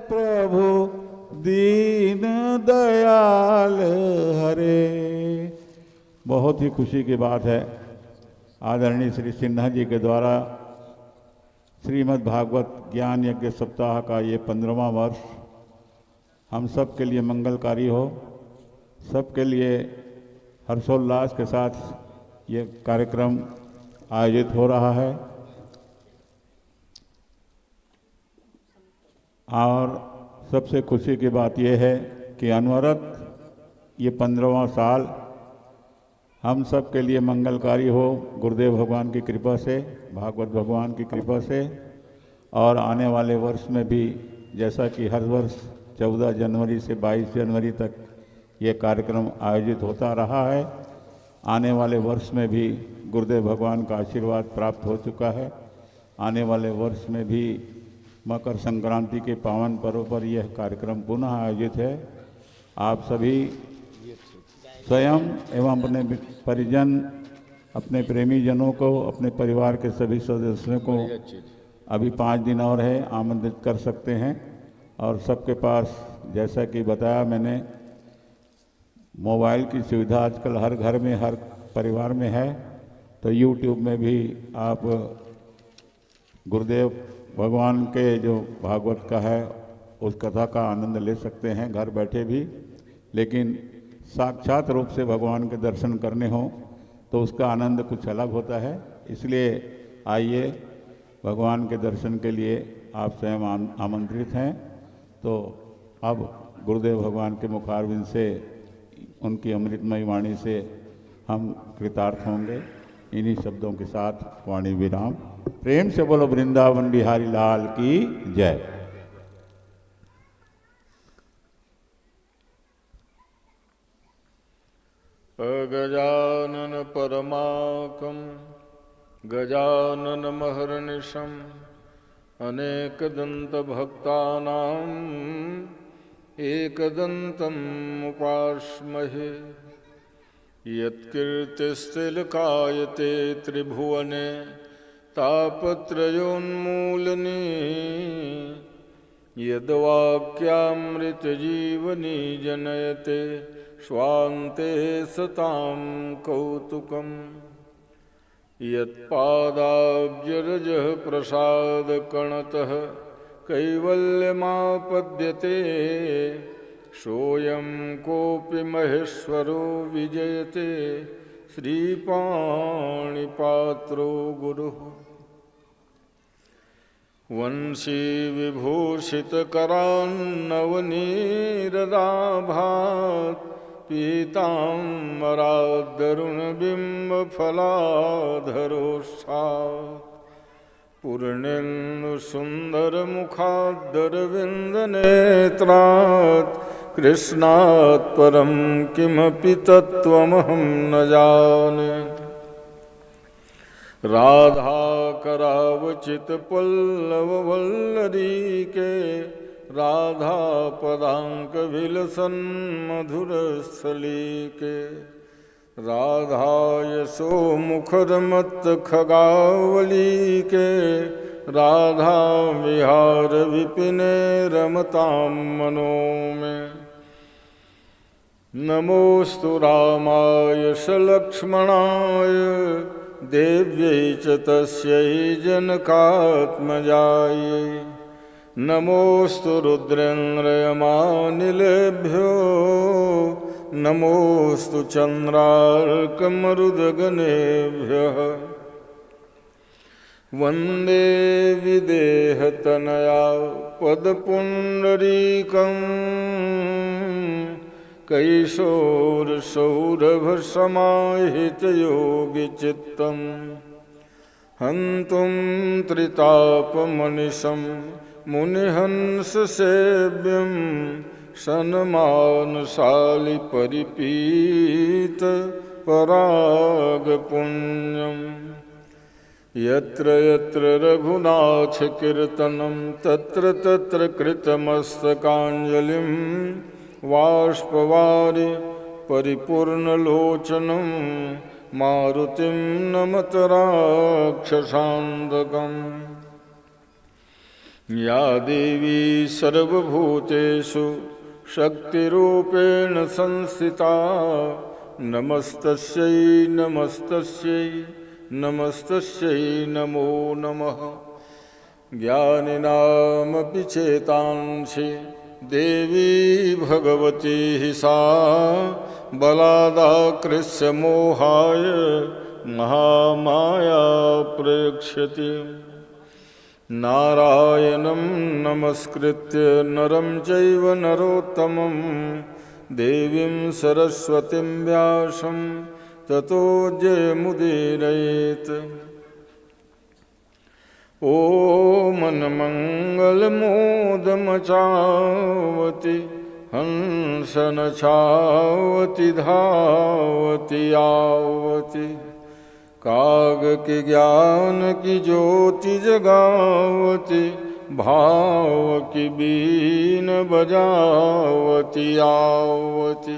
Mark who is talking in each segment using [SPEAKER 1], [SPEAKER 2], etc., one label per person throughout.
[SPEAKER 1] प्रभु दीन दयाल हरे। बहुत ही खुशी की बात है, आदरणीय श्री सिन्हा जी के द्वारा श्रीमद् भागवत ज्ञान यज्ञ सप्ताह का ये 15वां वर्ष हम सब के लिए मंगलकारी हो, सबके लिए हर्षोल्लास के साथ ये कार्यक्रम आयोजित हो रहा है। और सबसे खुशी की बात यह है कि अनवरत ये 15वां साल हम सब के लिए मंगलकारी हो, गुरुदेव भगवान की कृपा से, भागवत भगवान की कृपा से। और आने वाले वर्ष में भी जैसा कि हर वर्ष 14 जनवरी से 22 जनवरी तक ये कार्यक्रम आयोजित होता रहा है, आने वाले वर्ष में भी गुरुदेव भगवान का आशीर्वाद प्राप्त हो चुका है। आने वाले वर्ष में भी मकर संक्रांति के पावन पर्व पर यह कार्यक्रम पुनः आयोजित है। आप सभी स्वयं एवं अपने परिजन, अपने प्रेमी जनों को, अपने परिवार के सभी सदस्यों को अभी 5 दिन और है आमंत्रित कर सकते हैं। और सबके पास जैसा कि बताया मैंने, मोबाइल की सुविधा आजकल हर घर में, हर परिवार में है, तो YouTube में भी आप गुरुदेव भगवान के जो भागवत का है उस कथा का आनंद ले सकते हैं घर बैठे भी। लेकिन साक्षात रूप से भगवान के दर्शन करने हो तो उसका आनंद कुछ अलग होता है। इसलिए आइए, भगवान के दर्शन के लिए आप स्वयं आमंत्रित हैं। तो अब गुरुदेव भगवान के मुखारविंद से, उनकी अमृतमयी वाणी से हम कृतार्थ होंगे। इन्हीं शब्दों के साथ वाणी विराम। प्रेम से बोलो वृंदावन बिहारी लाल की जय।
[SPEAKER 2] गजानन परमाकं गजानन महर्निशम् अनेकदंत भक्तानां एकदंतं उपास्महे। यत्कीर्तिस्तिलकायते त्रिभुवने तापत्रयोन्मूलने। यद्वाक्यामृतजीवनी जनयते स्वान्ते सतां कौतुकम्। यत्पादाब्जरजः प्रसादकणतः कैवल्यमापद्यते। सोऽयं कोऽपि महेश्वरो विजयते श्रीपाणिपात्रो गुरुः। वंशी विभूषितकरान्नवनीरदाभात् पीताम्बरादरुणबिम्बफलाधरोष्ठात्। पूर्णेन्दुसुन्दरमुखाद्दरविन्दनेत्रात् कृष्णात् परं किमपि तत्त्वमहं न जाने। राधाकरावचितपल्लववल्लरीके राधापदाङ्कविलसन्मधुरस्थलीके। राधायशोमुखरमत्तखगावलीके राधाविहारविपिने रमतां मनो मे। नमोऽस्तु रामाय सलक्ष्मणाय देव्यै च तस्यै जनकात्मजायै। नमोऽस्तु रुद्रेन्द्रयमानिलेभ्यो नमोऽस्तु चन्द्रार्कमरुदगणेभ्यः। वन्दे विदेहतनया पदपुण्डरीकम् कैशोरसौरभसमाहितयोगिचित्तम् हन्तुं त्रितापमनिशं मुनिहंससेव्यं सन्मानशालिपरिपीतपरागपुण्यम्। यत्र यत्र रघुनाथकीर्तनं तत्र तत्र कृतमस्तकाञ्जलिं बाष्पवारि परिपूर्णलोचनं मारुतिं नमत राक्षसान्तकम्। या देवी सर्वभूतेषु शक्तिरूपेण संस्थिता नमस्तस्यै नमस्तस्यै नमस्तस्यै नमो नमः। ज्ञानिनामपि चेतांसि देवी भगवती सा बलादाकृष्य मोहाय महामाया प्रेक्ष्यति। नारायणं नमस्कृत्य नरं चैव नरोत्तमं देवीं सरस्वतीं व्यासं ततो जयमुदीरयेत्। ॐ मनमङ्गलमोदमचावति हंसनचावति धावति आवति। काग के ज्ञान की ज्योति जगावती भाव की बीन बजावती आवती।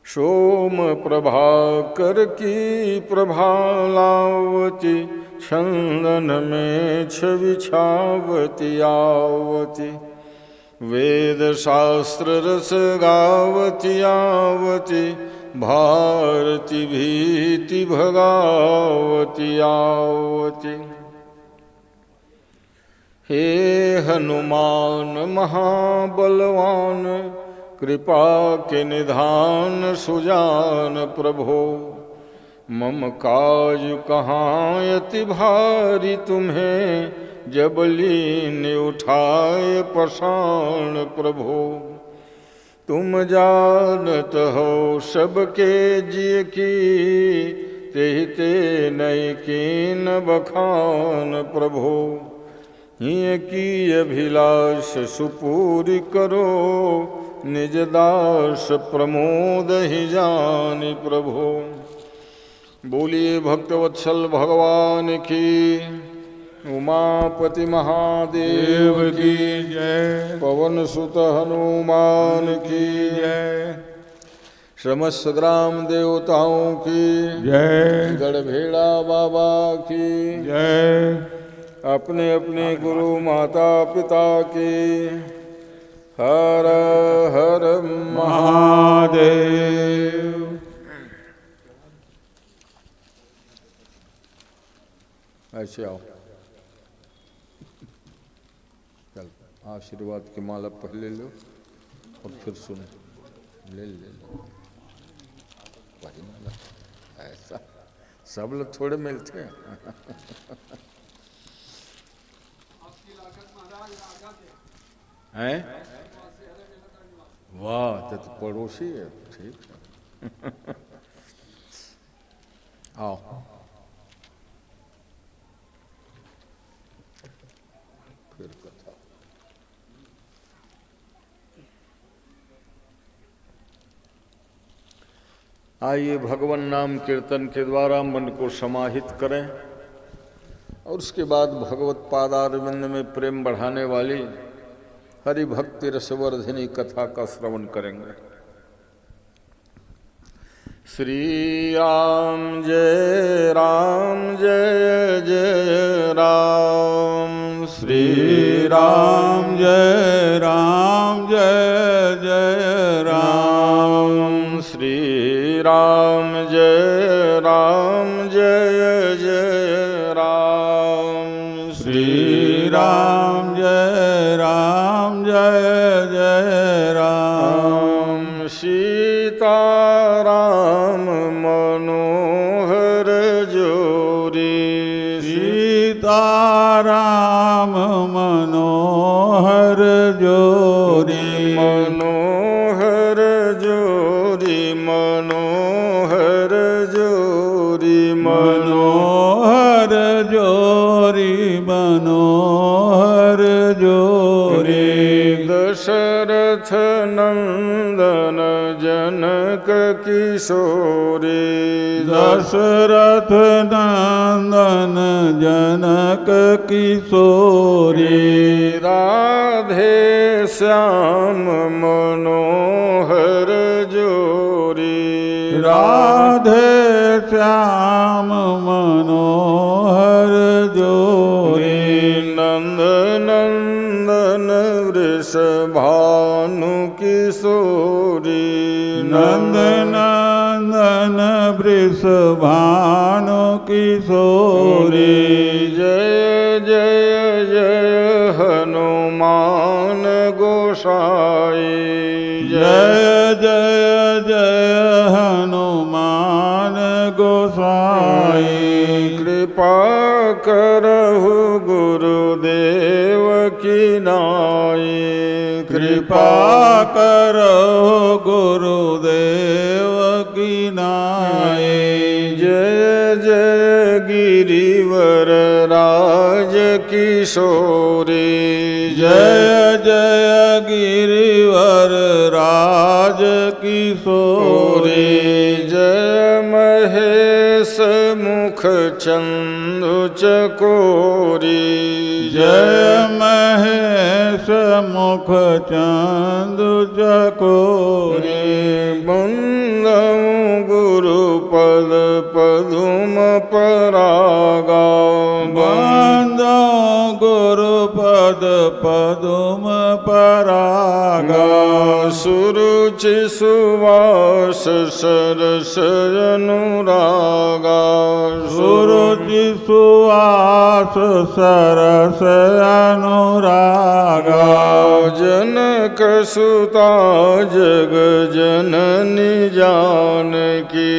[SPEAKER 2] सोम प्रभाकर की प्रभालावती चंदन में छवि छावती आवती। वेद शास्त्र रस गावती आवती भारती भीति भगावती आवती। हे हनुमान महाबलवान कृपा के निधान सुजान प्रभो। मम काज कहाँ यति भारी तुम्हें जब लीन उठाए पाषाण प्रभो। तुम जानत हो सबके जिय की तेहते नई कीन बखान प्रभो। हिय की अभिलाष सुपूरी करो निज दास प्रमोद ही जानि प्रभो। बोलिए भक्तवत्सल भगवान की उमापति महादेव की जय। पवन सुत हनुमान की जय। समस्त ग्राम देवताओं की जय। गढ़भेड़ा बाबा की जय। अपने अपने गुरु माता पिता की हर हर महादेव। ऐसे आओ, आशीर्वाद की माला पहले लो और फिर सुनो। ले ले वही माला। ऐसा सब लोग थोड़े मिलते हैं। हैं? वाह, तो पड़ोसी है। ठीक है। आओ फिर कथा। आइए भगवान नाम कीर्तन के द्वारा मन को समाहित करें और उसके बाद भगवत पादारविंद में प्रेम बढ़ाने वाली हरि भक्ति रसवर्धिनी कथा का श्रवण करेंगे। श्री राम जय जय राम। श्री राम जय जय राम। श्री राम जय जय राम। श्री राम जय जय राम। सीता राम मनोहर जोरी। सीता राम मनोहर जोरी। मनोहर जोरी मनोहर जोरी मनोहर जोरी मनोहर जोरी। दशरथ नंदन जनक किशोरी। दशरथ नंदन जनक किशोरी। राधे श्याम मनोहर जोरी। राधे श्याम मनोहर जोरी। नंदन वृषभानु किशोरी
[SPEAKER 1] नंदनंदन वृषभानु किशोरी
[SPEAKER 2] जय जय जय हनुमान गोसाई
[SPEAKER 1] जय जय जय हनुमान गोसाई
[SPEAKER 2] कृपा करहु गुरुदेव की नाई
[SPEAKER 1] कृपा करो गुरुदेव की नाई
[SPEAKER 2] जय जय गिरिवर राज किशोरी
[SPEAKER 1] जय जय गिरिवर राज किशोरी
[SPEAKER 2] जय महेश मुख चंदु चकोरी
[SPEAKER 1] जय महेश मुख चंदु चकोरी
[SPEAKER 2] बंदऊ गुरुपद पदुम परागा
[SPEAKER 1] बंदो गुरुपद पदुम परागा
[SPEAKER 2] सुरुचि सुवास सरस अनुरागा
[SPEAKER 1] सुरुचि सुवास सरस अनुरागा
[SPEAKER 2] जनक सुता जग जननी जानकी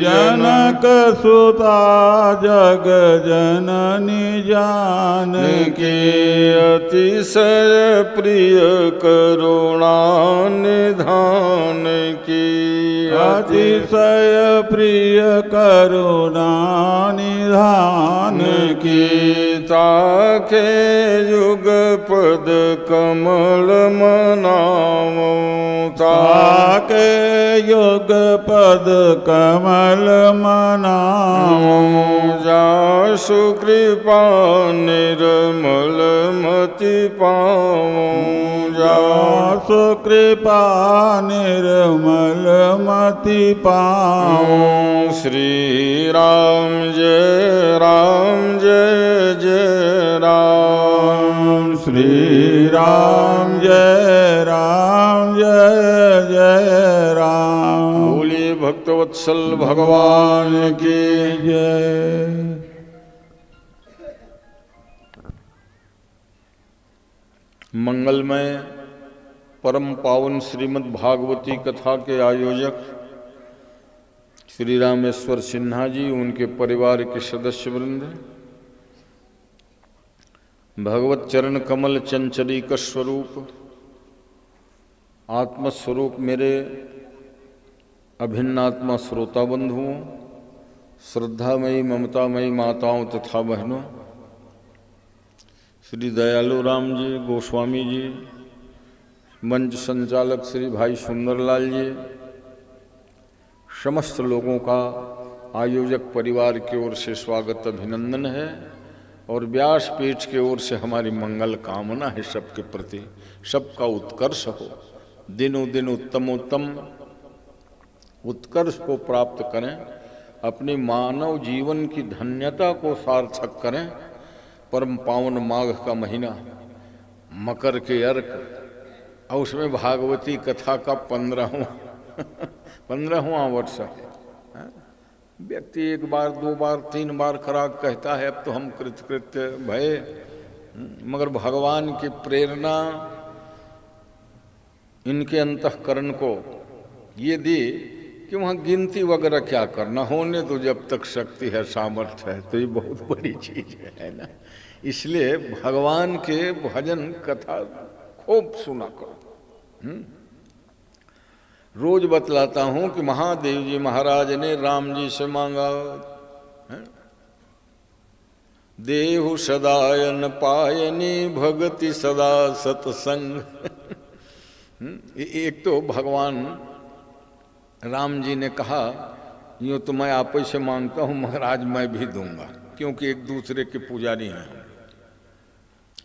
[SPEAKER 1] जनक सुता जग जननी जानकी
[SPEAKER 2] अतिशय प्रिय करुणा निधान की
[SPEAKER 1] अतिशय प्रिय करुणा निधान की
[SPEAKER 2] ताके युग पद कमल मनाओ
[SPEAKER 1] ताके युग पद कमल मनाओ
[SPEAKER 2] जासु कृपा निर्मल मति पाओ
[SPEAKER 1] जासु कृपा निर्मल मति पाओ
[SPEAKER 2] श्री राम जय जय राम
[SPEAKER 1] श्री राम जय राम
[SPEAKER 2] बोलिए भक्तवत्सल भगवान की
[SPEAKER 1] जय।
[SPEAKER 2] मंगलमय परम पावन श्रीमद् भागवती कथा के आयोजक श्री रामेश्वर सिन्हा जी, उनके परिवार के सदस्य वृंद, भगवत चरण कमल चंचली का स्वरूप आत्मस्वरूप मेरे अभिन्नात्मा श्रोता बंधुओं, श्रद्धामयी ममतामयी माताओं तथा बहनों, श्री दयालु राम जी गोस्वामी जी, मंच संचालक श्री भाई सुंदरलाल जी, समस्त लोगों का आयोजक परिवार की ओर से स्वागत अभिनंदन है और व्यासपीठ की ओर से हमारी मंगल कामना है सबके प्रति, सबका उत्कर्ष हो, दिनों दिन उत्तमोत्तम उत्कर्ष को प्राप्त करें, अपनी मानव जीवन की धन्यता को सार्थक करें। परम पावन माघ का महीना, मकर के अर्क और उसमें भागवती कथा का 15वां वर्ष है। व्यक्ति एक बार दो बार तीन बार खराब कहता है अब तो हम कृतकृत्य भय, मगर भगवान की प्रेरणा इनके अंतःकरण को ये दी कि वहाँ गिनती वगैरह क्या करना, होने तो जब तक शक्ति है सामर्थ्य है, तो ये बहुत बड़ी चीज है ना। इसलिए भगवान के भजन कथा खूब सुना करो। रोज बतलाता हूं कि महादेव जी महाराज ने राम जी से मांगा, देहु सदायन पायनी भगति सदा सत्संग। एक तो भगवान राम जी ने कहा यूँ तो मैं आप ही से मांगता हूँ मगर आज मैं भी दूंगा, क्योंकि एक दूसरे के पुजारी हैं।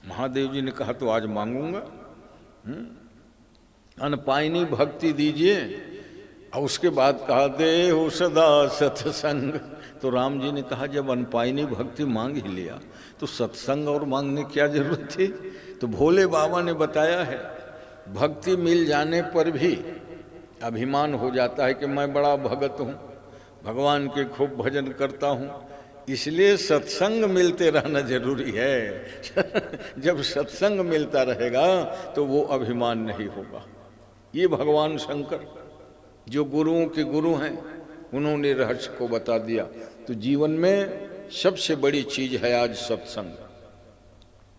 [SPEAKER 2] महादेव जी ने कहा तो आज मांगूंगा, अनपायनी भक्ति दीजिए। और उसके बाद कहा देहु सदा सत्संग, तो राम जी ने कहा जब अनपाइनी भक्ति मांग ही लिया तो सत्संग और मांगने क्या जरूरत थी। तो भोले बाबा ने बताया है भक्ति मिल जाने पर भी अभिमान हो जाता है कि मैं बड़ा भगत हूँ, भगवान के खूब भजन करता हूँ, इसलिए सत्संग मिलते रहना जरूरी है। जब सत्संग मिलता रहेगा तो वो अभिमान नहीं होगा। ये भगवान शंकर जो गुरुओं के गुरु हैं उन्होंने रहस्य को बता दिया। तो जीवन में सबसे बड़ी चीज है आज सत्संग।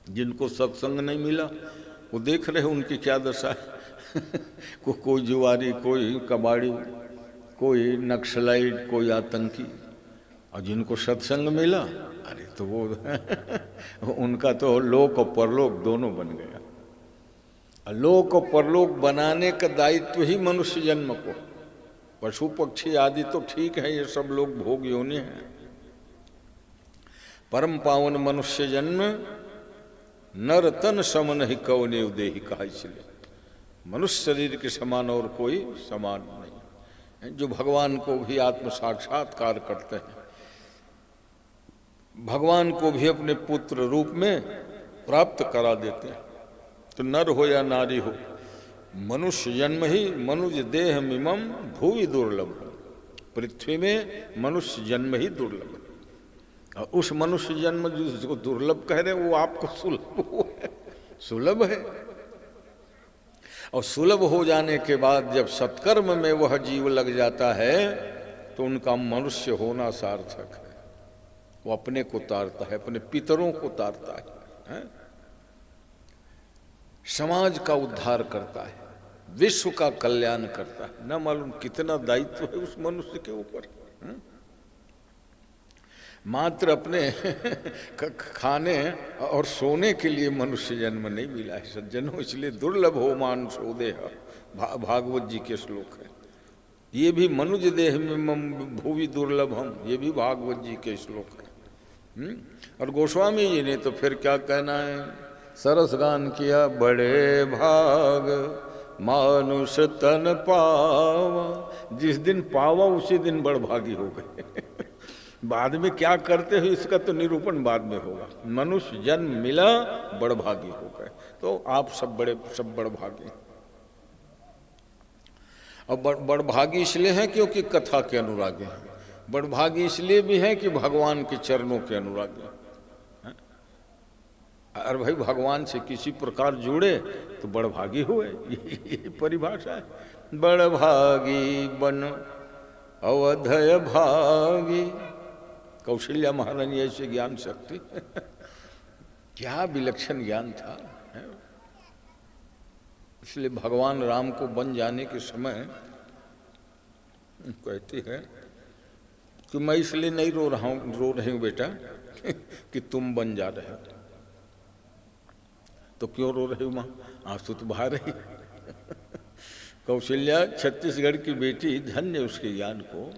[SPEAKER 2] जिनको सत्संग नहीं मिला वो देख रहे उनकी क्या दशा है। कोई जुआरी, कोई कबाड़ी, कोई नक्सलाइट, कोई आतंकी। और जिनको सत्संग मिला अरे तो वो उनका तो लोक और परलोक दोनों बन गया। लोक और परलोक बनाने का दायित्व ही मनुष्य जन्म को, पशु पक्षी आदि तो ठीक है, ये सब लोग भोग योनि हैं। परम पावन मनुष्य जन्म नर तन सम नहीं कौने उदेहि कहा। इसलिए मनुष्य शरीर के समान और कोई समान नहीं। जो भगवान को भी आत्म साक्षात्कार करते हैं, भगवान को भी अपने पुत्र रूप में प्राप्त करा देते हैं। तो नर हो या नारी हो, मनुष्य जन्म ही मनुज देह मिमम भूवि दुर्लभ। पृथ्वी में मनुष्य जन्म ही दुर्लभ है। और उस मनुष्य जन्म जिसको दुर्लभ कह रहे वो आपको सुलभ है। और सुलभ हो जाने के बाद जब सत्कर्म में वह जीव लग जाता है तो उनका मनुष्य होना सार्थक है। वो अपने को तारता है, अपने पितरों को तारता है, समाज का उद्धार करता है, विश्व का कल्याण करता है। न मालूम कितना दायित्व है उस मनुष्य के ऊपर। मात्र अपने खाने और सोने के लिए मनुष्य जन्म नहीं मिला है सज्जनों, इसलिए दुर्लभ हो मानुषो देह, भागवत जी के श्लोक है। ये भी मनुज देह में भूवि दुर्लभम, ये भी भागवत जी के श्लोक है। और गोस्वामी जी ने तो फिर क्या कहना है, सरस गान किया, बड़े भाग मानुष तन पावा। जिस दिन पावा उसी दिन बड़भागी हो गए। बाद में क्या करते हो इसका तो निरूपण बाद में होगा। मनुष्य जन्म मिला, बड़भागी हो गए। तो आप सब बड़भागी। और बड़भागी इसलिए हैं क्योंकि कथा के अनुरागी हैं। बड़भागी इसलिए भी है कि भगवान के चरणों के अनुरागी हैं। अरे भाई भगवान से किसी प्रकार जुड़े तो बड़भागी हुए, ये परिभाषा है। बड़भागी बन अवधय भागी। कौशल्या महारानी ऐसे ज्ञान शक्ति क्या विलक्षण ज्ञान था। इसलिए भगवान राम को बन जाने के समय कहती है कि मैं इसलिए नहीं रो रही हूं बेटा कि तुम बन जा रहे हो। तो क्यों रो रही हो माँ? आंसू तो बहा रही। कौशल्या छत्तीसगढ़ की बेटी, धन्य उसके ज्ञान को।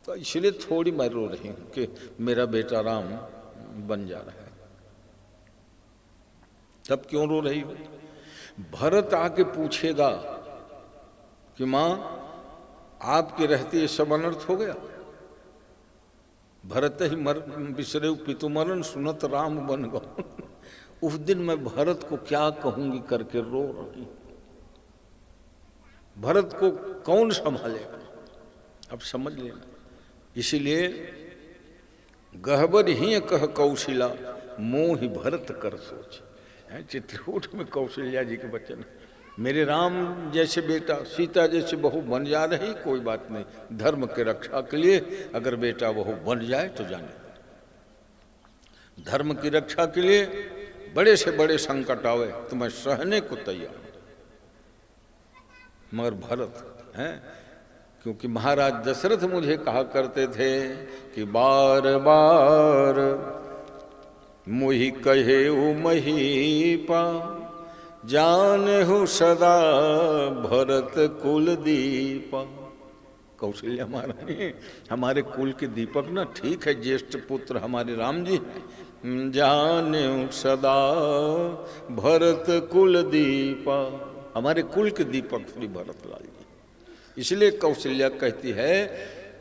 [SPEAKER 2] तो इसलिए थोड़ी मैं रो रही हूं कि मेरा बेटा राम बन जा रहा है। तब क्यों रो रही हो? भरत आके पूछेगा कि माँ आपके रहते ये सब अनर्थ हो गया। भरत ही बिसरे पितु मरण, सुनत राम बन गौ। उस दिन मैं भरत को क्या कहूंगी करके रो रही। भरत को कौन संभालेगा? अब समझ लेना। इसीलिए गहबर ही कह कौशिला, मोह भरत कर सोच। चित्रकूट में कौशल्या जी के वचन, मेरे राम जैसे बेटा, सीता जैसे बहू बन जा रही, कोई बात नहीं। धर्म के रक्षा के लिए अगर बेटा बहू बन जाए तो जाने। धर्म की रक्षा के लिए बड़े से बड़े संकट आवे तो मैं सहने को तैयार हूं। मगर भरत हैं, क्योंकि महाराज दशरथ मुझे कहा करते थे कि बार बार मुहि कहे महीपा, जाने हो सदा भरत कुल दीपा। कौशल्या महारानी हमारे कुल के दीपक ना, ठीक है ज्येष्ठ पुत्र हमारे राम जी, जाने सदा भरत कुल दीपा, हमारे कुल के दीपक श्री भरत लाल जी। इसलिए कौशल्या कहती है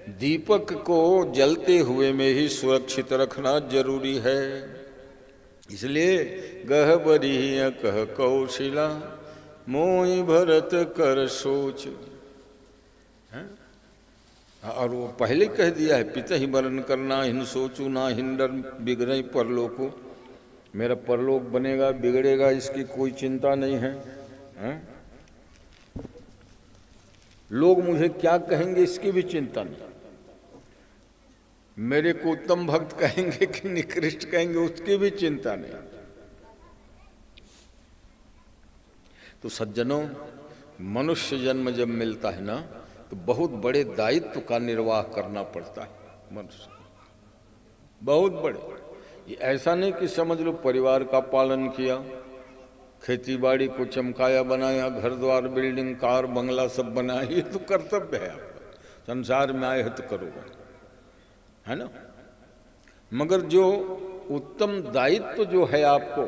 [SPEAKER 2] दीपक को जलते हुए में ही सुरक्षित रखना जरूरी है। इसलिए गहबरी कह कौशिला मोहि भरत कर सोच। और वो पहले कह दिया है, पिता ही वरण करना हिन सोचू ना हिंडर बिगड़े परलोको। मेरा परलोक बनेगा बिगड़ेगा इसकी कोई चिंता नहीं है, हैं? लोग मुझे क्या कहेंगे इसकी भी चिंता नहीं। मेरे को उत्तम भक्त कहेंगे कि निकृष्ट कहेंगे उसकी भी चिंता नहीं। तो सज्जनों, मनुष्य जन्म जब मिलता है ना तो बहुत बड़े दायित्व का निर्वाह करना पड़ता है मनुष्य, बहुत बड़े। ये ऐसा नहीं कि समझ लो परिवार का पालन किया, खेती बाड़ी को चमकाया बनाया, घर द्वार बिल्डिंग कार बंगला सब बनाया, ये तो कर्तव्य है आपका, संसार में आए हो तो करोगे, है ना। मगर जो उत्तम दायित्व जो है आपको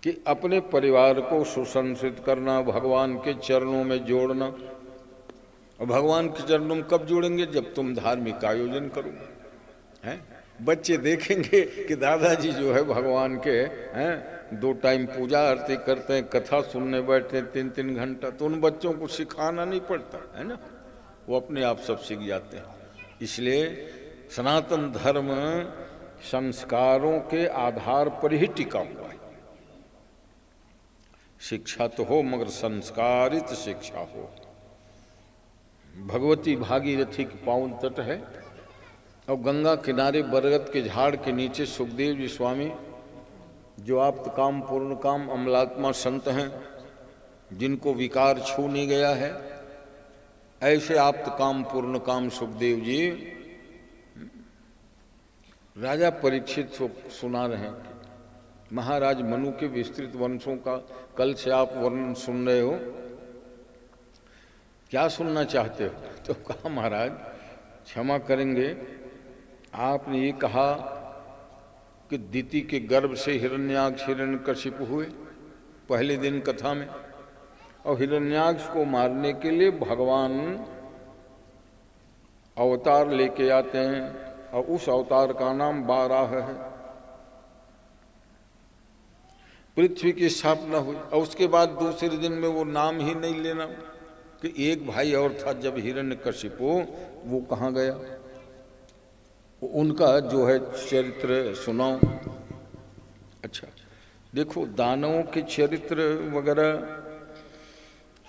[SPEAKER 2] कि अपने परिवार को सुसंस्कृत करना, भगवान के चरणों में जोड़ना। और भगवान के चरणों में कब जोड़ेंगे? जब तुम धार्मिक आयोजन करोगे, हैं? बच्चे देखेंगे कि दादाजी जो है भगवान के हैं 2 टाइम पूजा आरती करते हैं, कथा सुनने बैठते हैं 3-3 घंटा, तो उन बच्चों को सिखाना नहीं पड़ता है ना, वो अपने आप सब सीख जाते हैं। इसलिए सनातन धर्म संस्कारों के आधार पर ही टिका हुआ है। शिक्षा तो हो मगर संस्कारित शिक्षा हो। भगवती भागीरथी के पावन तट है और गंगा किनारे बरगद के झाड़ के नीचे सुखदेव जी स्वामी, जो आप्त काम पूर्ण काम अमलात्मा संत हैं, जिनको विकार छू नहीं गया है, ऐसे आप्त काम पूर्ण काम सुखदेव जी राजा परीक्षित सुना रहे हैं। महाराज मनु के विस्तृत वंशों का कल से आप वर्णन सुन रहे हो, क्या सुनना चाहते हो? तो कहा महाराज क्षमा करेंगे, आपने ये कहा कि दिति के गर्भ से हिरण्याक्ष हिरण्यकशिपु हुए पहले दिन कथा में, और हिरण्याक्ष को मारने के लिए भगवान अवतार लेके आते हैं और उस अवतार का नाम बाराह है। पृथ्वी की स्थापना हुई और उसके बाद दूसरे दिन में वो नाम ही नहीं लेना कि एक भाई और था जब हिरण्यकशिपु, वो कहाँ गया? उनका जो है चरित्र सुनाओ। अच्छा देखो, दानवों के चरित्र वगैरह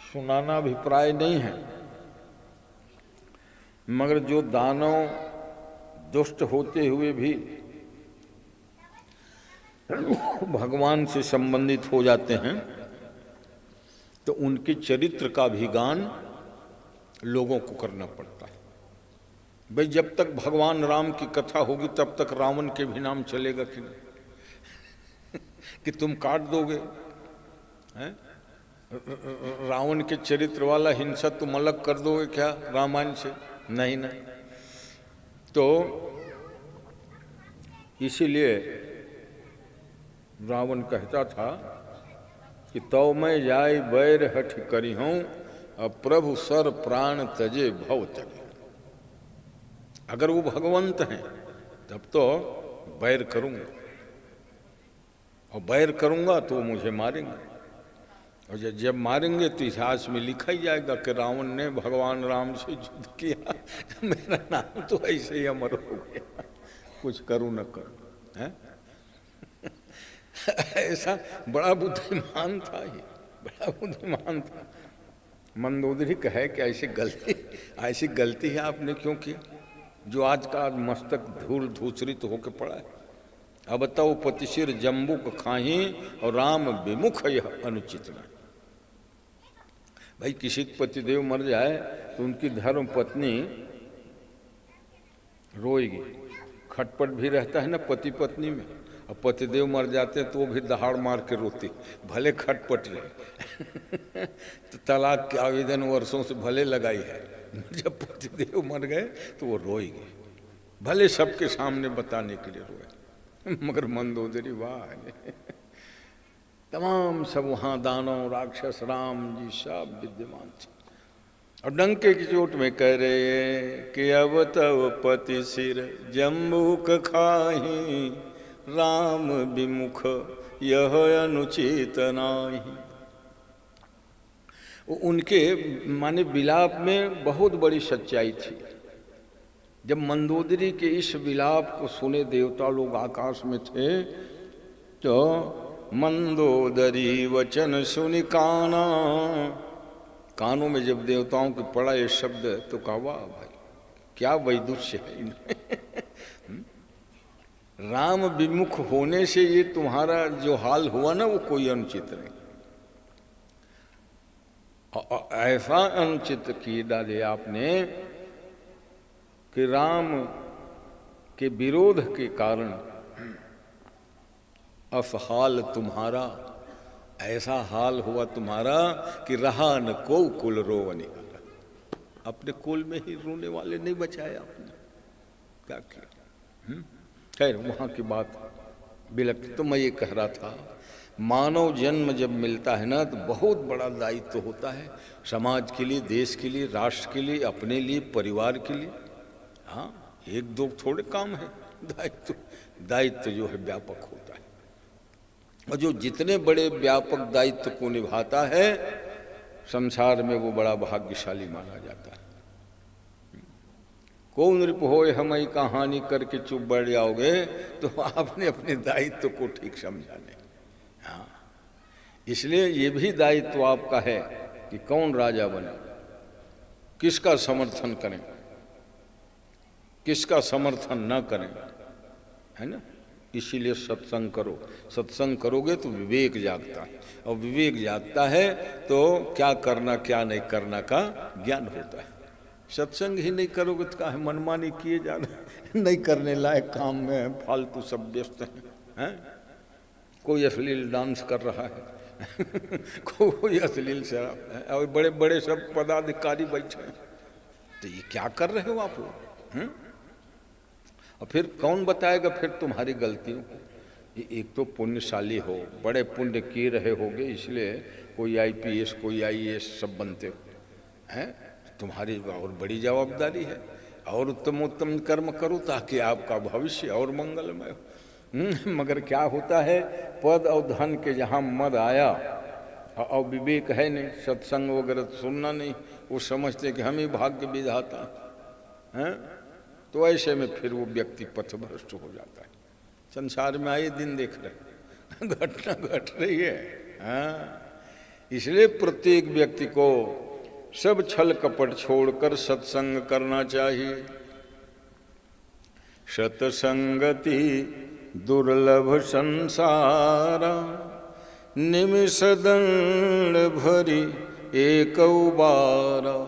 [SPEAKER 2] सुनाना अभिप्राय नहीं है, मगर जो दानव दुष्ट होते हुए भी भगवान से संबंधित हो जाते हैं तो उनके चरित्र का भी गान लोगों को करना पड़ता है। भाई जब तक भगवान राम की कथा होगी तब तक रावण के भी नाम चलेगा कि नहीं? कि तुम काट दोगे हैं? रावण के चरित्र वाला हिंसा तुम अलग कर दोगे क्या रामायण से? नहीं ना। तो इसीलिए रावण कहता था कि तौ मैं जाय बैर हठ करी हूं, अब प्रभु सर प्राण तजे भव तगे। अगर वो भगवंत हैं तब तो बैर करूंगा, और बैर करूंगा तो वो मुझे मारेंगे, और जब मारेंगे तो इतिहास में लिखा ही जाएगा कि रावण ने भगवान राम से युद्ध किया, मेरा नाम तो ऐसे ही अमर हो गया, कुछ करूं न करूं है? ऐसा बड़ा बुद्धिमान था ये, बड़ा बुद्धिमान था। मंदोदरी कहे कि ऐसी गलती है आपने क्यों की, जो आज का आज मस्तक धूल धूसरित होकर पड़ा है। अब बताओ, पतिशिर जम्बुक खाही और राम विमुख यह अनुचित न। भाई किसी के पतिदेव मर जाए तो उनकी धर्म पत्नी रोएगी, खटपट भी रहता है ना पति पत्नी में, और पतिदेव मर जाते हैं तो वो भी दहाड़ मार के रोती, भले खटपट रहे। तो तलाक के आवेदन वर्षों से भले लगाई है, जब पतिदेव मर गए तो वो रोएगी, भले सबके सामने बताने के लिए रोए। मगर मंदोदरी वाह, तमाम सब वहाँ दानव राक्षस राम जी सब विद्यमान थे। और डंके की चोट में कह रहे हैं कि अब तव पति सिर जम्बूक खाही, राम विमुख यह अनुचित नाही। उनके माने विलाप में बहुत बड़ी सच्चाई थी। जब मंदोदरी के इस विलाप को सुने देवता लोग आकाश में थे, तो मंदोदरी वचन सुनि काना, कानों में जब देवताओं के पड़ा ये शब्द तो कहा वाह भाई क्या वैदुष्य है इनमें। राम विमुख होने से ये तुम्हारा जो हाल हुआ ना वो कोई अनुचित नहीं। ऐसा अनुचित किए डाले आपने कि राम के विरोध के कारण असहाल तुम्हारा, ऐसा हाल हुआ तुम्हारा कि रहा न को कुल रोवने वाला। अपने कुल में ही रोने वाले नहीं बचाए आपने, क्या किया। खैर वहां की बात बिलक। तो मैं ये कह रहा था, मानव जन्म जब मिलता है ना तो बहुत बड़ा दायित्व होता है, समाज के लिए, देश के लिए, राष्ट्र के लिए, अपने लिए, परिवार के लिए। हाँ, एक दो थोड़े काम है, दायित्व जो है व्यापक होता है। और जो जितने बड़े व्यापक दायित्व को निभाता है संसार में, वो बड़ा भाग्यशाली माना जाता है। कौन नृप होए हमें कहानी करके चुप बैठ जाओगे तो आपने अपने दायित्व को ठीक समझा नहीं। हाँ, इसलिए ये भी दायित्व आपका है कि कौन राजा बने, किसका समर्थन करें, किसका समर्थन न करें, है ना। इसीलिए सत्संग करो। सत्संग करोगे तो विवेक जागता है, और विवेक जागता है तो क्या करना क्या नहीं करना का ज्ञान होता है। सत्संग ही नहीं करोगे तो क्या है, मनमानी किए जा रहे, नहीं करने लायक काम में फालतू सब व्यस्त हैं। कोई अश्लील डांस कर रहा है कोई अश्लील शराब, और बड़े बड़े सब पदाधिकारी बैठे हैं। तो ये क्या कर रहे हो आप लोग। और फिर कौन बताएगा फिर तुम्हारी गलतियों को। एक तो पुण्यशाली हो, बड़े पुण्य किए रहे होगे, इसलिए कोई IPS कोई IAS सब बनते हो हैं। तुम्हारी और बड़ी जवाबदारी है, और उत्तम उत्तम कर्म करो ताकि आपका भविष्य और मंगलमय हो। मगर क्या होता है, पद और धन के जहाँ मद आया और विवेक है नहीं, सत्संग वगैरह सुनना नहीं, वो समझते कि हम ही भाग्य विधाता हैं, तो ऐसे में फिर वो व्यक्ति पथभ्रष्ट हो जाता है। संसार में आए दिन देख रहे घटना घट रही है। हाँ, इसलिए प्रत्येक व्यक्ति को सब छल कपट छोड़कर सत्संग करना चाहिए। सत्संगति दुर्लभ संसारा, निमिष दंड भरी एक बारा।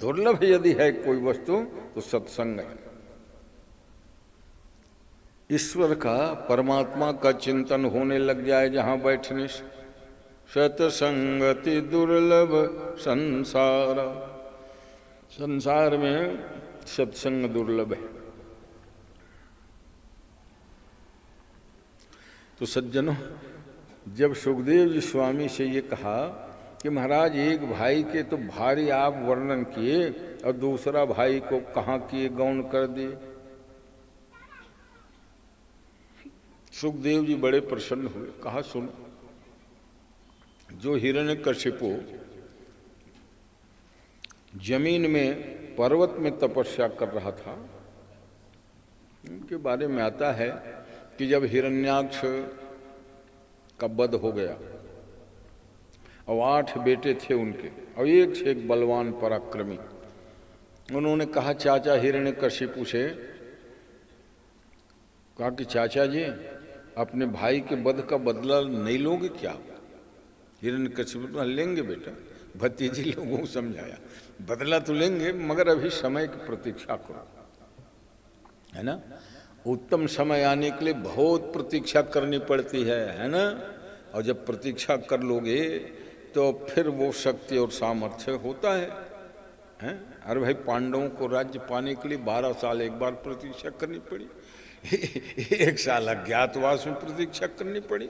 [SPEAKER 2] दुर्लभ यदि है कोई वस्तु तो सत्संग है। ईश्वर का, परमात्मा का चिंतन होने लग जाए जहां बैठने से। सत्संगति दुर्लभ संसार, संसार में सत्संग दुर्लभ है। तो सज्जनों, जब सुखदेव जी स्वामी से ये कहा कि महाराज एक भाई के तो भारी आप वर्णन किए और दूसरा भाई को कहाँ किए गौण कर दिए, सुखदेव जी बड़े प्रसन्न हुए। कहा सुनो, जो हिरण्यकशिपु जमीन में पर्वत में तपस्या कर रहा था, उनके बारे में आता है कि जब हिरण्याक्ष का वध हो गया और 8 बेटे थे उनके, और एक से एक बलवान पराक्रमी, उन्होंने कहा चाचा हिरण्यकशिपु से, कहा कि चाचा जी अपने भाई के वध का बदला नहीं लोगे क्या। हिरण्यकशिपु लेंगे बेटा, भतीजी लोगों को समझाया, बदला तो लेंगे मगर अभी समय की प्रतीक्षा करो, है ना। उत्तम समय आने के लिए बहुत प्रतीक्षा करनी पड़ती है ना। और जब प्रतीक्षा कर लोगे तो फिर वो शक्ति और सामर्थ्य होता है, हैं? अरे भाई, पांडवों को राज्य पाने के लिए 12 साल एक बार प्रतीक्षा करनी पड़ी, 1 साल अज्ञातवास में प्रतीक्षा करनी पड़ी।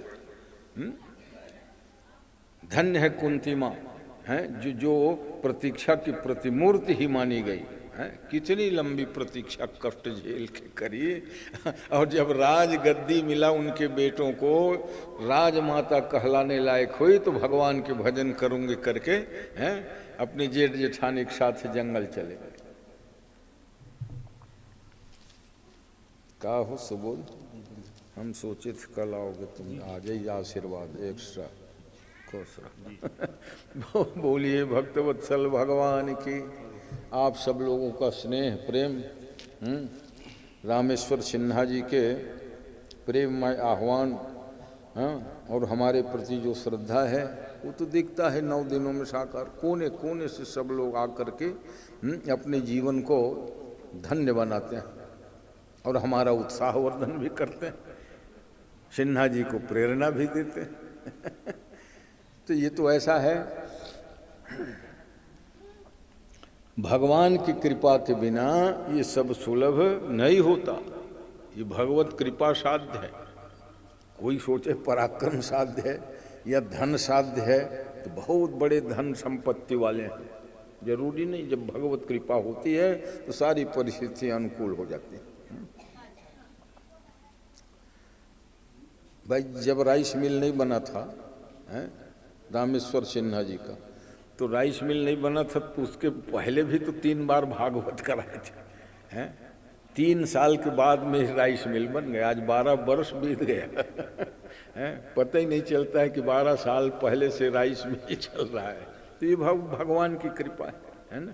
[SPEAKER 2] धन्य है कुंती माँ, हैं, जो प्रतीक्षा की प्रतिमूर्ति ही मानी गई है। कितनी लंबी प्रतीक्षा कष्ट झेल के करिए, और जब राज गद्दी मिला उनके बेटों को, राजमाता कहलाने लायक हुई, तो भगवान के भजन करूंगे करके हैं अपनी जेठ जेठानी के साथ जंगल चले गए। का हो सुबोध, हम सोचे थे कल आओगे, तुम आज ही आशीर्वाद एक्स्ट्रा खुश रहो। बोलिए भक्तवत्सल भगवान की। आप सब लोगों का स्नेह प्रेम रामेश्वर सिन्हा जी के प्रेममय आह्वान, और हमारे प्रति जो श्रद्धा है वो तो दिखता है 9 दिनों में साकार। कोने कोने से सब लोग आकर के अपने जीवन को धन्य बनाते हैं और हमारा उत्साहवर्धन भी करते हैं, सिन्हा जी को प्रेरणा भी देते हैं। तो ये तो ऐसा है, भगवान की कृपा के बिना ये सब सुलभ नहीं होता। ये भगवत कृपा साध्य है। कोई सोचे पराक्रम साध्य है या धन साध्य है, तो बहुत बड़े धन संपत्ति वाले हैं। जरूरी नहीं, जब भगवत कृपा होती है तो सारी परिस्थितियां अनुकूल हो जाती हैं। भाई जब राइस मिल नहीं बना था रामेश्वर सिन्हा जी का, तो राइस मिल नहीं बना था, तो उसके पहले भी तो 3 बार भागवत कराए थे हैं। 3 साल के बाद में राइस मिल बन गया। आज 12 वर्ष बीत गया है, पता ही नहीं चलता है कि 12 साल पहले से राइस मिल चल रहा है। तो ये भगवान की कृपा है ना।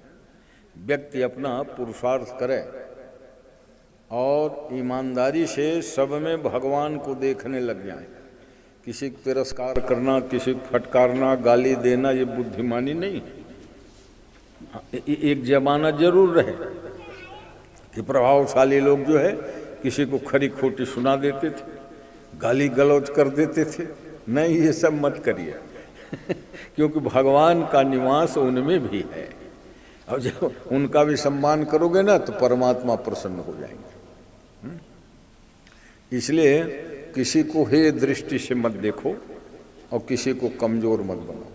[SPEAKER 2] व्यक्ति अपना पुरुषार्थ करे और ईमानदारी से सब में भगवान को देखने लग जाए। किसी को तिरस्कार करना, किसी को फटकारना, गाली देना, ये बुद्धिमानी नहीं है। एक जमाना जरूर रहे कि प्रभावशाली लोग जो है किसी को खरी खोटी सुना देते थे, गाली गलौज कर देते थे। नहीं, ये सब मत करिए क्योंकि भगवान का निवास उनमें भी है, और जब उनका भी सम्मान करोगे ना तो परमात्मा प्रसन्न हो जाएंगे। इसलिए किसी को हे दृष्टि से मत देखो और किसी को कमजोर मत बनाओ।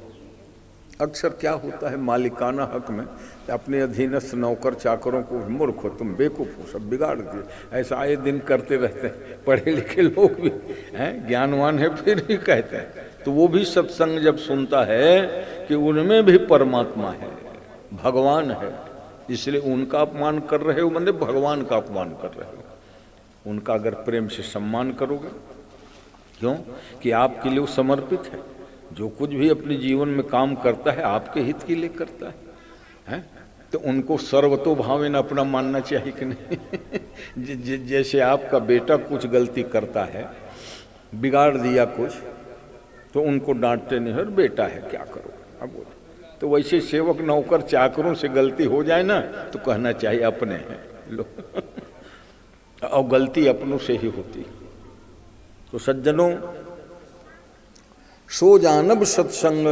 [SPEAKER 2] अक्सर क्या होता है मालिकाना हक में अपने अधीनस्थ नौकर चाकरों को मूर्ख हो, तुम बेवकूफ़ हो, सब बिगाड़ दिए, ऐसा आए दिन करते रहते हैं। पढ़े लिखे लोग भी हैं, ज्ञानवान है, फिर भी कहते हैं। तो वो भी सत्संग जब सुनता है कि उनमें भी परमात्मा है, भगवान है, इसलिए उनका अपमान कर रहे हो, मतलब भगवान का अपमान कर रहे हो। उनका अगर प्रेम से सम्मान करोगे, क्यों कि आपके लिए वो समर्पित है। जो कुछ भी अपने जीवन में काम करता है आपके हित के लिए करता है, तो उनको सर्वतोभावेन अपना मानना चाहिए कि नहीं। जैसे आपका बेटा कुछ गलती करता है, बिगाड़ दिया कुछ, तो उनको डांटते नहीं, और बेटा है क्या करो अब बोले। तो वैसे सेवक नौकर चाकरों से गलती हो जाए ना तो कहना चाहिए अपने हैं लो और गलती अपनों से ही होती। तो सज्जनों, सो जानब सत्संग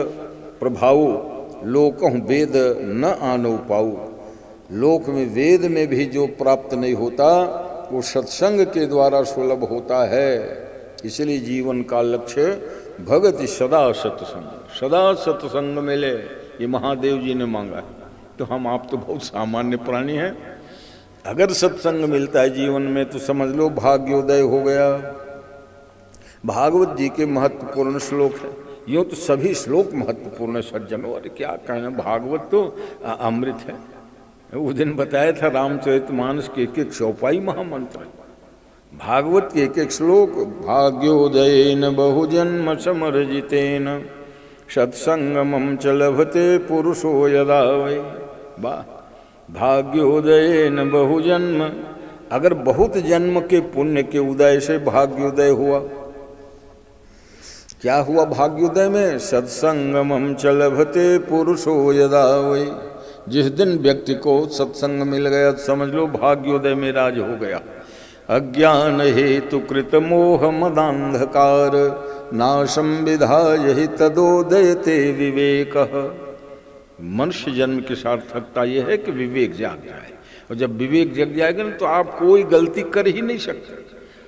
[SPEAKER 2] प्रभावो लोकहु वेद न आनो पाऊ। लोक में वेद में भी जो प्राप्त नहीं होता वो सत्संग के द्वारा सुलभ होता है। इसलिए जीवन का लक्ष्य भगति सदा सत्संग, सदा सत्संग मिले, ये महादेव जी ने मांगा है। तो हम आप तो बहुत सामान्य प्राणी हैं, अगर सत्संग मिलता है जीवन में तो समझ लो भाग्योदय हो गया। भागवत जी के महत्वपूर्ण श्लोक है, यूँ तो सभी श्लोक महत्वपूर्ण है सज्जनों। अरे क्या कहना, भागवत तो अमृत है। उस दिन बताया था रामचरितमानस के एक चौपाई महामंत्र है, भागवत के एक श्लोक। भाग्योदयेन बहुजन्म समर्जितेन सत्संगमं च लभते पुरुषो यदा वै। वाह, भाग्योदयेन बहुजन्म, अगर बहुत जन्म के पुण्य के उदय से भाग्योदय हुआ। क्या हुआ भाग्योदय में? सत्संगमं च लभते पुरुषो यदा वै। जिस दिन व्यक्ति को सत्संग मिल गया समझ लो भाग्योदय में राज हो गया। अज्ञान हेतु कृत मोह मदांधकार नाशम विधाय हि तदोदयते विवेक। मनुष्य जन्म की सार्थकता यह है कि विवेक जाग जाए, और जब विवेक जग जाएगा ना तो आप कोई गलती कर ही नहीं सकते।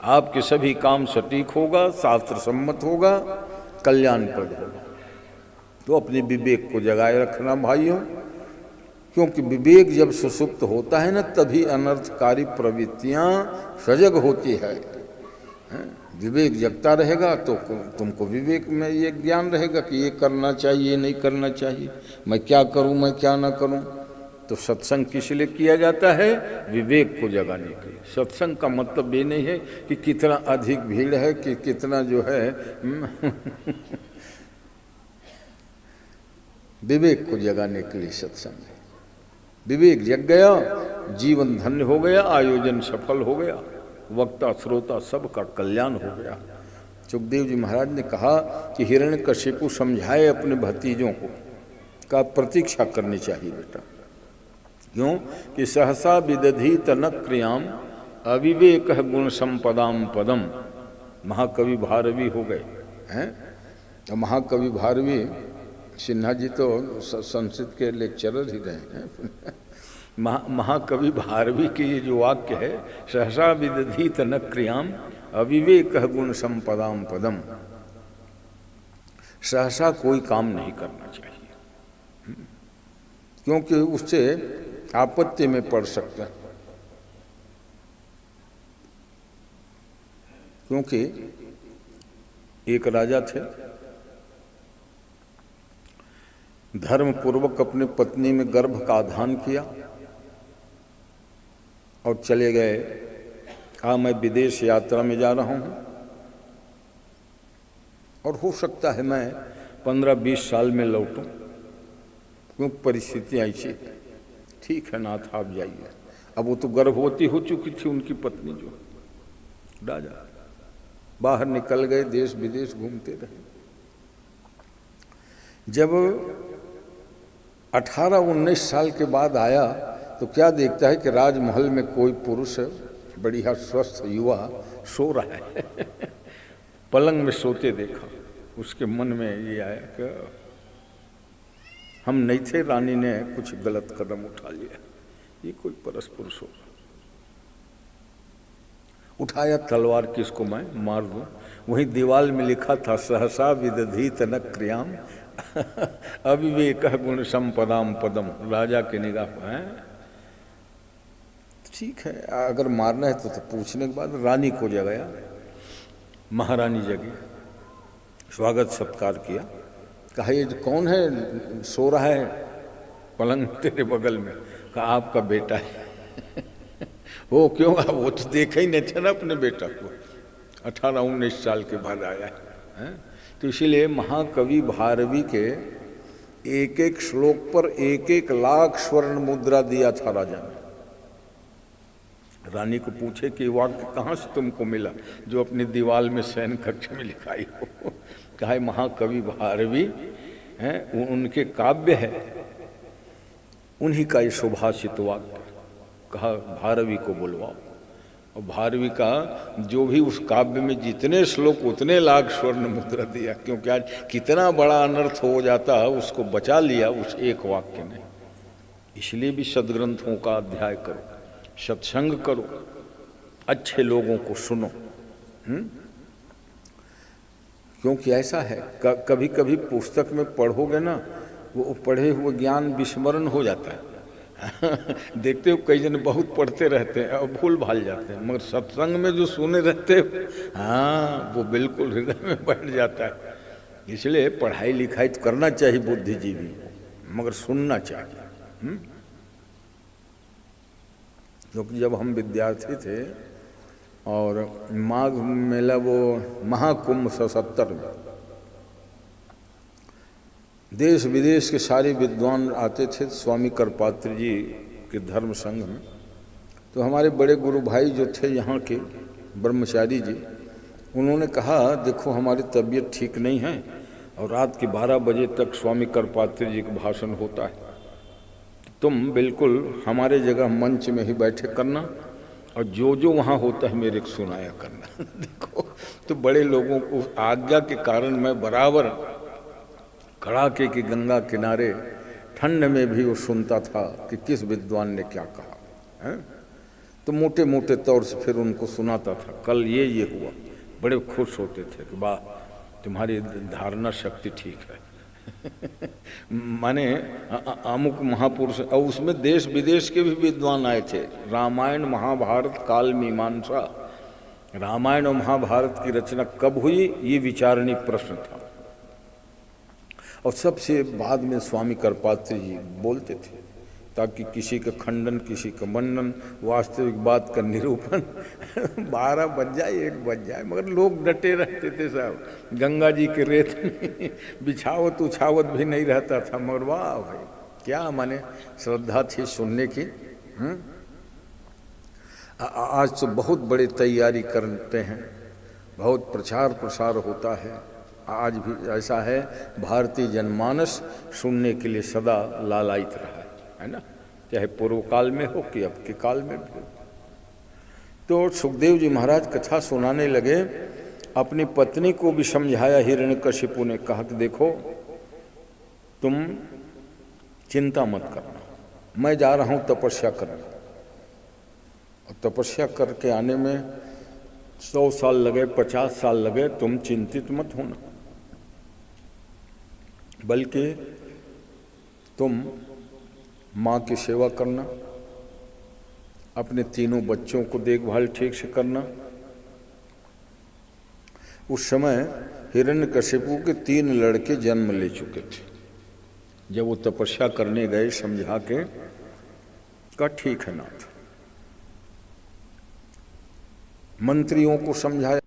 [SPEAKER 2] आपके सभी काम सटीक होगा, शास्त्र सम्मत होगा, कल्याणप्रद होगा। तो अपने विवेक को जगाए रखना भाइयों, क्योंकि विवेक जब सुसुप्त होता है ना, तभी अनर्थकारी प्रवृत्तियां सजग होती है। विवेक जगता रहेगा तो तुमको विवेक में ये ज्ञान रहेगा कि ये करना चाहिए, ये नहीं करना चाहिए, मैं क्या करूं, मैं क्या ना करूं। तो सत्संग किस लिए किया जाता है? विवेक को जगाने के लिए। सत्संग का मतलब ये नहीं है कि कितना अधिक भीड़ है, कि कितना जो है विवेक को जगाने के लिए सत्संग है। विवेक जग गया, जीवन धन्य हो गया, आयोजन सफल हो गया, वक्ता श्रोता सबका कल्याण हो गया। सुखदेव जी महाराज ने कहा कि हिरण्यकशिपु समझाए अपने भतीजों को, का प्रतीक्षा करनी चाहिए बेटा। क्यों कि सहसा विदधि तनक क्रियाम अविवेक गुण संपदाम पदम। महाकवि भारवी हो गए हैं। और महाकवि भारवी सिन्हा जी तो संस्कृत के लेक्चरर ही रहे हैं। महाकवि भारवी के ये जो वाक्य है, सहसा विदधि तनक क्रियाम अविवेक गुण संपदाम पदम, सहसा कोई काम नहीं करना चाहिए, क्योंकि उससे आपत्ति में पड़ सकता है। क्योंकि एक राजा थे, धर्म पूर्वक अपनी पत्नी में गर्भ का आधान किया और चले गए। कहा मैं विदेश यात्रा में जा रहा हूं और हो सकता है मैं 15-20 साल में लौटूं, क्योंकि परिस्थितियां ऐसी। ठीक है नाथ आप जाइए। अब वो तो गर्भवती हो चुकी थी उनकी पत्नी जो राजा। बाहर निकल गए, देश विदेश घूमते रहे। जब 18-19 साल के बाद आया तो क्या देखता है कि राजमहल में कोई पुरुष बढ़िया स्वस्थ युवा सो रहा है। पलंग में सोते देखा। उसके मन में ये आया कि हम नहीं थे, रानी ने कुछ गलत कदम उठा लिया, ये कोई परस पुरुष होगा। उठाया तलवार कि इसको मैं मार दूं। वहीं दीवार में लिखा था सहसा विदधि तनक क्रियाम अविवेक गुण संपदाम पदम। राजा के निगाह पर है ठीक है, अगर मारना है तो पूछने के बाद रानी को जगाया। महारानी जगी, स्वागत सत्कार किया। कहा ये कौन है सो रहा है पलंग तेरे बगल में? कहा आपका बेटा है। वो क्यों? वो तो देखा ही नहीं था ना अपने बेटा को, 18-19 साल के बाद आया है। तो इसीलिए महाकवि भारवी के एक एक श्लोक पर 1-1 लाख स्वर्ण मुद्रा दिया था राजा ने। रानी को पूछे कि वाक्य कहाँ से तुमको मिला जो अपनी दीवार में शयन कक्ष में लिखाई हो? कहा महाकवि भारवी हैं, उनके काव्य है, उन्हीं का ये सुभाषित वाक्य। कहा भारवी को बुलवाओ। और भारवी का जो भी उस काव्य में जितने श्लोक उतने लाख स्वर्ण मुद्रा दिया, क्योंकि आज कितना बड़ा अनर्थ हो जाता उसको बचा लिया उस एक वाक्य ने। इसलिए भी सदग्रंथों का अध्याय करो, सत्संग करो, अच्छे लोगों को सुनो। क्योंकि ऐसा है कभी कभी पुस्तक में पढ़ोगे ना, वो पढ़े हुए ज्ञान विस्मरण हो जाता है। देखते हो कई जन बहुत पढ़ते रहते हैं और भूल भाल जाते हैं, मगर सत्संग में जो सुने रहते हाँ वो बिल्कुल हृदय में बैठ जाता है। इसलिए पढ़ाई लिखाई तो करना चाहिए बुद्धिजीवी, मगर सुनना चाहिए। क्योंकि जब हम विद्यार्थी थे और माघ मेला वो महाकुंभ 77 में देश विदेश के सारे विद्वान आते थे स्वामी करपात्र जी के धर्म संघ में। तो हमारे बड़े गुरु भाई जो थे यहाँ के ब्रह्मचारी जी, उन्होंने कहा देखो हमारी तबीयत ठीक नहीं है और रात के 12 बजे तक स्वामी करपात्र जी का भाषण होता है, तुम बिल्कुल हमारे जगह मंच में ही बैठे करना और जो जो वहाँ होता है मेरे को सुनाया करना। देखो तो बड़े लोगों को आज्ञा के कारण मैं बराबर कड़ाके की गंगा किनारे ठंड में भी वो सुनता था कि किस विद्वान ने क्या कहा है। तो मोटे मोटे तौर से फिर उनको सुनाता था, कल ये हुआ। बड़े खुश होते थे कि वाह तुम्हारी धारणा शक्ति ठीक है। माने अमुक महापुरुष, और उसमें देश विदेश के भी विद्वान आए थे। रामायण महाभारत काल मीमांसा, रामायण और महाभारत की रचना कब हुई ये विचारणीय प्रश्न था। और सबसे बाद में स्वामी करपात्री जी बोलते थे, ताकि किसी का खंडन किसी का मंडन, वास्तविक बात का निरूपण 12 बज जाए 1 बज जाए, मगर लोग डटे रहते थे साहब। गंगा जी के रेत में बिछावत उछावत भी नहीं रहता था, मगर वाह भाई क्या माने श्रद्धा थी सुनने की। आज तो बहुत बड़ी तैयारी करते हैं, बहुत प्रचार प्रसार होता है। आज भी ऐसा है, भारतीय जनमानस सुनने के लिए सदा लालायित रहा है ना, चाहे पूर्व काल में हो कि अब के काल में भी हो। तो सुखदेव जी महाराज कथा सुनाने लगे, अपनी पत्नी को भी समझाया। हिरण्यकशिपु ने कहा कि देखो तुम चिंता मत करना, मैं जा रहा हूं तपस्या करने, और तपस्या करके आने में 100 साल लगे 50 साल लगे, तुम चिंतित मत होना, बल्कि तुम माँ की सेवा करना, अपने तीनों बच्चों को देखभाल ठीक से करना। उस समय हिरण्यकशिपु के 3 लड़के जन्म ले चुके थे। जब वो तपस्या करने गए समझा के, कहा ठीक है नाथ। मंत्रियों को समझाया,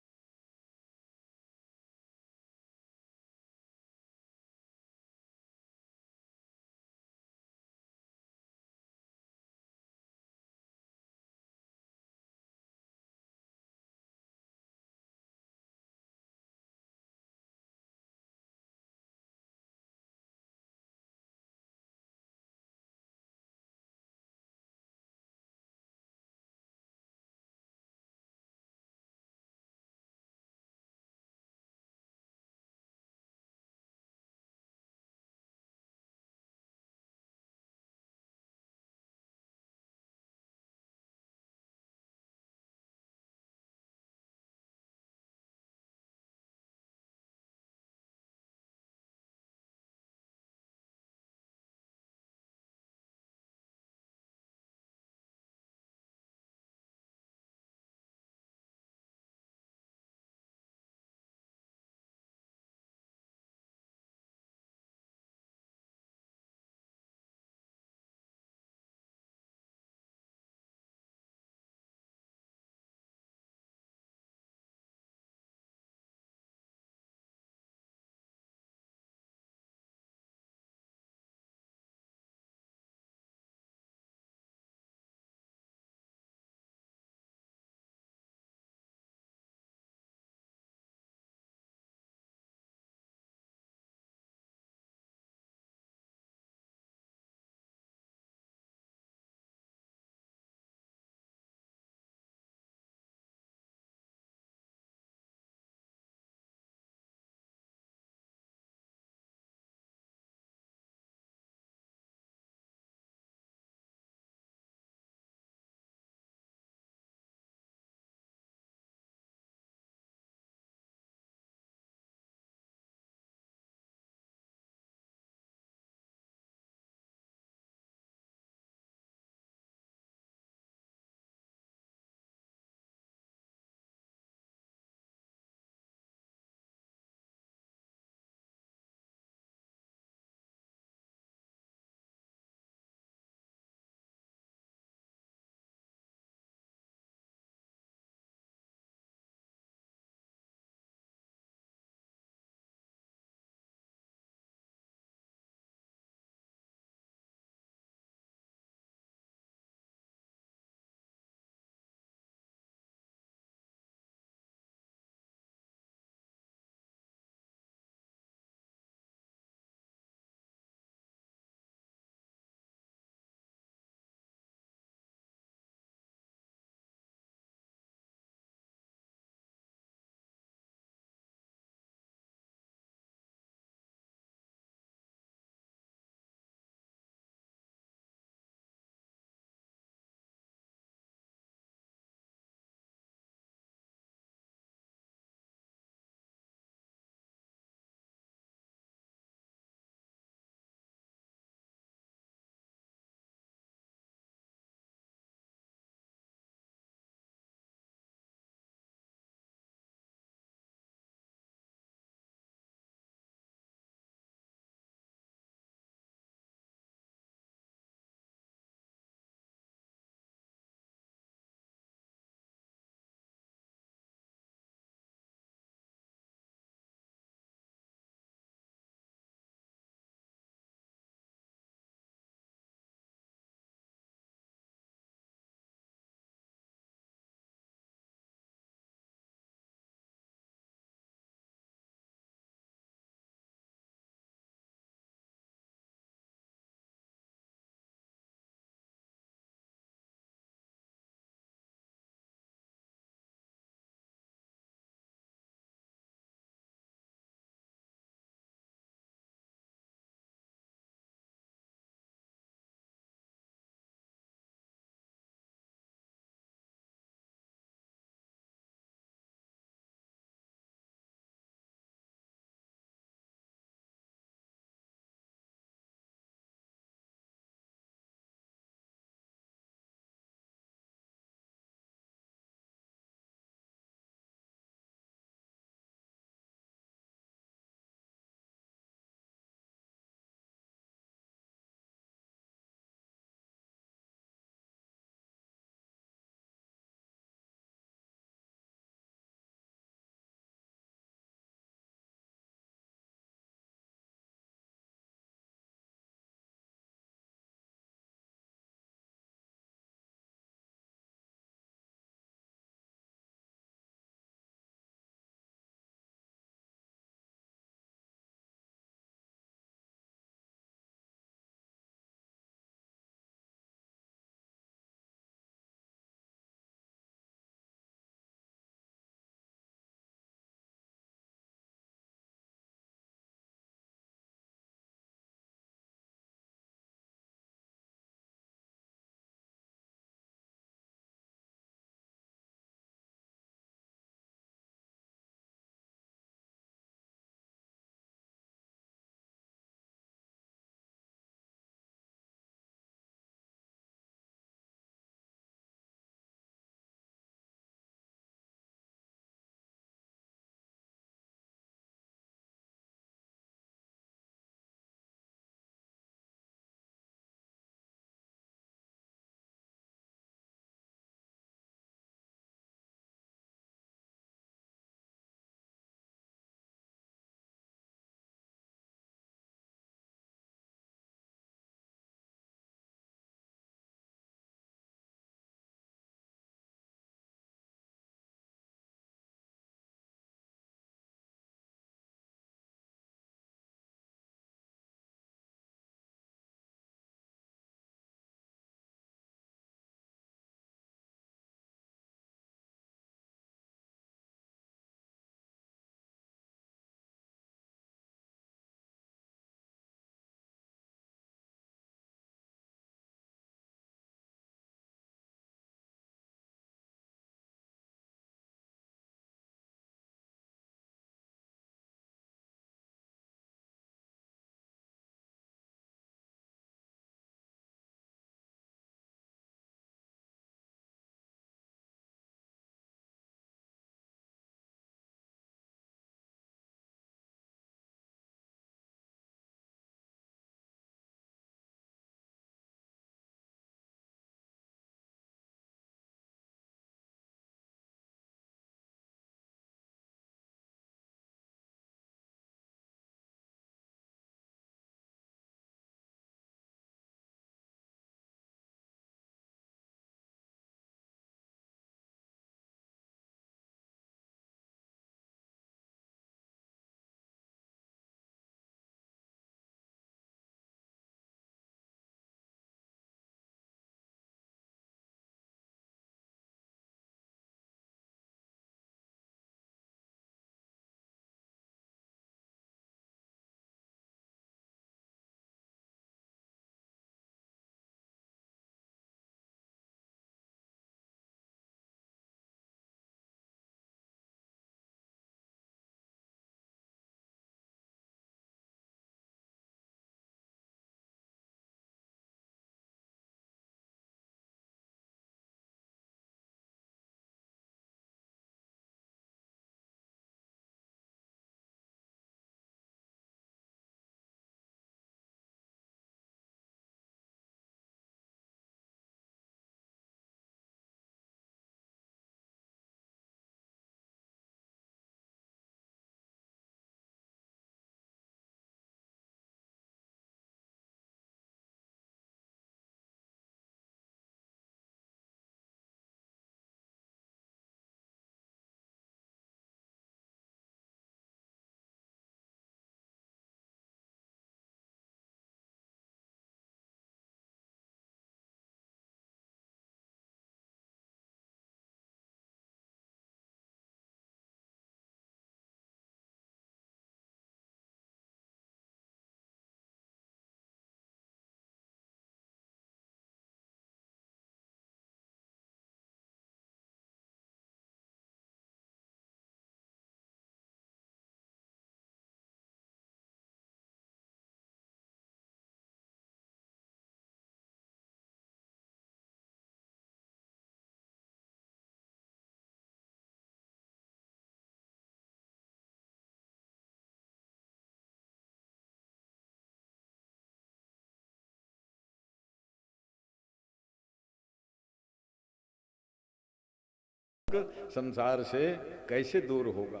[SPEAKER 2] संसार से कैसे दूर होगा।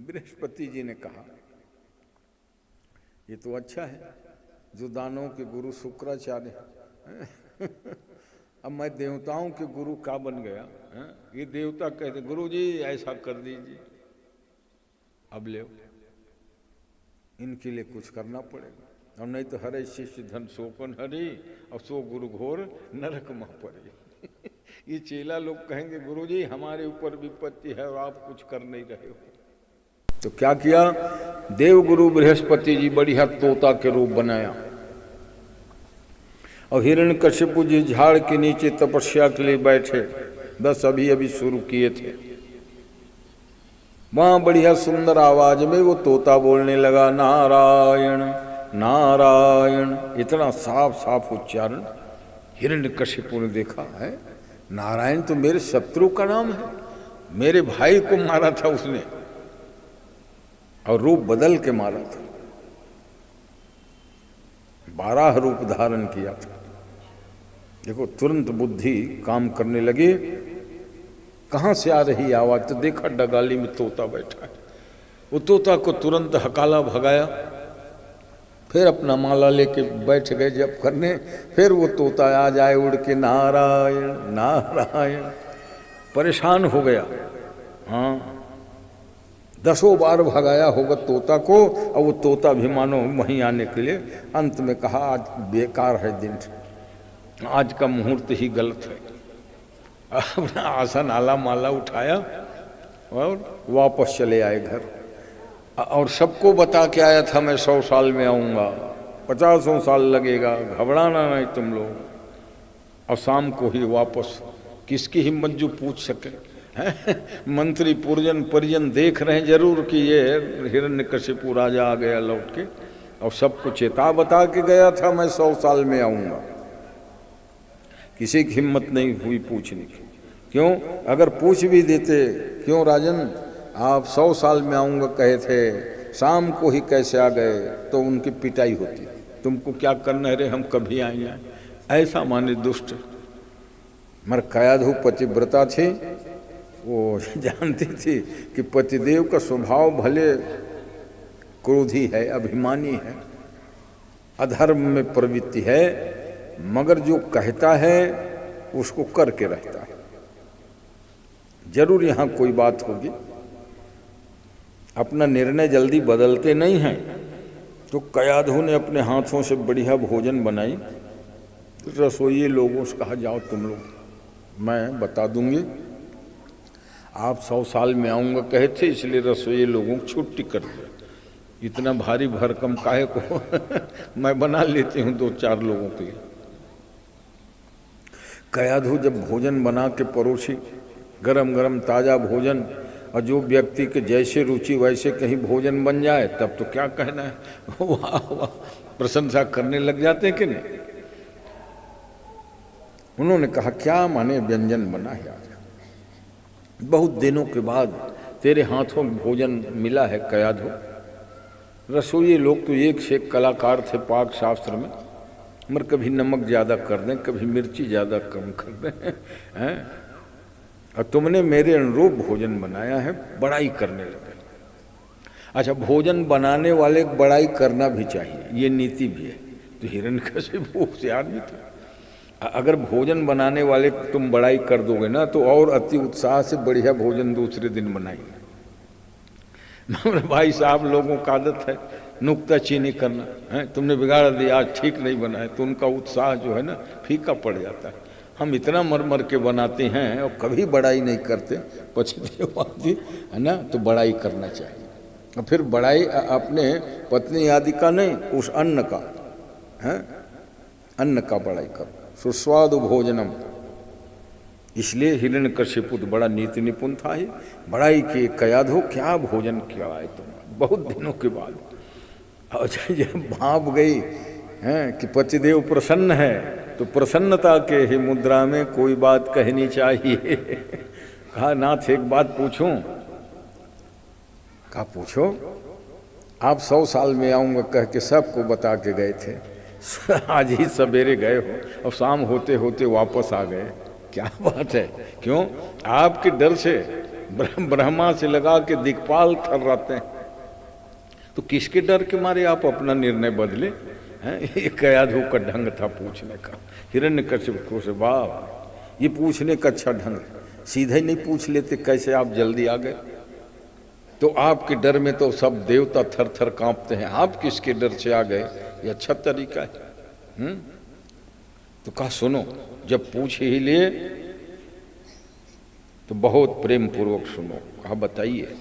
[SPEAKER 2] बृहस्पति जी ने कहा ये तो अच्छा है जो दानों के गुरु शुक्राचार्य हैं। अब मैं देवताओं के गुरु का बन गया है? ये देवता कहते गुरु जी ऐसा कर दीजिए, अब ले इनके लिए कुछ करना पड़ेगा, और नहीं तो हरे शिष्य धन सोपन हरि और सो गुरु घोर नरक मह पड़े। ये चेला लोग कहेंगे गुरु जी हमारे ऊपर विपत्ति है और आप कुछ कर नहीं रहे हो। तो क्या किया, देवगुरु बृहस्पति जी बढ़िया तोता के रूप बनाया और हिरण्यकशिपु जी झाड़ के नीचे तपस्या के लिए बैठे, बस अभी अभी शुरू किए थे। वहां बढ़िया सुंदर आवाज में वो तोता बोलने लगा नारायण नारायण, इतना साफ साफ उच्चारण। हिरण्यकशिपु ने देखा है नारायण तो मेरे शत्रु का नाम है, मेरे भाई को मारा था उसने और रूप बदल के मारा था, 12 रूप धारण किया था। देखो तुरंत बुद्धि काम करने लगी, कहां से आ रही आवाज, तो देखा डगाली में तोता बैठा है। वो तोता को तुरंत हकाला भगाया, फिर अपना माला लेके बैठ गए जप करने। फिर वो तोता आ जाए उड़ के नारायण नारायण, परेशान हो गया। हाँ 10 बार भगाया होगा तोता को, और वो तोता भी मानो वहीं आने के लिए। अंत में कहा आज बेकार है दिन, आज का मुहूर्त ही गलत है। अपना आसन आला माला उठाया और वापस चले आए घर, और सबको बता के आया था मैं 100 साल में आऊँगा, 50 साल लगेगा, घबराना नहीं तुम लोग। और शाम को ही वापस, किसकी हिम्मत जो पूछ सके। मंत्री पुरजन परिजन देख रहे हैं जरूर कि ये हिरण्यकशिपु राजा आ गया लौट के, और सबको चेता बता के गया था मैं 100 साल में आऊँगा। किसी की हिम्मत नहीं हुई पूछने की। क्यों, अगर पूछ भी देते क्यों राजन आप 100 साल में आऊँगा कहे थे, शाम को ही कैसे आ गए, तो उनकी पिटाई होती। तुमको क्या करना है रे, हम कभी आएंगे, ऐसा माने दुष्ट। मगर कयाधु पतिव्रता थी, वो जानती थी कि पतिदेव का स्वभाव भले क्रोधी है, अभिमानी है, अधर्म में प्रवृत्ति है, मगर जो कहता है उसको करके रहता है। जरूर यहाँ कोई बात होगी, अपना निर्णय जल्दी बदलते नहीं हैं। तो कयाधु ने अपने हाथों से बढ़िया भोजन बनाई, रसोई लोगों से कहा जाओ तुम लोग, मैं बता दूंगी आप 100 साल में आऊँगा कहे थे, इसलिए रसोई लोगों को छुट्टी कर दिया। इतना भारी भरकम काहे को मैं बना लेती हूँ 2-4 लोगों के लिए। कयाधु जब भोजन बना के परोसी, गरम गरम ताज़ा भोजन, और जो व्यक्ति के जैसे रुचि वैसे कहीं भोजन बन जाए तब तो क्या कहना है, वाह वाह प्रशंसा करने लग जाते कि नहीं। उन्होंने कहा क्या माने व्यंजन बना है आज, बहुत दिनों के बाद तेरे हाथों भोजन मिला है कयाधु। रसोई लोग तो एक से एक कलाकार थे पाक शास्त्र में, मगर कभी नमक ज़्यादा कर दें, कभी मिर्ची ज़्यादा कम कर दें हैं, और तुमने मेरे अनुरूप भोजन बनाया है, बड़ाई करने लगे। अच्छा, भोजन बनाने वाले बड़ाई करना भी चाहिए, ये नीति भी है। तो हिरण्यकशिपु होशियार भी थे, अगर भोजन बनाने वाले तुम बड़ाई कर दोगे ना तो और अति उत्साह से बढ़िया भोजन दूसरे दिन बनाएंगे। भाई साहब लोगों का आदत है नुक्ताचीनी करना है, तुमने बिगाड़ दिया आज ठीक नहीं बना है, तो उनका उत्साह जो है ना फीका पड़ जाता है। हम इतना मर मर के बनाते हैं और कभी बड़ाई नहीं करते, पछताते है ना, तो बड़ाई करना चाहिए। और फिर बड़ाई अपने पत्नी आदि का नहीं, उस अन्न का है, अन्न का बड़ाई करो, सुस्वादु भोजनम। इसलिए हिरण्यकशिपु तो बड़ा नीति निपुण था ही, बड़ाई के कयाधु क्या भोजन किया है तुम बहुत दिनों के बाद। और जब भाप गई हैं कि पतिदेव प्रसन्न है, तो प्रसन्नता के ही मुद्रा में कोई बात कहनी चाहिए। कहा नाथ एक बात पूछूं? कहा पूछो। आप 100 साल में आऊँगा कह के सबको बता के गए थे, आज ही सवेरे गए हो और शाम होते होते वापस आ गए, क्या बात है, क्यों? आपके डर से ब्रह्मा से लगा के दिक्पाल थर्राते हैं, तो किसके डर के मारे आप अपना निर्णय बदले हैं? ये कयाधु का ढंग था पूछने का। हिरण्यकशिपु से वाह, ये पूछने का अच्छा ढंग है, सीधे नहीं पूछ लेते कैसे आप जल्दी आ गए? तो आपके डर में तो सब देवता थर थर कांपते हैं, आप किसके डर से आ गए? ये अच्छा तरीका है। तो कहा सुनो, जब पूछ ही लिए तो बहुत प्रेम पूर्वक सुनो। कहा बताइए।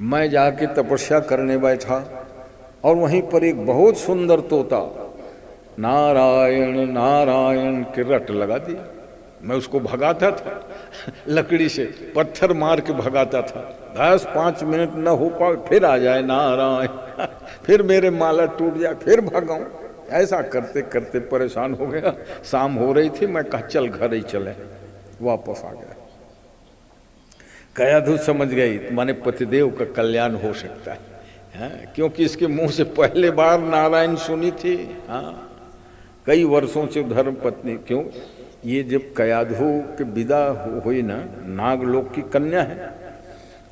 [SPEAKER 2] मैं जाके तपस्या करने बैठा और वहीं पर एक बहुत सुंदर तोता नारायण नारायण के रट लगा दिया। मैं उसको भगाता था लकड़ी से, पत्थर मार के भगाता था। 10-5 मिनट न हो पाए फिर आ जाए नारायण, फिर मेरे माला टूट जाए, फिर भगाऊं। ऐसा करते करते परेशान हो गया। शाम हो रही थी, मैं कहा चल घर ही चले, वापस आ गया। कयाधु समझ गई माने पतिदेव का कल्याण हो सकता है, क्योंकि इसके मुंह से पहले बार नारायण सुनी थी। हाँ, कई वर्षों से धर्म पत्नी, क्यों ये जब कयाधु के विदा हुई ना, नागलोक की कन्या है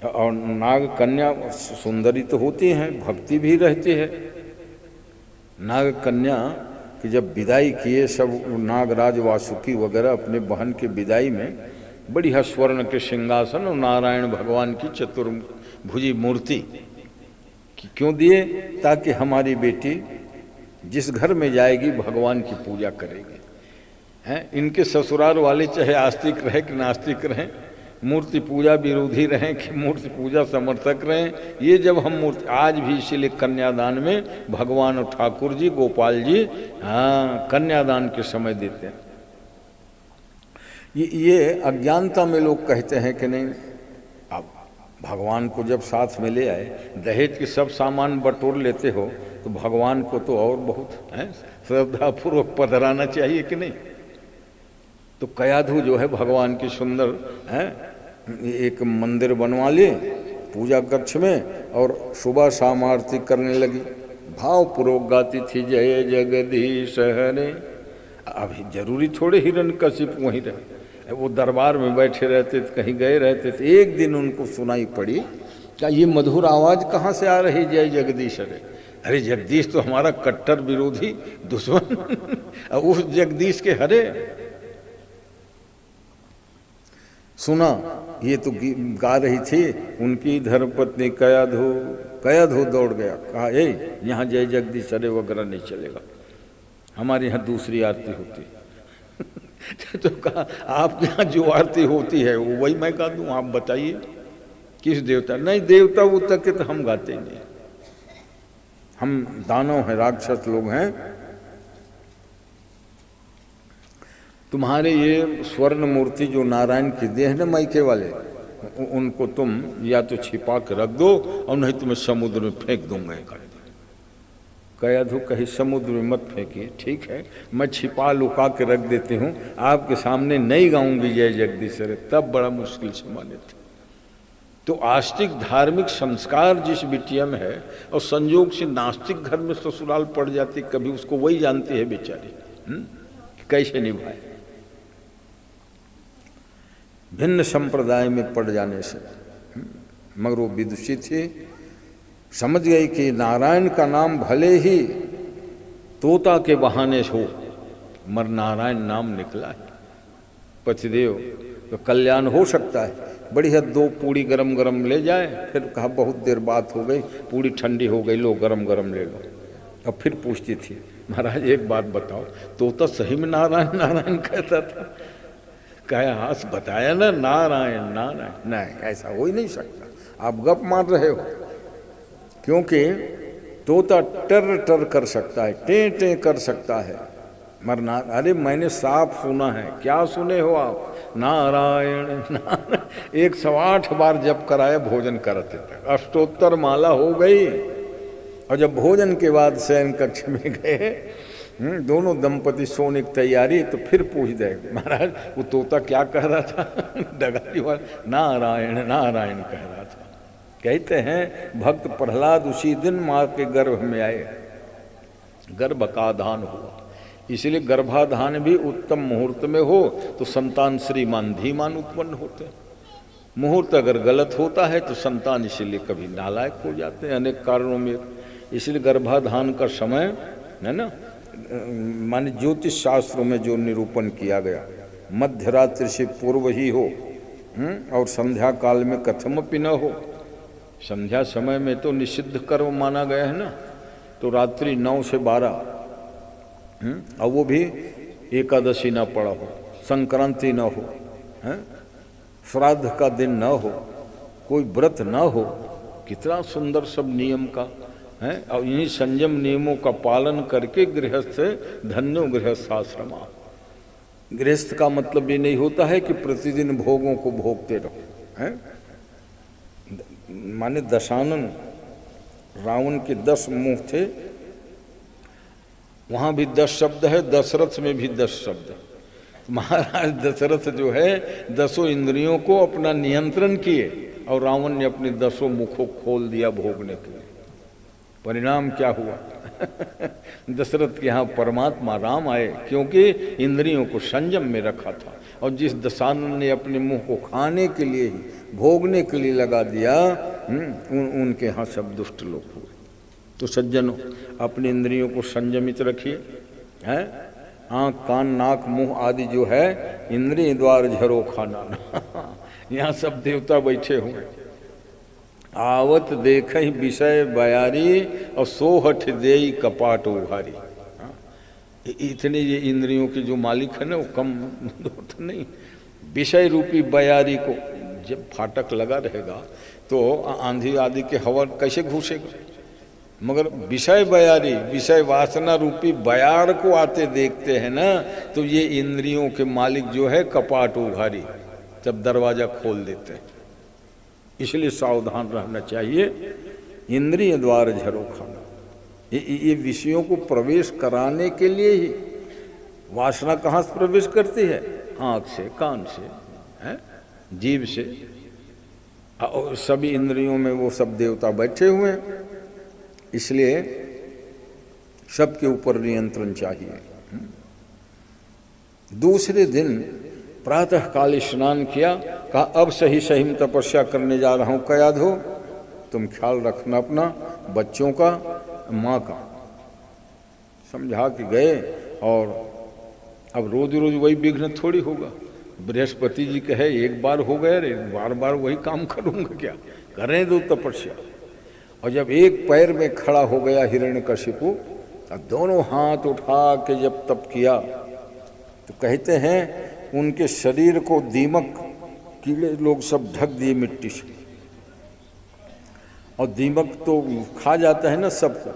[SPEAKER 2] और नाग कन्या सुंदरी तो होती हैं, भक्ति भी रहती है। नाग कन्या की जब विदाई किए सब नागराज वासुकी वगैरह अपने बहन के विदाई में बढ़िया स्वर्ण के सिंहासन और नारायण भगवान की चतुर्भुजी मूर्ति क्यों दिए? ताकि हमारी बेटी जिस घर में जाएगी भगवान की पूजा करेगी। हैं, इनके ससुराल वाले चाहे आस्तिक रहे कि नास्तिक रहें, मूर्ति पूजा विरोधी रहें कि मूर्ति पूजा समर्थक रहें, ये जब हम मूर्ति आज भी इसीलिए कन्यादान में भगवान और ठाकुर जी गोपाल जी हाँ कन्यादान के समय देते हैं। ये अज्ञानता में लोग कहते हैं कि नहीं, आप भगवान को जब साथ में ले आए, दहेज के सब सामान बटोर लेते हो तो भगवान को तो और बहुत है श्रद्धापूर्वक पधराना चाहिए कि नहीं। तो कयाधु जो है भगवान की सुंदर है एक मंदिर बनवा लिए पूजा कक्ष में और सुबह शाम आरती करने लगी। भावपूर्वक गाती थी जय जगदीश हरे। अभी जरूरी थोड़े हिरण्यकशिपु वहीं रहे, वो दरबार में बैठे रहते थे, कहीं गए रहते थे। एक दिन उनको सुनाई पड़ी क्या ये मधुर आवाज कहाँ से आ रही जय जगदीश हरे। अरे जगदीश तो हमारा कट्टर विरोधी दुश्मन उस जगदीश के हरे। सुना ये तो गा रही थी उनकी धर्मपत्नी कयाधु। कयाधु दौड़ गया, कहा ए यहाँ जय जगदीश हरे वगैरह नहीं चलेगा, हमारे यहाँ दूसरी आरती होती है। तो कहा आपके यहाँ जो आरती होती है वो वही मैं गा दूँ, आप बताइए किस देवता। नहीं देवता वो तक के तो हम गाते ही नहीं, हम दानव हैं, राक्षस लोग हैं। तुम्हारे ये स्वर्ण मूर्ति जो नारायण की देह है ना मायके वाले, उनको तुम या तो छिपा के रख दो और नहीं तुम्हें समुद्र में फेंक दूंगा। कयाधु कहीं समुद्र में मत फेंकिए, ठीक है मैं छिपा लुका के रख देती हूँ, आपके सामने नहीं गाऊंगी जय जगदीश हरे। तब बड़ा मुश्किल से माने थे। तो आस्तिक धार्मिक संस्कार जिस बिटिया में है और संयोग से नास्तिक घर में ससुराल पड़ जाती, कभी उसको वही जानती है बेचारी कैसे निभाए। भिन्न संप्रदाय में पड़ जाने से मगर वो विदुषी थी, समझ गई कि नारायण का नाम भले ही तोता के बहाने हो मगर नारायण नाम निकला है पतिदेव तो कल्याण हो सकता है। बढ़िया 2 पूड़ी गरम गरम ले जाए, फिर कहा बहुत देर बात हो गई, पूड़ी ठंडी हो गई, लो गरम गरम ले लो। अब फिर पूछती थी महाराज एक बात बताओ, तोता सही में नारायण नारायण कहता था? कहा हाँ बताया ना नारायण नारायण। नहीं ऐसा हो ही नहीं सकता, आप गप मार रहे हो। क्योंकि तोता टर टर कर सकता है, टे टे कर सकता है मरना। अरे मैंने साफ सुना है। क्या सुने हो आप? नारायण नारायण 108 बार जप कराया भोजन करते थे, अष्टोत्तर माला हो गई। और जब भोजन के बाद शयन कक्ष में गए, दोनों दंपति सोने की तैयारी, तो फिर पूछ दे महाराज वो तोता क्या कह रहा था? डगारी वाला नारायण नारायण कह रहा था। कहते हैं भक्त प्रहलाद उसी दिन माँ के गर्भ में आए, गर्भ का दान हुआ। इसलिए गर्भाधान भी उत्तम मुहूर्त में हो तो संतान श्रीमान धीमान उत्पन्न होते हैं। मुहूर्त अगर गलत होता है तो संतान इसीलिए कभी नालायक हो जाते हैं अनेक कारणों में। इसलिए गर्भाधान का समय है ना, माने ज्योतिष शास्त्रों में जो निरूपण किया गया मध्य रात्रि से पूर्व ही हो और संध्या काल में कथमपि न हो। संध्या समय में तो निषिद्ध कर्म माना गया है ना, तो रात्रि 9 से 12 और वो भी एकादशी ना पड़ा हो, संक्रांति ना हो, श्राद्ध का दिन न हो, कोई व्रत न हो। कितना सुंदर सब नियम का है। और इन्हीं संयम नियमों का पालन करके गृहस्थ धन्यो गृहस्थाश्रमा। गृहस्थ का मतलब ये नहीं होता है कि प्रतिदिन भोगों को भोगते रहो, हैं? माने दशानन रावण के 10 मुंह थे, वहां भी 10 शब्द है, दशरथ में भी 10 शब्द है। महाराज दशरथ जो है 10 इंद्रियों को अपना नियंत्रण किए और रावण ने अपने 10 मुखों खोल दिया भोगने के लिए। परिणाम क्या हुआ? दशरथ के यहाँ परमात्मा राम आए, क्योंकि इंद्रियों को संयम में रखा था। और जिस दशानन ने अपने मुंह को खाने के लिए ही भोगने के लिए लगा दिया, उनके यहाँ सब दुष्ट लोग हुए। तो सज्जनों, अपनी इंद्रियों को संयमित रखिए, हैं? आँख कान नाक मुंह आदि जो है इंद्रिय द्वार झरो खाना। यहाँ सब देवता बैठे हुए। आवत देख विषय बयारी और सोहठ देई कपाट उभारी। इतने ये इंद्रियों के जो मालिक है ना, वो कम तो नहीं। विषय रूपी बयारी को जब फाटक लगा रहेगा तो आंधी आदि के हवा कैसे घुसेगा? मगर विषय बयारी, विषय वासना रूपी बयार को आते देखते हैं ना, तो ये इंद्रियों के मालिक जो है कपाट उघारी, जब दरवाजा खोल देते हैं। इसलिए सावधान रहना चाहिए। इंद्रिय द्वार झरो खाना, ये विषयों को प्रवेश कराने के लिए ही। वासना कहाँ से प्रवेश करती है? आँख से, कान से, है? जीभ से। और सभी इंद्रियों में वो सब देवता बैठे हुए हैं, इसलिए सबके ऊपर नियंत्रण चाहिए। दूसरे दिन प्रातः काल स्नान किया, कहा अब सही सही में तपस्या करने जा रहा हूं, कयाद हो तुम ख्याल रखना अपना, बच्चों का, माँ का। समझा के गए। और अब रोज रोज वही विघ्न थोड़ी होगा। बृहस्पति जी कहे एक बार हो गए, बार बार वही काम करूंगा क्या? करें दो तपस्या। और जब एक पैर में खड़ा हो गया हिरण्यकशिपु और दोनों हाथ उठा के जब तप किया, तो कहते हैं उनके शरीर को दीमक कीड़े लोग सब ढक दिए मिट्टी से। और दीमक तो खा जाता है ना सबको,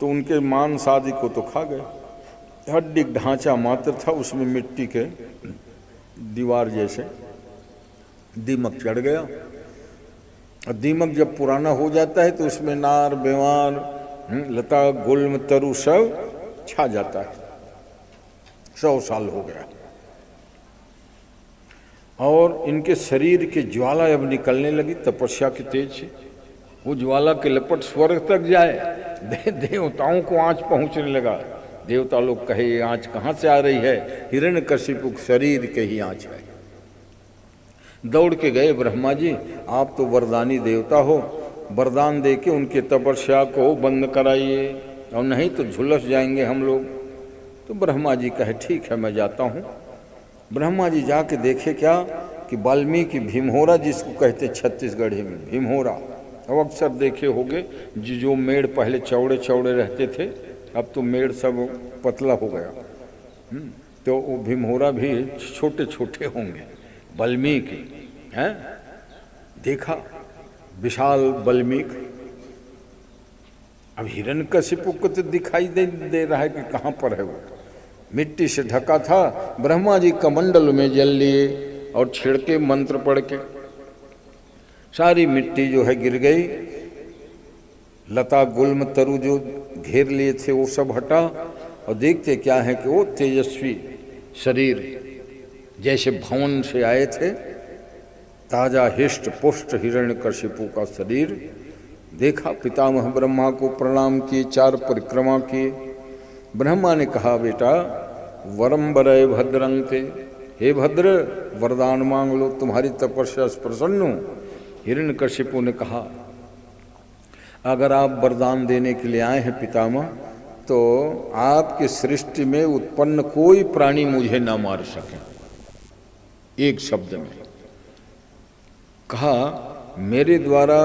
[SPEAKER 2] तो उनके मांस आदि को तो खा गए। हड्डी ढांचा मात्र था उसमें, मिट्टी के दीवार जैसे दीमक चढ़ गया। और दीमक जब पुराना हो जाता है तो उसमें नार बेवार लता गुल्म तरु सब छा जाता है। 100 साल हो गया। और इनके शरीर की ज्वाला अब निकलने लगी तपस्या के तेज से। वो ज्वाला के लपट स्वर्ग तक जाए, देवताओं को आँच पहुँचने लगा। देवता लोग कहे ये आँच कहाँ से आ रही है? हिरण्यकशिपु शरीर के ही आँच है। दौड़ के गए, ब्रह्मा जी आप तो वरदानी देवता हो, वरदान दे के उनके तपस्या को बंद कराइए, और नहीं तो झुलस जाएंगे हम लोग। तो ब्रह्मा जी कहे ठीक है मैं जाता हूँ। ब्रह्मा जी जाके देखे क्या कि वाल्मीकि भीमहोरा, जिसको कहते छत्तीसगढ़ी में भीमहोरा, अब अक्सर देखे होंगे जो मेड़ पहले चौड़े चौड़े रहते थे, अब तो मेड़ सब पतला हो गया। तो वो भीमहोरा भी छोटे छोटे होंगे। वाल्मीकि हैं, देखा विशाल वाल्मीकि। अब हिरण्यकशिपु को तो दिखाई दे रहा है कि कहाँ पर है वो। मिट्टी से ढका था, ब्रह्मा जी कमंडल में जल लिए और छिड़के मंत्र पढ़ के, सारी मिट्टी जो है गिर गई। लता गुल्म तरु जो घेर लिए थे वो सब हटा। और देखते क्या है कि वो तेजस्वी शरीर जैसे भवन से आए थे, ताजा हिष्ट पुष्ट हिरण्यकशिपु का शरीर देखा। पितामह ब्रह्मा को प्रणाम किए, 4 परिक्रमा किए, ब्रह्मा ने कहा, बेटा वरम वरय भद्रं ते, हे भद्र वरदान मांग लो, तुम्हारी तपस्या से प्रसन्न हूँ। हिरण्यकशिपु ने कहा, अगर आप वरदान देने के लिए आए हैं पितामह, तो आपकी सृष्टि में उत्पन्न कोई प्राणी मुझे ना मार सके। एक शब्द में कहा, मेरे द्वारा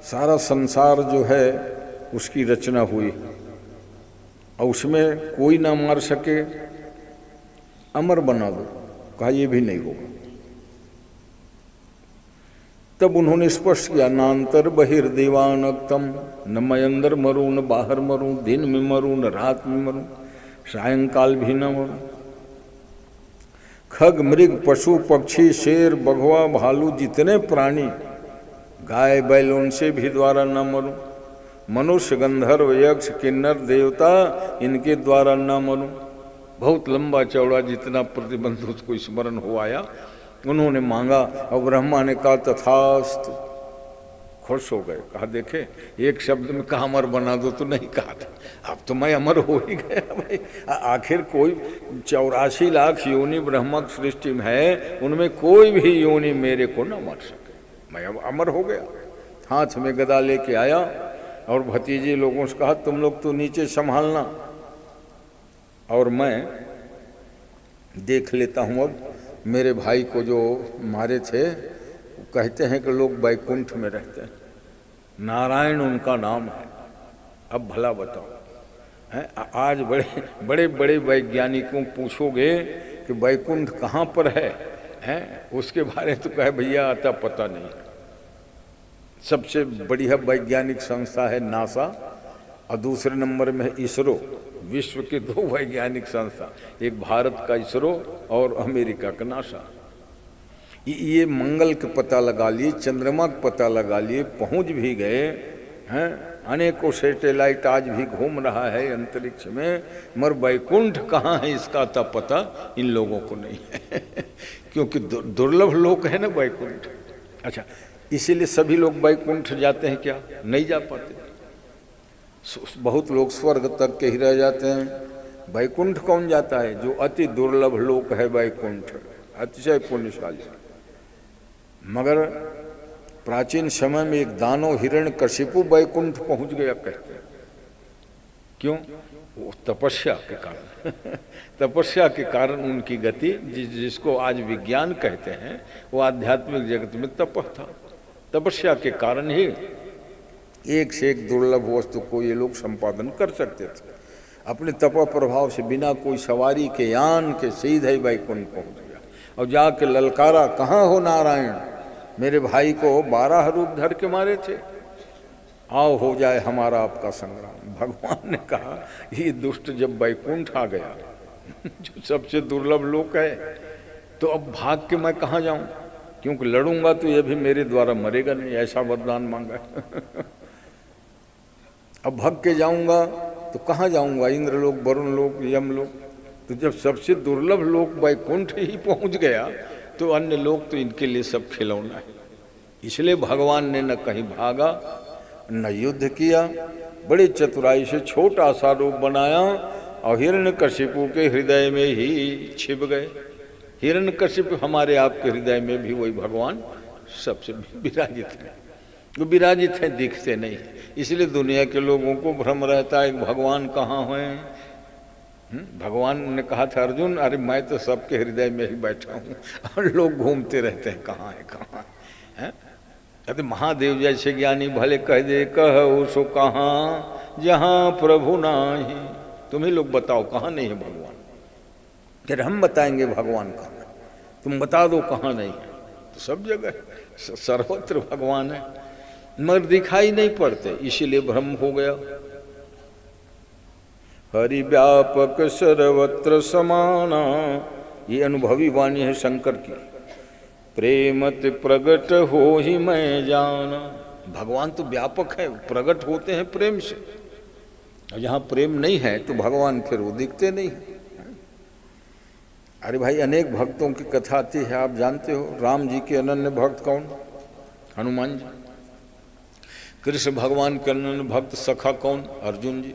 [SPEAKER 2] सारा संसार जो है उसकी रचना हुई और उसमें कोई ना मार सके, अमर बना दो। कहा, यह भी नहीं होगा। तब उन्होंने स्पष्ट किया, नांतर बहिर्देवानक्तम, न मैं अंदर मरूं न बाहर मरूं, दिन में मरूं न रात में मरूं, सायंकाल भी न मरूं। खग मृग पशु पक्षी शेर बघवा भालू जितने प्राणी, गाय बैल, उनसे भी द्वारा न मरूं। मनुष्य गंधर्व यक्ष किन्नर देवता, इनके द्वारा न मरूं। बहुत लंबा चौड़ा जितना प्रतिबंध उसको स्मरण हो आया, उन्होंने मांगा और ब्रह्मा ने कहा तथास्तु। खुश हो गए। कहा, देखे एक शब्द में कहा अमर बना दो तो नहीं कहा था, अब तो मैं अमर हो ही गया भाई। आखिर कोई 84 लाख योनि ब्रह्मक सृष्टि में है, उनमें कोई भी योनि मेरे को न मार सके, मैं अब अमर हो गया। हाथ में गदा लेके आया और भतीजे लोगों से कहा, तुम लोग तो नीचे संभालना और मैं देख लेता हूँ। अब मेरे भाई को जो मारे थे, कहते हैं कि लोग वैकुंठ में रहते हैं, नारायण उनका नाम है। अब भला बताओ, हैं आज बड़े बड़े वैज्ञानिकों पूछोगे कि वैकुंठ कहाँ पर है, हैं उसके बारे में तो कहे भैया आता पता नहीं। सबसे बढ़िया वैज्ञानिक संस्था है नासा और दूसरे नंबर में है इसरो। विश्व के 2 वैज्ञानिक संस्था, एक भारत का इसरो और अमेरिका का नासा। ये मंगल का पता लगा लिए, चंद्रमा का पता लगा लिए, पहुंच भी गए हैं। अनेकों सैटेलाइट आज भी घूम रहा है अंतरिक्ष में, मगर वैकुंठ कहाँ है इसका तो पता इन लोगों को नहीं है क्योंकि दुर्लभ लोक है ना वैकुंठ। अच्छा, इसीलिए सभी लोग वैकुंठ जाते हैं क्या? नहीं जा पाते। बहुत लोग स्वर्ग तक के ही रह जाते हैं। वैकुंठ कौन जाता है? जो अति दुर्लभ लोक है वैकुंठ, अतिशय पुण्यशाली। मगर प्राचीन समय में एक दानव हिरण्यकशिपु वैकुंठ पहुंच गया कहते हैं। क्यों? वो तपस्या के कारण तपस्या के कारण उनकी गति, जिसको आज विज्ञान कहते हैं, वो आध्यात्मिक जगत में तप था। तपस्या के कारण ही एक से एक दुर्लभ वस्तु को ये लोग संपादन कर सकते थे। अपने तप प्रभाव से बिना कोई सवारी के यान के सीधे वैकुंठ पहुंच गया और जाके ललकारा, कहाँ हो नारायण? मेरे भाई को 12 रूप धर के मारे थे, आओ हो जाए हमारा आपका संग्राम। भगवान ने कहा, ये दुष्ट जब वैकुंठ आ गया जो सबसे दुर्लभ लोक है, तो अब भाग के मैं कहाँ जाऊं? क्योंकि लड़ूंगा तो ये भी मेरे द्वारा मरेगा नहीं, ऐसा वरदान मांगा अब भाग के जाऊंगा तो कहाँ जाऊंगा? इंद्र लोक, वरुण लोक, यम लोक। तो जब सबसे दुर्लभ लोक वैकुंठ ही पहुंच गया तो अन्य लोग तो इनके लिए सब खिलौना है। इसलिए भगवान ने न कहीं भागा न युद्ध किया, बड़ी चतुराई से छोटा सा रूप बनाया और हिरण्यकशिपु के हृदय में ही छिप गए। हिरण्यकशिपु हमारे आपके हृदय में भी वही भगवान सबसे विराजित है। वो विराजित हैं, दिखते नहीं, इसलिए दुनिया के लोगों को भ्रम रहता है भगवान कहाँ हैं। भगवान ने कहा था, अर्जुन अरे मैं तो सबके हृदय में ही बैठा हूँ और लोग घूमते रहते हैं कहाँ है कहाँ है। कहते महादेव जैसे ज्ञानी भले कह दे कहो सो कहाँ जहाँ प्रभु नाही। तुम ही लोग बताओ कहाँ नहीं है भगवान। फिर हम बताएंगे भगवान कहाँ है, तुम बता दो कहाँ नहीं है। तो सब जगह सर्वत्र भगवान है, मगर दिखाई नहीं पड़ते, इसीलिए भ्रम हो गया। हरि व्यापक सर्वत्र समाना, ये अनुभवी वाणी है शंकर की। प्रेमत प्रगट हो ही मैं जाना। भगवान तो व्यापक है, प्रगट होते हैं प्रेम से, और जहाँ प्रेम नहीं है तो भगवान फिर वो दिखते नहीं। अरे भाई, अनेक भक्तों की कथा आती है, आप जानते हो। राम जी के अनन्य भक्त कौन? हनुमान जी। कृष्ण भगवान के अनन्य भक्त सखा कौन? अर्जुन जी।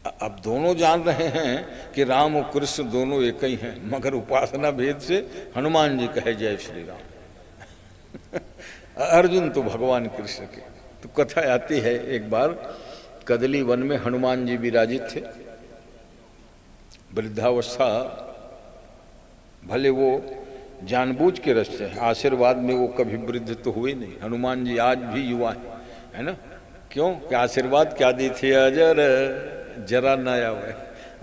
[SPEAKER 2] अब दोनों जान रहे हैं कि राम और कृष्ण दोनों एक ही हैं, मगर उपासना भेद से हनुमान जी कहे जय श्री राम। अर्जुन तो भगवान कृष्ण के। तो कथा आती है, एक बार कदली वन में हनुमान जी विराजित थे। वृद्धावस्था, भले वो जानबूझ के रचते हैं, आशीर्वाद में वो कभी वृद्ध तो हुए नहीं। हनुमान जी आज भी युवा है ना? क्यों? कि आशीर्वाद क्या दी थी? अजर जरा नया हुए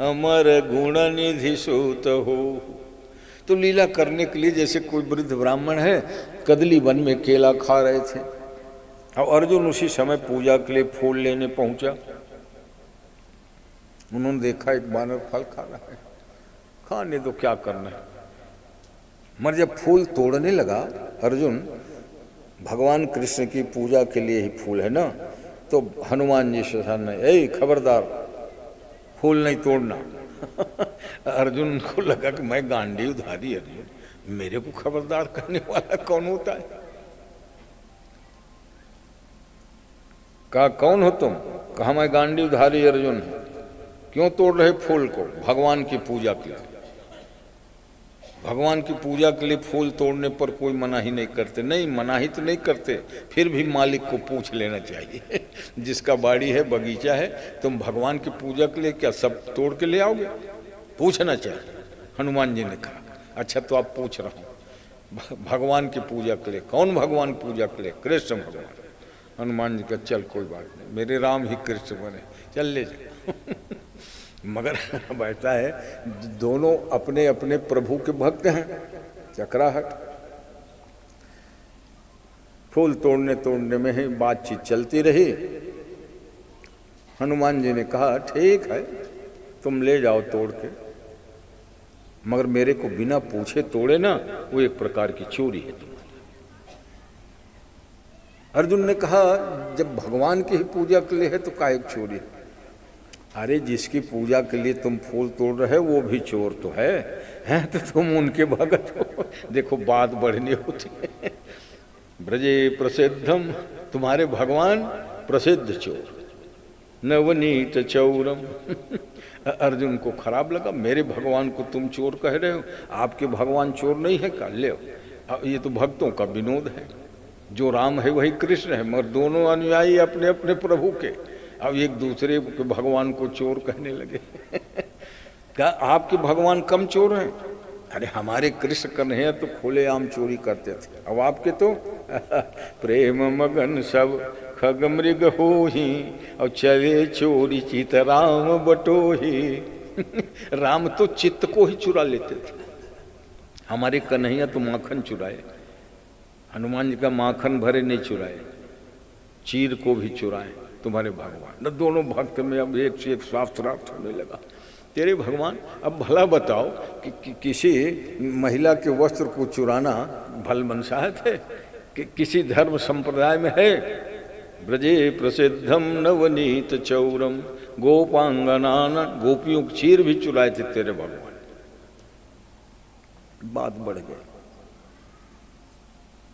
[SPEAKER 2] अमर गुण निधि सूत हो। तो लीला करने के लिए, जैसे कोई वृद्ध ब्राह्मण है, कदली वन में केला खा रहे थे और अर्जुन उसी समय पूजा के लिए फूल लेने पहुंचा। उन्होंने देखा एक बानर फल खा रहा है, खाने तो क्या करना है। मगर जब फूल तोड़ने लगा अर्जुन, भगवान कृष्ण की पूजा के लिए ही फूल है ना, तो हनुमान जी से सामने, ए खबरदार, फूल नहीं तोड़ना। अर्जुन को लगा कि मैं गांडी उधारी, अर्जुन मेरे को खबरदार करने वाला कौन होता है? कहा कौन हो तुम? कहा मैं गांडी उधारी अर्जुन। क्यों तोड़ रहे फूल को? भगवान की पूजा के लिए। भगवान की पूजा के लिए फूल तोड़ने पर कोई मनाही नहीं करते। नहीं, मनाही तो नहीं करते, फिर भी मालिक को पूछ लेना चाहिए। जिसका बाड़ी है, बगीचा है, तुम भगवान की पूजा के लिए क्या सब तोड़ के ले आओगे? पूछना चाहिए। हनुमान जी ने कहा अच्छा तो आप पूछ रहा हूँ, भगवान की पूजा के लिए। कौन भगवान पूजा के लिए? कृष्ण भगवान। हनुमान जी का चल कोई बात नहीं, मेरे राम ही कृष्ण बने, चल ले जा। मगर बैठा है, दोनों अपने अपने प्रभु के भक्त हैं। चक्राहट। फूल तोड़ने तोड़ने में ही बातचीत चलती रही। हनुमान जी ने कहा ठीक है, तुम ले जाओ तोड़ के, मगर मेरे को बिना पूछे तोड़े ना, वो एक प्रकार की चोरी है तुम्हारी। अर्जुन ने कहा जब भगवान की ही पूजा के लिए है तो काहे की चोरी है? अरे जिसकी पूजा के लिए तुम फूल तोड़ रहे हो वो भी चोर तो है, हैं? तो तुम उनके भगत हो। देखो बात बढ़नी होती है। ब्रजे प्रसिद्धम, तुम्हारे भगवान प्रसिद्ध चोर, नवनीत चौरम। अर्जुन को खराब लगा, मेरे भगवान को तुम चोर कह रहे हो, आपके भगवान चोर नहीं है का? ले ये तो भक्तों का विनोद है, जो राम है वही कृष्ण है, मगर दोनों अनुयायी अपने अपने प्रभु के, अब एक दूसरे के भगवान को चोर कहने लगे। क्या आपके भगवान कम चोर हैं? अरे हमारे कृष्ण कन्हैया तो खुलेआम चोरी करते थे, अब आपके तो प्रेम मगन सब खग मृग हो ही, और चले चोरी चित राम बटो ही। राम तो चित्त को ही चुरा लेते थे, हमारे कन्हैया तो माखन चुराए। हनुमान जी का माखन भरे नहीं चुराए, चीर को भी चुराए तुम्हारे भगवान। न दोनों भक्त में अब एक से एक शास्त्रार्थ होने लगा। तेरे भगवान, अब भला बताओ कि किसी महिला के वस्त्र को चुराना भल मनसाहत है कि किसी धर्म संप्रदाय में है? ब्रजे प्रसिद्धम नवनीत चौरम गोपांगनान, गोपियों की चीर भी चुराए थे तेरे भगवान। बात बढ़ गई।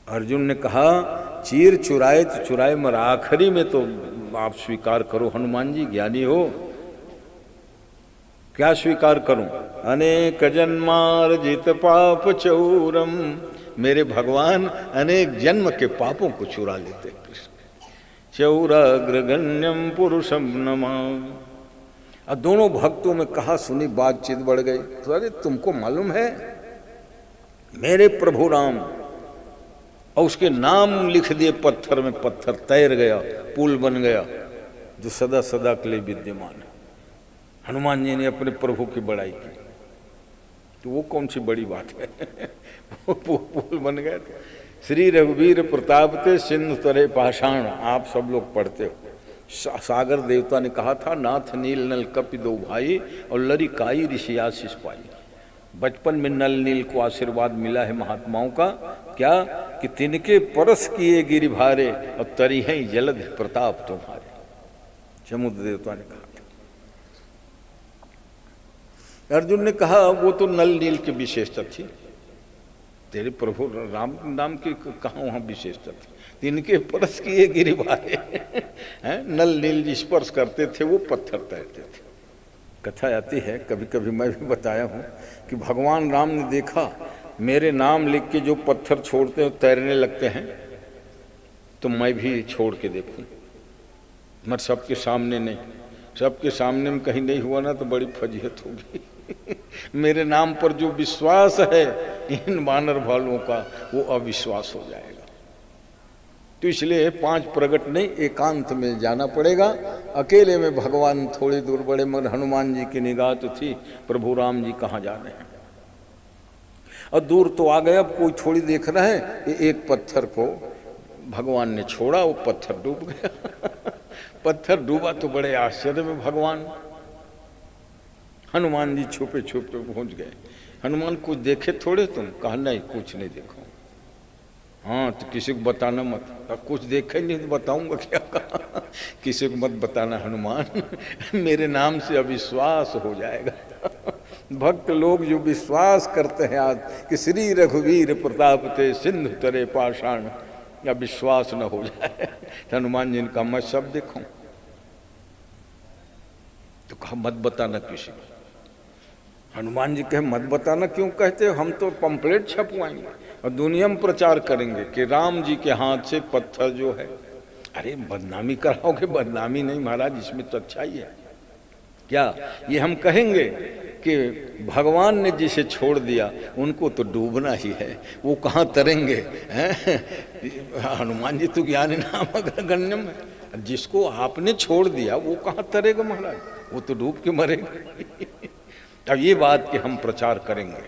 [SPEAKER 2] अर्जुन ने कहा चीर चुराए तो चुराए, मगर आखिरी में तो आप स्वीकार करो हनुमान जी, ज्ञानी हो। क्या स्वीकार करूं? अनेक जन्मार्जित पाप चौरम, मेरे भगवान अनेक जन्म के पापों को चुरा लेते कृष्ण। चौराग्रगण्यम पुरुषम नमा। अब दोनों भक्तों में कहा सुनी बातचीत बढ़ गई। तो अरे तुमको मालूम है मेरे प्रभु राम, और उसके नाम लिख दिए पत्थर में, पत्थर तैर गया, पुल बन गया जो सदा सदा के लिए विद्यमान है। हनुमान जी ने अपने प्रभु की बड़ाई की, तो वो कौन सी बड़ी बात है? वो पुल बन गया। श्री रघुवीर प्रताप ते सिंधु तरे पाषाण, आप सब लोग पढ़ते हो। सागर देवता ने कहा था नाथ नील नल कपि दो भाई, और लरी काई ऋषि आशीष पाई। बचपन में नल नील को आशीर्वाद मिला है महात्माओं का, क्या कि तिनके परस किए गिरि भारे, और तरी हैं जलद प्रताप तुम्हारे। समुद्र देवता ने कहा। अर्जुन ने कहा वो तो नल नील की विशेषता थी, तेरे प्रभु राम नाम की कहाँ वहाँ विशेषता थी? तिनके परस किए गिरि भारे। नल नील स्पर्श करते थे वो पत्थर तैरते थे। कथा आती है, कभी कभी मैं भी बताया हूँ कि भगवान राम ने देखा मेरे नाम लिख के जो पत्थर छोड़ते हैं तैरने लगते हैं, तो मैं भी छोड़ के देखूं, मगर सबके सामने नहीं। सबके सामने में कहीं नहीं हुआ ना तो बड़ी फजीहत होगी। मेरे नाम पर जो विश्वास है इन वानर भालुओं का, वो अविश्वास हो जाएगा। तो इसलिए 5 प्रगट नहीं, एकांत में जाना पड़ेगा। अकेले में भगवान थोड़ी दूर बढ़े, मगर हनुमान जी की निगाह तो थी प्रभु राम जी कहाँ जा रहे हैं। और दूर तो आ गए, अब कोई थोड़ी देख रहा है। एक पत्थर को भगवान ने छोड़ा, वो पत्थर डूब गया। पत्थर डूबा तो बड़े आश्चर्य में भगवान, हनुमान जी छुपे छुपे पहुंच गए। हनुमान कुछ देखे थोड़े तुम? कहा नहीं, कुछ नहीं देखो। हाँ तो किसी को बताना मत। कुछ देखा नहीं तो बताऊंगा क्या? कहा किसी को मत बताना हनुमान, मेरे नाम से अविश्वास हो जाएगा। भक्त लोग जो विश्वास करते हैं आज कि श्री रघुवीर प्रताप ते सिंधु तरे पाषाण, या विश्वास न हो जाए। हनुमान जी ने कहा मैं सब देखूं। तो कहा मत बताना किसी को। हनुमान जी कहे मत बताना क्यों कहते हो? हम तो पंपलेट छपवाएंगे और दुनिया में प्रचार करेंगे कि राम जी के हाथ से पत्थर जो है। अरे बदनामी कराओगे? बदनामी नहीं महाराज, इसमें तो अच्छाई है। क्या ये हम कहेंगे कि भगवान ने जिसे छोड़ दिया उनको तो डूबना ही है, वो कहाँ तरेंगे? हनुमान जी तो ज्ञान नाम गण्यम है, जिसको आपने छोड़ दिया वो कहाँ तरेगा महाराज? वो तो डूब के मरेगा। अब ये बात कि हम प्रचार करेंगे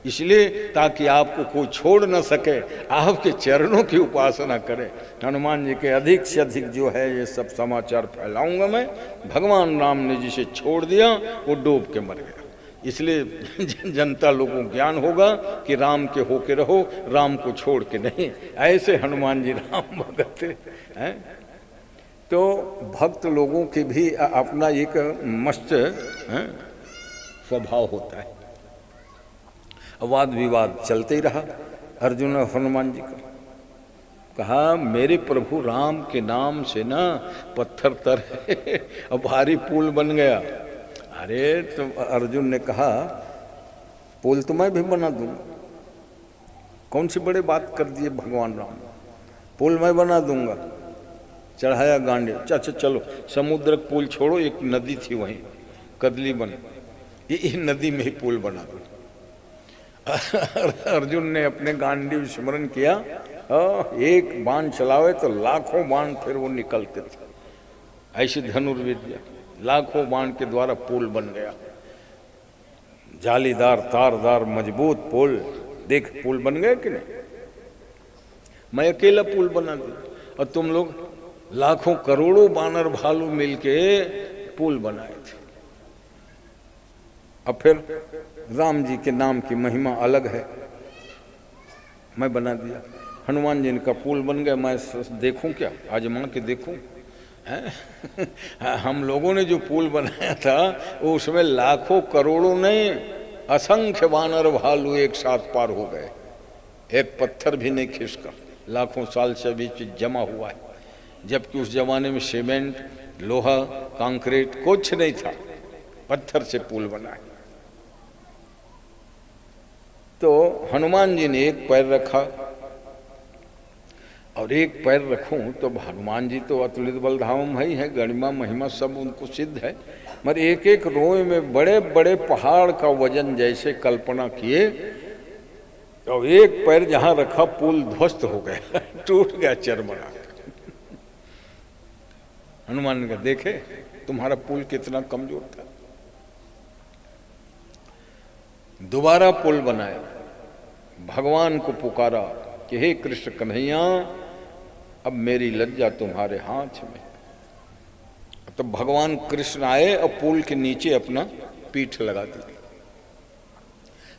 [SPEAKER 2] इसलिए ताकि आपको कोई छोड़ न सके, आपके चरणों की उपासना करे। हनुमान जी के अधिक से अधिक जो है ये सब समाचार फैलाऊंगा मैं। भगवान राम ने जिसे छोड़ दिया वो डूब के मर गया। इसलिए जनता लोगों को ज्ञान होगा कि राम के होके रहो, राम को छोड़ के नहीं। ऐसे हनुमान जी राम भगत हैं। तो भक्त लोगों के भी अपना एक मस्त स्वभाव होता है। वाद विवाद चलते ही रहा। अर्जुन और हनुमान जी को कहा मेरे प्रभु राम के नाम से ना पत्थर तरे और भारी पुल बन गया। अरे तो अर्जुन ने कहा पुल तो मैं भी बना दूंगा। कौन सी बड़ी बात कर दिए भगवान राम? पुल मैं बना दूंगा। चढ़ाया गांडे, अच्छा चलो समुद्र पुल छोड़ो, एक नदी थी वहीं कदली बन, ये नदी में ही पुल बना दो। अर्जुन ने अपने गांडीव स्मरण किया, एक बाण चलावे तो लाखों बाण फिर वो निकलते थे। ऐसी धनुर्विद्या, लाखों बाण के द्वारा पुल बन गया। जालीदार तारदार मजबूत पुल। देख पुल बन गया कि नहीं? मैं अकेला पुल बना दूं और तुम लोग लाखों करोड़ों बानर भालू मिलके पुल बनाए थे। अब फिर राम जी के नाम की महिमा अलग है, मैं बना दिया। हनुमान जी का पुल बन गया, मैं देखूं क्या? आजमा के देखूं? हम लोगों ने जो पुल बनाया था उसमें लाखों करोड़ों नहीं, असंख्य वानर भालू एक साथ पार हो गए। एक पत्थर भी नहीं खिसका, लाखों साल से बीच जमा हुआ है। जबकि उस जमाने में सीमेंट, लोहा, कंक्रीट कुछ नहीं था, पत्थर से पुल बना है। तो हनुमान जी ने एक पैर रखा और एक पैर रखूं तो हनुमान जी तो अतुलित बलधाम है ही है, गरिमा महिमा सब उनको सिद्ध है। मगर एक एक रोए में बड़े बड़े पहाड़ का वजन जैसे कल्पना किए। और एक पैर जहां रखा पुल ध्वस्त हो गया, टूट गया चरमरा। हनुमान ने कहा देखे तुम्हारा पुल कितना कमजोर था। दोबारा पुल बनाया, भगवान को पुकारा कि हे कृष्ण कन्हैया अब मेरी लज्जा तुम्हारे हाथ में। तो भगवान कृष्ण आए और पुल के नीचे अपना पीठ लगा दी,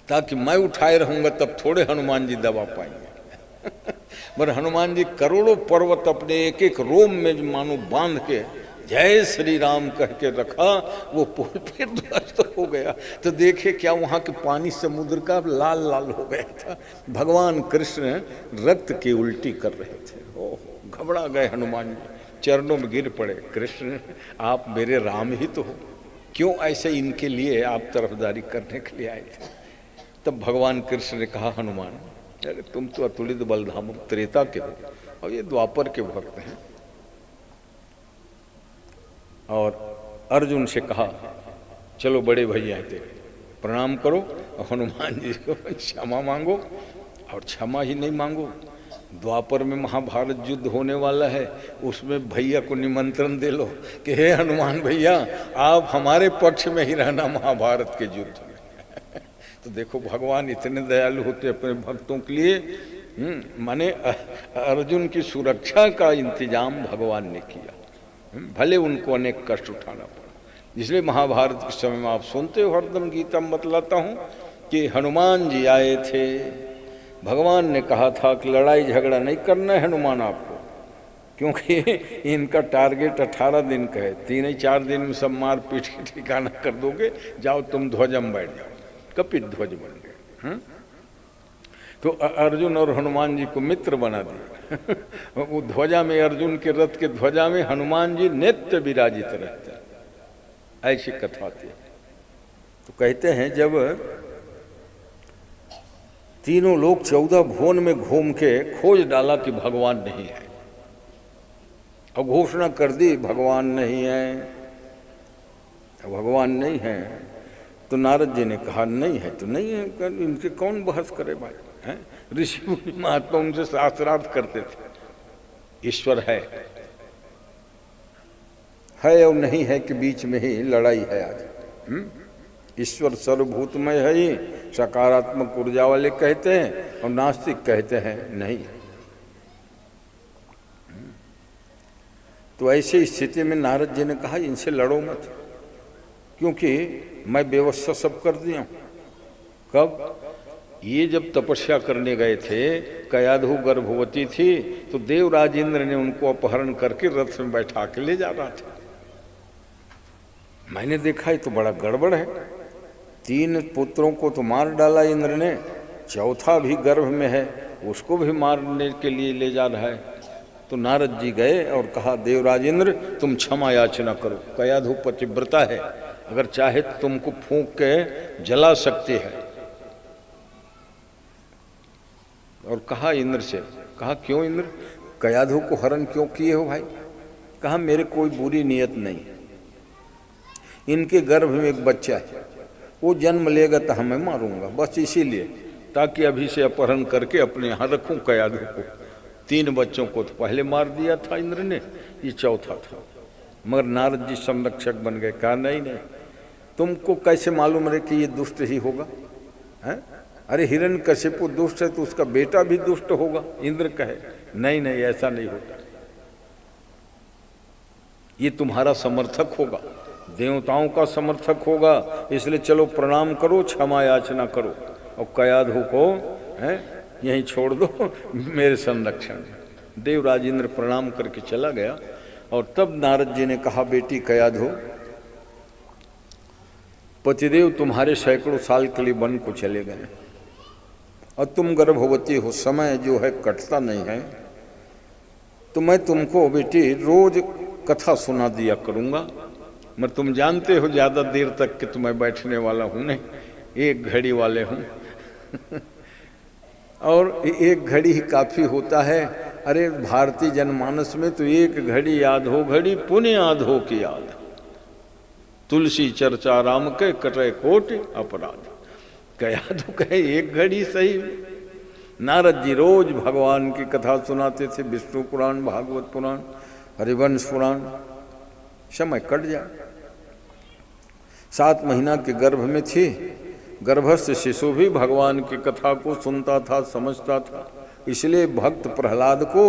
[SPEAKER 2] ताकि मैं उठाए रहूंगा तब थोड़े हनुमान जी दबा पाएंगे। मगर हनुमान जी करोड़ों पर्वत अपने एक एक रोम में मानो बांध के जय श्री राम कह के रखा, वो पुल फिर ध्वस्त हो गया। तो देखे क्या वहाँ के पानी समुद्र का लाल लाल हो गया था। भगवान कृष्ण रक्त की उल्टी कर रहे थे। ओह घबरा गए हनुमान जी, चरणों में गिर पड़े। कृष्ण आप मेरे राम ही तो हो, क्यों ऐसे इनके लिए आप तरफदारी करने के लिए आए थे? तब भगवान कृष्ण ने कहा, हनुमान अरे तुम तो अतुलित बलधाम त्रेता के हो और ये द्वापर के भक्त हैं। और अर्जुन से कहा, चलो बड़े भैया हैं तेरे, प्रणाम करो और हनुमान जी को क्षमा मांगो। और क्षमा ही नहीं मांगो, द्वापर में महाभारत युद्ध होने वाला है, उसमें भैया को निमंत्रण दे लो कि हे हनुमान भैया आप हमारे पक्ष में ही रहना महाभारत के युद्ध में। तो देखो भगवान इतने दयालु होते अपने भक्तों के लिए। माने अर्जुन की सुरक्षा का इंतजाम भगवान ने किया, भले उनको अनेक कष्ट उठाना पड़ा। इसलिए महाभारत के समय में आप सुनते हो, हरदम गीता में बतलाता हूँ कि हनुमान जी आए थे, भगवान ने कहा था कि लड़ाई झगड़ा नहीं करना है हनुमान आपको, क्योंकि इनका टारगेट 18 दिन का है, 3-4 दिन में सब मार पीट के ठिकाना कर दोगे, जाओ तुम ध्वजा में बैठ जाओ। कपित ध्वज बन गए। तो अर्जुन और हनुमान जी को मित्र बना दिया। वो ध्वजा में, अर्जुन के रथ के ध्वजा में हनुमान जी नित्य विराजित रहते, ऐसी कथा थी। तो कहते हैं जब तीनों लोग 14 भुवन में घूम के खोज डाला कि भगवान नहीं है, और घोषणा कर दी भगवान नहीं है, भगवान नहीं है, तो नारद जी ने कहा नहीं है तो नहीं है, इनके कौन बहस करे भाई, हैं? ऋषि मुनि महात्मा उनसे शास्त्रार्थ करते थे, ईश्वर है और नहीं है कि बीच में ही लड़ाई है आज। ईश्वर सर्वभूतमय है ही, सकारात्मक ऊर्जा वाले कहते हैं और नास्तिक कहते हैं नहीं। तो ऐसी स्थिति में नारद जी ने कहा इनसे लड़ो मत, क्योंकि मैं व्यवस्था सब कर दिया। कब? ये जब तपस्या करने गए थे, कयाधु गर्भवती थी, तो देवराज इंद्र ने उनको अपहरण करके रथ में बैठा के ले जा रहा था। मैंने देखा ये तो बड़ा गड़बड़ है, 3 पुत्रों को तो मार डाला इंद्र ने, चौथा भी गर्भ में है, उसको भी मारने के लिए ले जा रहा है। तो नारद जी गए और कहा, देवराज इंद्र तुम क्षमा याचना करो, कयाधु पतिव्रता है, अगर चाहे तो तुमको फूंक के जला सकती है। और कहा इंद्र से, कहा क्यों इंद्र, कयाधु को हरण क्यों किए हो भाई? कहा मेरे कोई बुरी नियत नहीं, इनके गर्भ में एक बच्चा है, वो जन्म लेगा तो हमें मारूंगा, बस इसीलिए, ताकि अभी से अपहरण करके अपने यहाँ रखूं कयाधु को। 3 बच्चों को तो पहले मार दिया था इंद्र ने, ये चौथा था। मगर नारद जी संरक्षक बन गए। कहा नहीं नहीं, तुमको कैसे मालूम रहे कि ये दुष्ट ही होगा? हैं? अरे हिरण्यकशिपु दुष्ट है तो उसका बेटा भी दुष्ट होगा। इंद्र कहे नहीं नहीं ऐसा नहीं होता, ये तुम्हारा समर्थक होगा, देवताओं का समर्थक होगा, इसलिए चलो प्रणाम करो, क्षमा याचना करो और कयाधु को यहीं छोड़ दो मेरे संरक्षण में। देवराज इंद्र प्रणाम करके चला गया। और तब नारद जी ने कहा, बेटी कयाधु, पतिदेव तुम्हारे सैकड़ों साल के लिए वन को चले गए और तुम गर्भवती हो, समय जो है कटता नहीं है, तो मैं तुमको बेटी रोज कथा सुना दिया करूँगा। मैं तुम जानते हो ज़्यादा देर तक कि तुम्हें बैठने वाला हूँ नहीं, 1 घड़ी वाले हूँ और 1 घड़ी ही काफ़ी होता है। अरे भारतीय जनमानस में तो 1 घड़ी याद हो घड़ी पुण्य याद हो की याद, तुलसी चर्चा राम के कटे कोटि अपराध। कयाधु कहे 1 घड़ी सही। नारद जी रोज भगवान की कथा सुनाते थे, विष्णु पुराण, भागवत पुराण, हरिवंश पुराण, समय कट जाए। 7 महीना के गर्भ में थी, गर्भस्थ शिशु भी भगवान की कथा को सुनता था, समझता था। इसलिए भक्त प्रहलाद को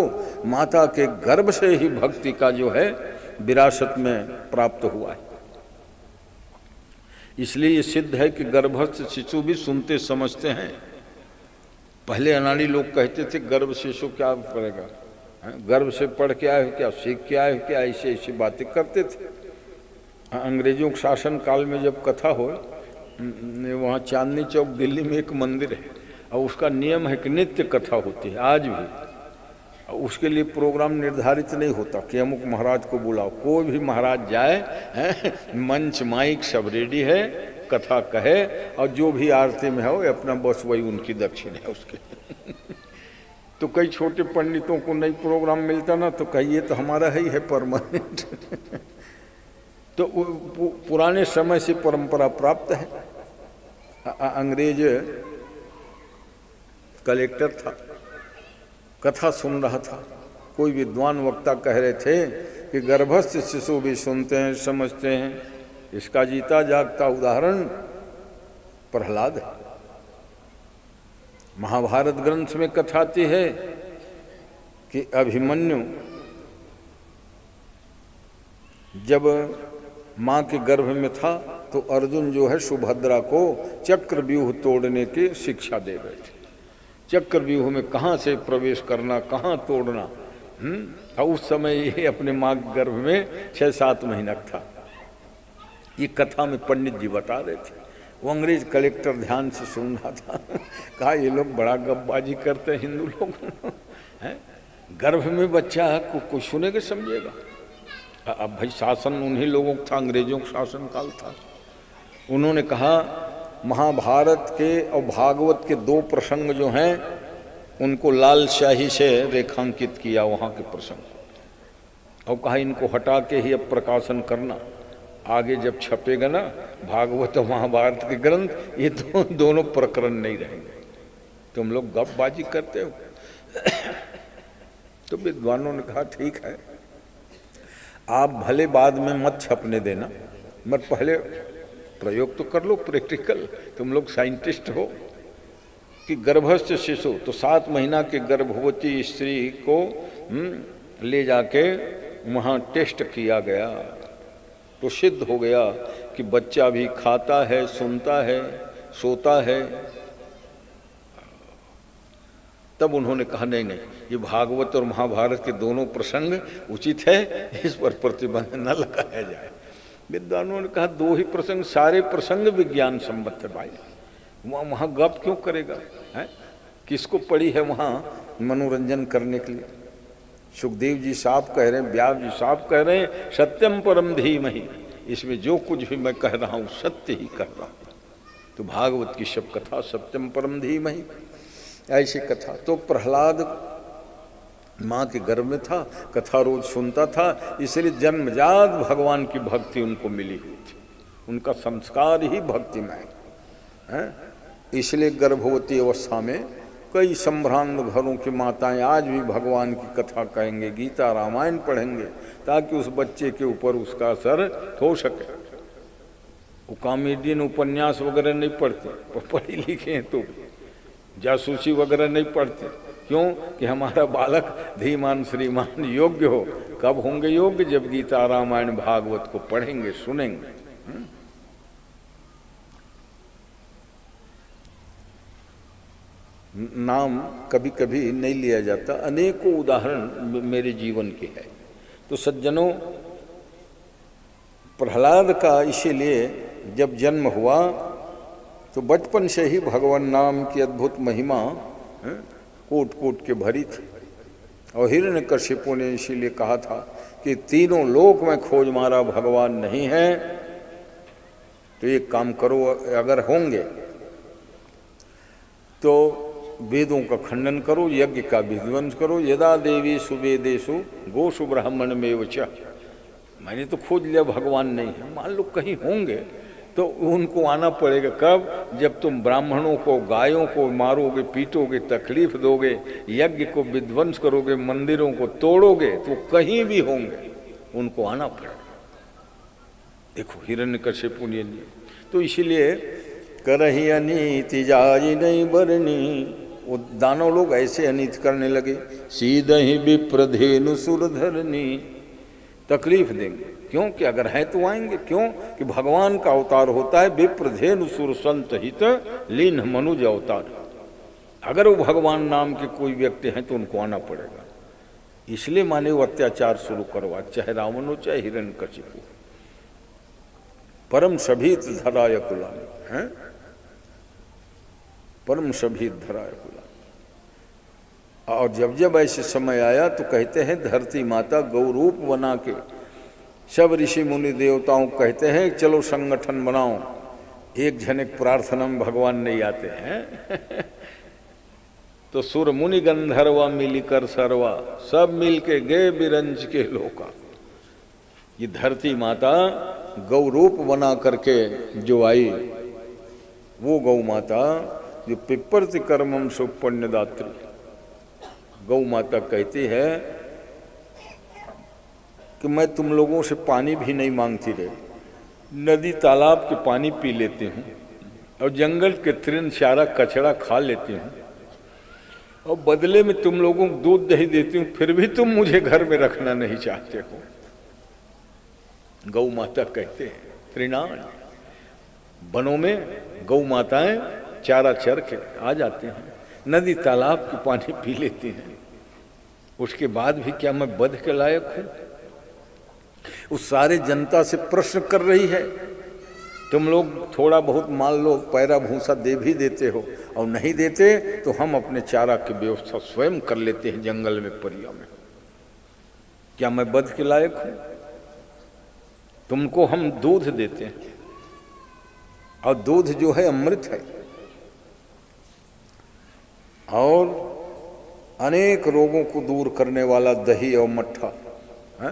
[SPEAKER 2] माता के गर्भ से ही भक्ति का जो है विरासत में प्राप्त हुआ है। इसलिए ये सिद्ध है कि गर्भस्थ शिशु भी सुनते समझते हैं। पहले अनाड़ी लोग कहते थे गर्भ शिशु क्या करेगा, गर्भ से पढ़ के आए हो क्या, सीख के आए हो क्या, ऐसी ऐसी बातें करते थे। अंग्रेजों के शासन काल में जब कथा हो, वहाँ चांदनी चौक दिल्ली में एक मंदिर है और उसका नियम है कि नित्य कथा होती है आज भी। उसके लिए प्रोग्राम निर्धारित नहीं होता कि अमुक महाराज को बुलाओ, कोई भी महाराज जाए, मंच माइक सब रेडी है, कथा कहे, और जो भी आरती में हो अपना बस वही उनकी दक्षिण है उसके। तो कई छोटे पंडितों को नई प्रोग्राम मिलता ना तो कहिए तो हमारा ही है परमानेंट। तो पुराने समय से परंपरा प्राप्त है। अंग्रेज कलेक्टर था, कथा सुन रहा था, कोई विद्वान वक्ता कह रहे थे कि गर्भस्थ शिशु भी सुनते हैं, समझते हैं। इसका जीता जागता उदाहरण प्रहलाद है। महाभारत ग्रंथ में कथा आती है कि अभिमन्यु जब मां के गर्भ में था तो अर्जुन जो है सुभद्रा को चक्रव्यूह तोड़ने की शिक्षा दे रहे थे। चक्रव्यूह में कहाँ से प्रवेश करना, कहाँ तोड़ना। और उस समय ये अपने मां के गर्भ में 6-7 महीना था। ये कथा में पंडित जी बता रहे थे। वो अंग्रेज कलेक्टर ध्यान से सुन रहा था। कहा ये लोग बड़ा गपबाजी करते हैं हिंदू लोग। हैं गर्भ में बच्चा है, कोई सुनेगा समझेगा। अब भाई शासन उन्हीं लोगों का था, अंग्रेजों का शासन काल था। उन्होंने कहा महाभारत के और भागवत के 2 प्रसंग जो हैं उनको लाल स्याही से रेखांकित किया, वहाँ के प्रसंग, और कहा इनको हटा के ही अब प्रकाशन करना। आगे जब छपेगा ना भागवत और महाभारत के ग्रंथ, ये तो दोनों प्रकरण नहीं रहेंगे। तुम लोग गपबाजी करते हो। तो विद्वानों ने कहा ठीक है, आप भले बाद में मत छपने देना, मत पहले प्रयोग तो कर लो प्रैक्टिकल। तुम लोग साइंटिस्ट हो। कि गर्भस्थ शिशु, तो 7 महीना के गर्भवती स्त्री को ले जाके वहाँ टेस्ट किया गया तो सिद्ध हो गया कि बच्चा भी खाता है, सुनता है, सोता है। तब उन्होंने कहा नहीं नहीं, ये भागवत और महाभारत के दोनों प्रसंग उचित है, इस पर प्रतिबंध न लगाया जाए। विद्वानों ने कहा 2 ही प्रसंग, सारे प्रसंग विज्ञान सम्मत है भाई। वहाँ गप क्यों करेगा है? किसको पड़ी है वहाँ मनोरंजन करने के लिए? सुखदेव जी साहब कह रहे हैं, व्यास जी साहब कह रहे हैं, सत्यम परम धीमहि, इसमें जो कुछ भी मैं कह रहा हूँ सत्य ही कह रहा हूँ। तो भागवत की सब कथा सत्यम परम धीमहि, ऐसी कथा। तो प्रहलाद माँ के गर्भ में था, कथा रोज सुनता था, इसलिए जन्मजात भगवान की भक्ति उनको मिली हुई थी। उनका संस्कार ही भक्तिमय है। इसलिए गर्भवती अवस्था में कई संभ्रांत घरों की माताएं आज भी भगवान की कथा कहेंगे, गीता रामायण पढ़ेंगे, ताकि उस बच्चे के ऊपर उसका असर हो सके। वो कॉमेडियन उपन्यास वगैरह नहीं पढ़ते, पढ़े लिखे हैं तो जासूसी वगैरह नहीं पढ़ते। क्यों? कि हमारा बालक धीमान श्रीमान योग्य हो। कब होंगे योग्य? जब गीता रामायण भागवत को पढ़ेंगे, सुनेंगे। नाम कभी कभी नहीं लिया जाता, अनेकों उदाहरण मेरे जीवन के हैं। तो सज्जनों, प्रहलाद का इसीलिए जब जन्म हुआ तो बचपन से ही भगवान नाम की अद्भुत महिमा कोट कोट के भरी थी। और हिरण्यकशिपु ने इसीलिए कहा था कि तीनों लोक में खोज मारा भगवान नहीं है, तो एक काम करो, अगर होंगे तो वेदों का खंडन करो, यज्ञ का विध्वंस करो। यदा देवी सुवेदेशु गोषु ब्राह्मण में च, मैंने तो खोज लिया भगवान नहीं है। मान लो कहीं होंगे तो उनको आना पड़ेगा। कब? जब तुम ब्राह्मणों को, गायों को मारोगे, पीटोगे, तकलीफ दोगे, यज्ञ को विध्वंस करोगे, मंदिरों को तोड़ोगे, तो कहीं भी होंगे, उनको आना पड़ेगा। देखो हिरण्यकशिपु ने, तो इसीलिए करही अनीति जाई नहीं बरनी, वो दानव लोग ऐसे अनीत करने लगे। सीधहि विप्रधेनु सुरधरनी, तकलीफ देंगे। क्यों? कि अगर है तो आएंगे। क्यों? कि भगवान का अवतार होता है विप्रधेनु सुर संत हित लीन मनुज अवतार। अगर वो भगवान नाम के कोई व्यक्ति हैं तो उनको आना पड़ेगा। इसलिए माने वो अत्याचार शुरू करवा, चाहे रावण हो चाहे हिरण्यकशिपु। परम सभीत धराय कुलानि हैं, परम सभीत धराय कुलानि। और जब जब ऐसे समय आया तो कहते हैं धरती माता गौ रूप बना के सब ऋषि मुनि देवताओं को कहते हैं चलो संगठन बनाओ, एक झनक प्रार्थना में भगवान नहीं आते हैं तो सुर मुनि गंधर्वा मिलकर सर्वा सब मिल के गए बिरंज के लोका। ये धरती माता गौ रूप बना करके जो आई, वो गौ माता जो पिप्पर्ति कर्मम सुपुण्यदात्री। गौ माता कहती है कि मैं तुम लोगों से पानी भी नहीं मांगती रही, नदी तालाब के पानी पी लेती हूँ और जंगल के तृण चारा कचड़ा खा लेती हूँ और बदले में तुम लोगों को दूध दही देती हूँ, फिर भी तुम मुझे घर में रखना नहीं चाहते हो। गौ माता कहते हैं तृणान, वनों में गौ माताएं चारा चर के आ जाते हैं, नदी तालाब के पानी पी लेती हैं, उसके बाद भी क्या मैं वध के लायक हूं? उस सारे जनता से प्रश्न कर रही है, तुम लोग थोड़ा बहुत मान लो पैरा भूसा दे भी देते हो और नहीं देते तो हम अपने चारा की व्यवस्था स्वयं कर लेते हैं जंगल में परिया में, क्या मैं वध के लायक हूं? तुमको हम दूध देते हैं और दूध जो है अमृत है और अनेक रोगों को दूर करने वाला दही और मट्ठा है,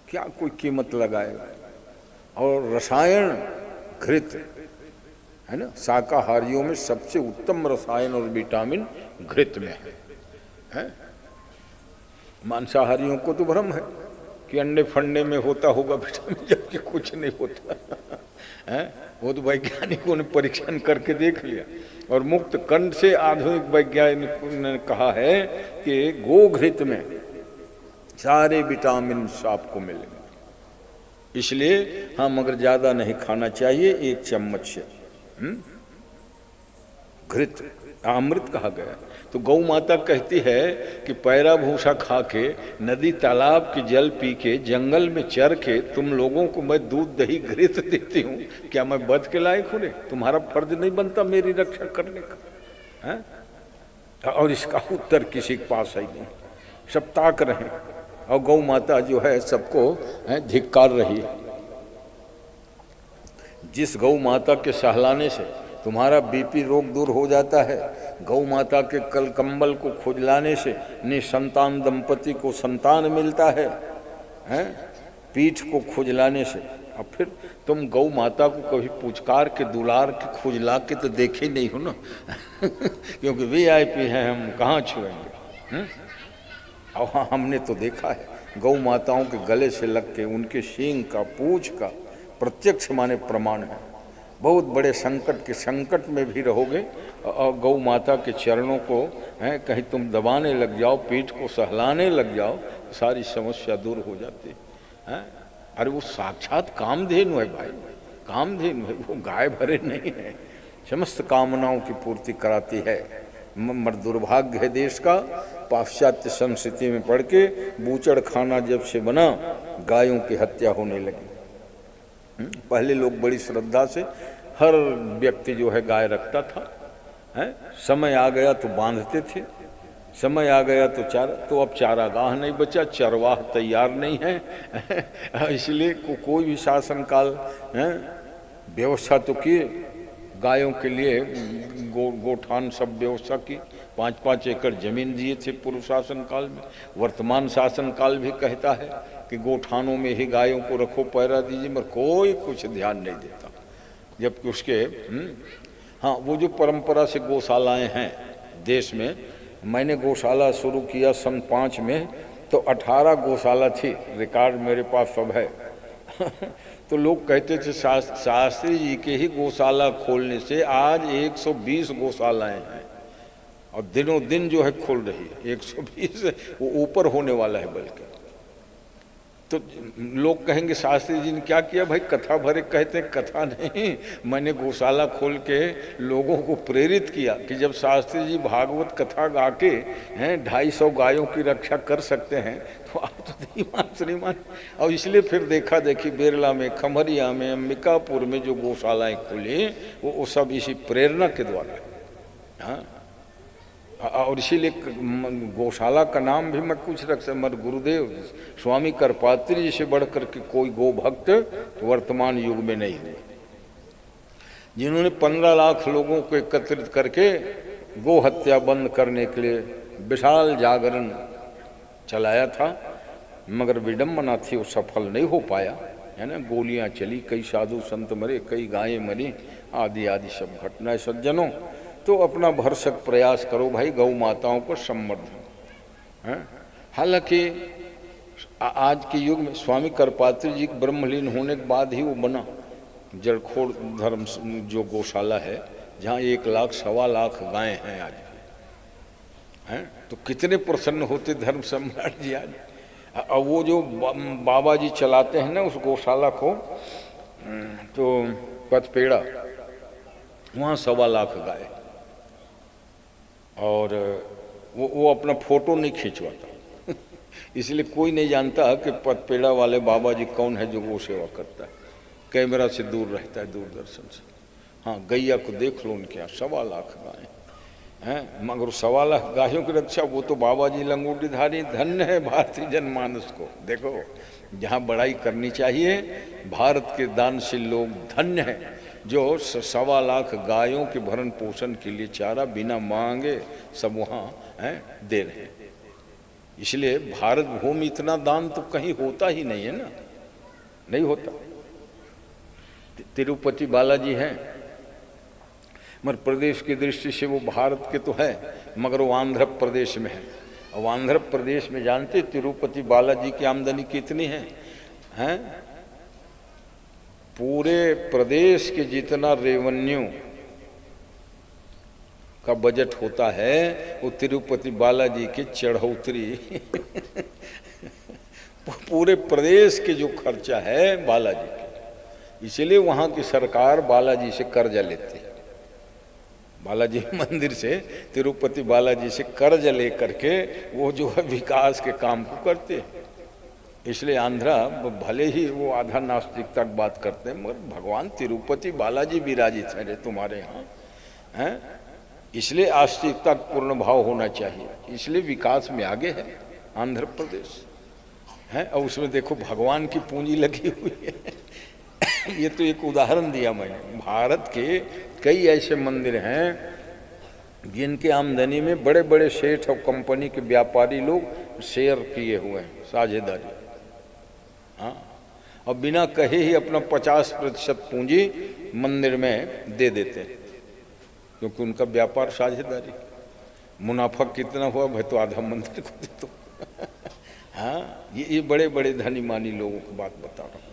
[SPEAKER 2] क्या कोई कीमत लगाएगा? और रसायन घृत है ना, शाकाहारियों में सबसे उत्तम रसायन और विटामिन घृत में है? मांसाहारियों को तो भ्रम है कि अंडे फंडे में होता होगा विटामिन, जबकि कुछ नहीं होता है। वो तो वैज्ञानिकों ने परीक्षण करके देख लिया और मुक्त कंठ से आधुनिक वैज्ञानिकों ने कहा है कि गोघृत में सारे विटामिन आपको मिलेंगे, इसलिए हाँ मगर ज्यादा नहीं खाना चाहिए, एक चम्मच से घृत अमृत कहा गया। तो गौ माता कहती है कि पैरा भूसा खा के नदी तालाब के जल पी के जंगल में चर के तुम लोगों को मैं दूध दही घृत देती हूँ, क्या मैं वध के लायक हूँ? तुम्हारा फर्ज नहीं बनता मेरी रक्षा करने का है? और इसका उत्तर किसी के पास ही नहीं, सब ताक रहे और गौ माता जो है सबको धिक्कार रही है। जिस गौ माता के सहलाने से तुम्हारा बीपी रोग दूर हो जाता है, गौ माता के कल कंबल को खुजलाने से निसंतान दंपति को संतान मिलता है, पीठ को खुजलाने से। अब फिर तुम गौ माता को कभी पुचकार के दुलार के खुजला के तो देखे नहीं हो ना क्योंकि वीआईपी हैं, हम कहाँ छुएंगे? और हाँ हमने तो देखा है गौ माताओं के गले से लग के उनके सींग का पूंछ का प्रत्यक्ष माने प्रमाण है। बहुत बड़े संकट के संकट में भी रहोगे और गौ माता के चरणों को कहीं तुम दबाने लग जाओ, पीठ को सहलाने लग जाओ, सारी समस्या दूर हो जाती है। अरे वो साक्षात कामधेनु है भाई, कामधेनु है, वो गाय भरे नहीं है, समस्त कामनाओं की पूर्ति कराती है। मर दुर्भाग्य है देश का, पाश्चात्य संस्कृति में पढ़ के बूचड़ खाना जब से बना गायों की हत्या होने लगी। पहले लोग बड़ी श्रद्धा से हर व्यक्ति जो है गाय रखता था, समय आ गया तो बांधते थे, समय आ गया तो तो अब चारागाह नहीं बचा, चरवाह तैयार नहीं है इसलिए कोई भी शासनकाल व्यवस्था तो किए गायों के लिए, गोठान सब व्यवस्था की, 5-5 एकड़ जमीन दिए थे पूर्व शासन काल में। वर्तमान शासन काल भी कहता है कि गोठानों में ही गायों को रखो, पैरा दीजिए, मगर कोई कुछ ध्यान नहीं देता। जबकि उसके हाँ वो जो परंपरा से गौशालाएं हैं देश में, मैंने गौशाला शुरू किया सन 5 में तो 18 गौशाला थी, रिकॉर्ड मेरे पास सब है तो लोग कहते थे शास्त्री जी के ही गौशाला खोलने से आज 120 गौशालाएं हैं और दिनों दिन जो है खोल रही है 120, वो ऊपर होने वाला है बल्कि। तो लोग कहेंगे शास्त्री जी ने क्या किया? भाई कथा भरे कहते हैं, कथा नहीं, मैंने गौशाला खोल के लोगों को प्रेरित किया कि जब शास्त्री जी भागवत कथा गा के 250 गायों की रक्षा कर सकते हैं तो आप तो धीमान श्रीमान। और इसलिए फिर देखा देखी बेरला में, खमरिया में, अंबिकापुर में जो गौशालाएं खुली वो सब इसी प्रेरणा के द्वारा। हाँ और इसीलिए गौशाला का नाम भी मैं कुछ रख सकता, मगर गुरुदेव स्वामी करपात्री जी से बढ़कर के कोई गो भक्त वर्तमान युग में नहीं हुए, जिन्होंने 15 लाख लोगों को एकत्रित करके गो हत्या बंद करने के लिए विशाल जागरण चलाया था, मगर विडम्बना थी वो सफल नहीं हो पाया, है ना। गोलियां चली, कई साधु संत मरे, कई गायें मरी, आदि आदि सब घटनाएं। सज्जनों, तो अपना भरसक प्रयास करो भाई गौ माताओं को संवर्धन है। हालांकि आज के युग में स्वामी करपात्री जी ब्रह्मलीन होने के बाद ही वो बना जड़खोड़ धर्म जो गौशाला है, जहाँ 1 लाख 1.25 लाख गायें हैं आज हैं। तो कितने प्रसन्न होते धर्म सम्राट जी आज। और वो जो बाबा जी चलाते हैं ना उस गौशाला को, तो पथपेड़ा, वहाँ 1.25 लाख गाय, और वो अपना फोटो नहीं खींचवाता इसलिए कोई नहीं जानता कि पथपेड़ा वाले बाबा जी कौन है जो गौ सेवा करता है, कैमरा से दूर रहता है, दूरदर्शन से। हाँ, गैया को देख लो, उनके यहाँ 1.25 लाख गाय हैं, मगर 1.25 लाख गायों की रक्षा वो तो बाबा जी लंगोटीधारी। धन्य है भारतीय जनमानस को। देखो, जहाँ बड़ाई करनी चाहिए, भारत के दानशील लोग धन्य हैं जो 1.25 लाख गायों के भरण पोषण के लिए चारा बिना मांगे सब वहाँ हैं दे रहे हैं। इसलिए भारत भूमि इतना दान तो कहीं होता ही नहीं है ना, नहीं होता। तिरुपति बालाजी हैं, मगर प्रदेश की दृष्टि से वो भारत के तो है, मगर वो आंध्र प्रदेश में है। और आंध्र प्रदेश में जानते तिरुपति बालाजी की आमदनी कितनी है? हैं पूरे प्रदेश के जितना रेवेन्यू का बजट होता है वो तिरुपति बालाजी के चढ़ौतरी पूरे प्रदेश के जो खर्चा है बालाजी के, इसलिए वहाँ की सरकार बालाजी से कर्जा लेती है। बालाजी मंदिर से, तिरुपति बालाजी से कर्ज ले करके वो जो है विकास के काम को करते हैं। इसलिए आंध्रा भले ही वो आधा नास्तिकता की बात करते हैं, मगर भगवान तिरुपति बालाजी विराजित है रे तुम्हारे यहाँ हैं, इसलिए आस्तिकता पूर्ण भाव होना चाहिए। इसलिए विकास में आगे है आंध्र प्रदेश है। और उसमें देखो भगवान की पूंजी लगी हुई है ये तो एक उदाहरण दिया मैंने। भारत के कई ऐसे मंदिर हैं जिनके आमदनी में बड़े बड़े सेठ और कंपनी के व्यापारी लोग शेयर किए हुए हैं, साझेदारी। हाँ, और बिना कहे ही अपना 50% पूंजी मंदिर में दे देते हैं, क्योंकि उनका व्यापार साझेदारी। मुनाफा कितना हुआ भाई, तो आधा मंदिर को दे दो हाँ, ये बड़े बड़े धनी मानी लोगों की बात बता रहा हूँ।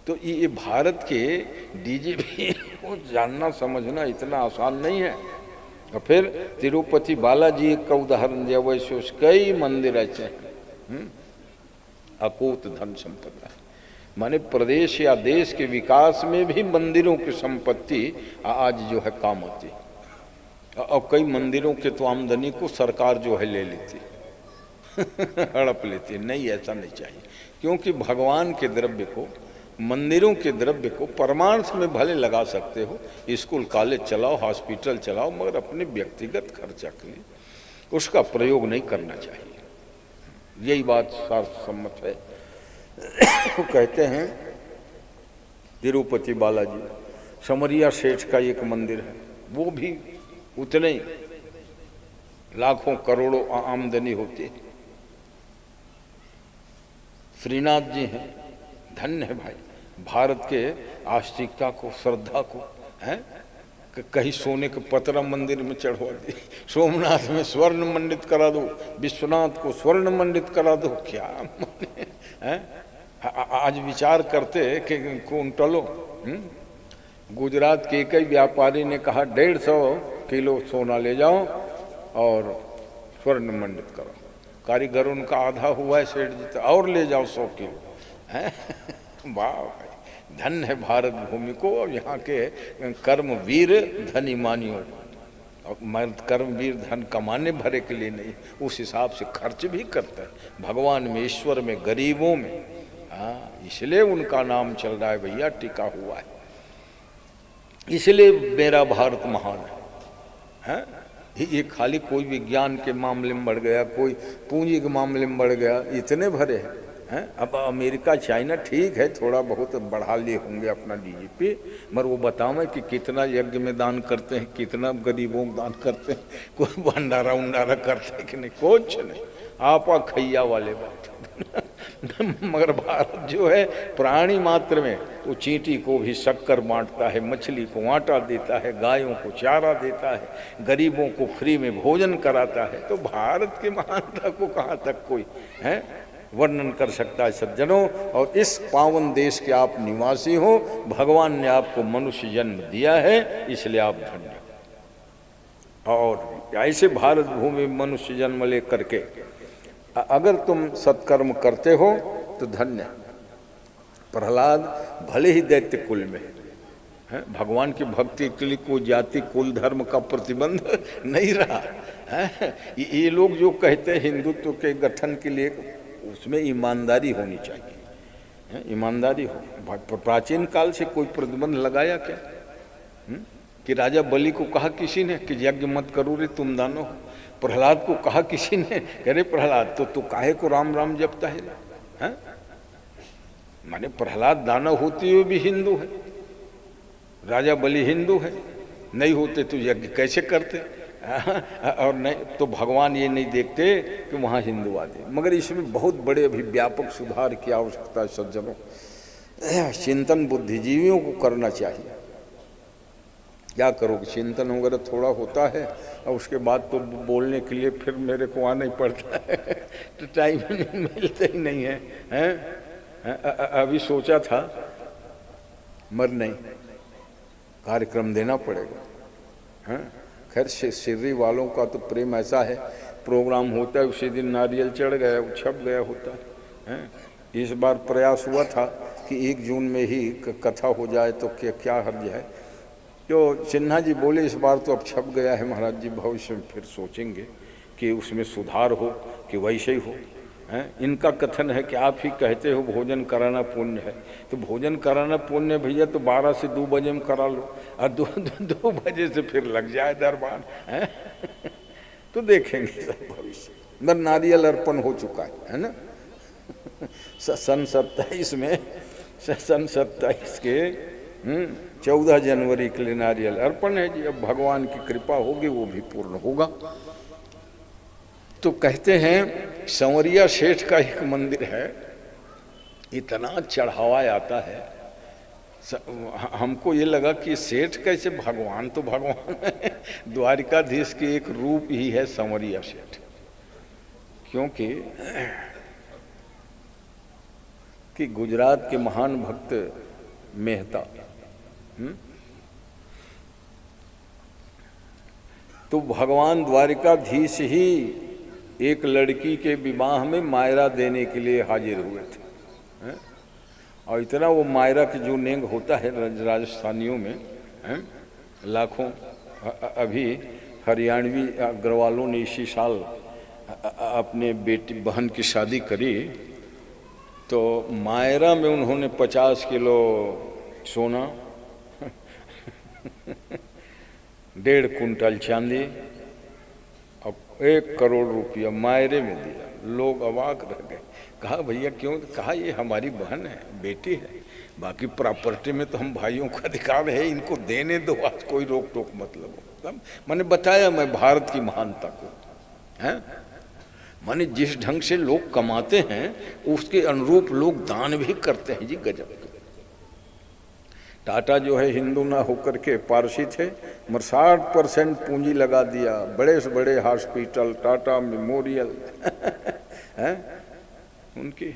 [SPEAKER 2] तो ये भारत के डीजीपी को जानना समझना इतना आसान नहीं है। और फिर तिरुपति बालाजी का उदाहरण दिया, वैसे कई मंदिर ऐसे हैं। अकूत धन संपदा, माने प्रदेश या देश के विकास में भी मंदिरों की संपत्ति आज जो है काम आती। और कई मंदिरों के तो आमदनी को सरकार जो है ले लेती हड़प लेती। नहीं, ऐसा नहीं चाहिए, क्योंकि भगवान के द्रव्य को, मंदिरों के द्रव्य को परमार्थ में भले लगा सकते हो, स्कूल कॉलेज चलाओ, हॉस्पिटल चलाओ, मगर अपने व्यक्तिगत खर्चा के लिए उसका प्रयोग नहीं करना चाहिए। यही बात शास्त्र सम्मत है। वो कहते हैं तिरुपति बालाजी, समरिया सेठ का एक मंदिर है, वो भी उतने ही लाखों करोड़ों आमदनी होती है। श्रीनाथ जी हैं, धन्य है भाई, भारत के आस्तिकता को, श्रद्धा को हैं, कहीं सोने के पतरा मंदिर में चढ़वा दी, सोमनाथ में स्वर्ण मंडित करा दो, विश्वनाथ को स्वर्ण मंडित करा दो, क्या हैं? आज विचार करते कि कुंटलों। गुजरात के कई व्यापारी ने कहा 150 किलो सोना ले जाओ और स्वर्ण मंडित करो। कारीगर उनका आधा हुआ है सेठ जी, तो और ले जाओ 100 किलो हैं। वाह भाई, धन्य है भारत भूमि को और यहाँ के कर्मवीर धनी मानियों। और मर्द कर्मवीर धन कमाने भरे के लिए नहीं, उस हिसाब से खर्च भी करता है भगवान में, ईश्वर में, गरीबों में। हाँ, इसलिए उनका नाम चल रहा है भैया, टिका हुआ है। इसलिए मेरा भारत महान है। ये खाली कोई विज्ञान के मामले में बढ़ गया, कोई पूंजी के मामले में बढ़ गया, इतने भरे हैं। अब अमेरिका चाइना ठीक है थोड़ा बहुत बढ़ा लिए होंगे अपना डीजीपी, मगर वो बताओ कि कितना यज्ञ में दान करते हैं, कितना गरीबों को दान करते हैं, कोई भंडारा उंडारा करते हैं कि नहीं, कुछ नहीं, आपा खैया वाले बात। मगर भारत जो है प्राणी मात्र में वो चींटी को भी शक्कर बांटता है, मछली को आटा देता है, गायों को चारा देता है, गरीबों को फ्री में भोजन कराता है। तो भारत की महानता को कहाँ तक कोई है वर्णन कर सकता है सज्जनों। और इस पावन देश के आप निवासी हो, भगवान ने आपको मनुष्य जन्म दिया है, इसलिए आप धन्य। और ऐसे भारत भूमि में मनुष्य जन्म ले करके अगर तुम सत्कर्म करते हो तो धन्य। प्रहलाद भले ही दैत्य कुल में है, भगवान की भक्ति के लिए कोई जाति कुल धर्म का प्रतिबंध नहीं रहा है। ये लोग जो कहते हैं हिंदुत्व के गठन के लिए, उसमें ईमानदारी होनी चाहिए, ईमानदारी हो। प्राचीन काल से कोई प्रतिबंध लगाया क्या? कि राजा बलि को कहा किसी ने कि यज्ञ मत करो रे तुम दानो? प्रहलाद को कहा किसी ने, कह रे प्रहलाद तो तू काहे को राम राम जपता है? माने प्रहलाद दानव होते हुए भी हिंदू है, राजा बलि हिंदू है, नहीं होते तो यज्ञ कैसे करते? और नहीं तो भगवान ये नहीं देखते कि वहाँ हिंदू आते। मगर इसमें बहुत बड़े अभी व्यापक सुधार की आवश्यकता है सज्जनों। चिंतन बुद्धिजीवियों को करना चाहिए। क्या करोगे, चिंतन वगैरह थोड़ा होता है और उसके बाद तो बोलने के लिए फिर मेरे को आना ही पड़ता है तो टाइम मिलता ही नहीं है। अभी सोचा था मर नहीं, कार्यक्रम देना पड़ेगा। खैर शिर्री वालों का तो प्रेम ऐसा है, प्रोग्राम होता है उसी दिन नारियल चढ़ गया, छप गया होता है। इस बार प्रयास हुआ था कि 1 जून में ही कथा हो जाए तो क्या हर्ज है। जो सिन्हा जी बोले इस बार तो अब छप गया है महाराज जी, भविष्य में फिर सोचेंगे कि उसमें सुधार हो कि वैसे ही हो। इनका कथन है कि आप ही कहते हो भोजन कराना पुण्य है, तो भोजन कराना पुण्य भैया तो 12 से 2 बजे में करा लो और 2 बजे से फिर लग जाए दरबार तो देखेंगे सब भविष्य। मगर नारियल अर्पण हो चुका है ना सन 27 में, सन 27 के 14 जनवरी के लिए नारियल अर्पण है जी। अब भगवान की कृपा होगी वो भी पूर्ण होगा। तो कहते हैं संवरिया सेठ का एक मंदिर है, इतना चढ़ावा आता है, हमको ये लगा कि सेठ कैसे, भगवान तो भगवान है। द्वारिकाधीश के एक रूप ही है संवरिया सेठ, क्योंकि कि गुजरात के महान भक्त मेहता तो भगवान द्वारिकाधीश ही एक लड़की के विवाह में मायरा देने के लिए हाजिर हुए थे। और इतना वो मायरा की जो नेंग होता है राजस्थानियों में लाखों। अभी हरियाणवी अग्रवालों ने इसी साल अपने बेटी बहन की शादी करी, तो मायरा में उन्होंने 50 किलो सोना 1.5 कुंटल चांदी और 1 करोड़ रुपया मायरे में दिया। लोग अवाक रह गए। कहा भैया क्यों? कहा ये हमारी बहन है, बेटी है, बाकी प्रॉपर्टी में तो हम भाइयों का अधिकार है, इनको देने दो, आज कोई रोक टोक मतलब हो। तब मैंने बताया मैं भारत की महानता को है। माने जिस ढंग से लोग कमाते हैं उसके अनुरूप लोग दान भी करते हैं जी, गजब। टाटा जो है हिंदू ना होकर के पारसी थे, मगर 60% पूंजी लगा दिया, बड़े से बड़े हॉस्पिटल, टाटा मेमोरियल है। उनके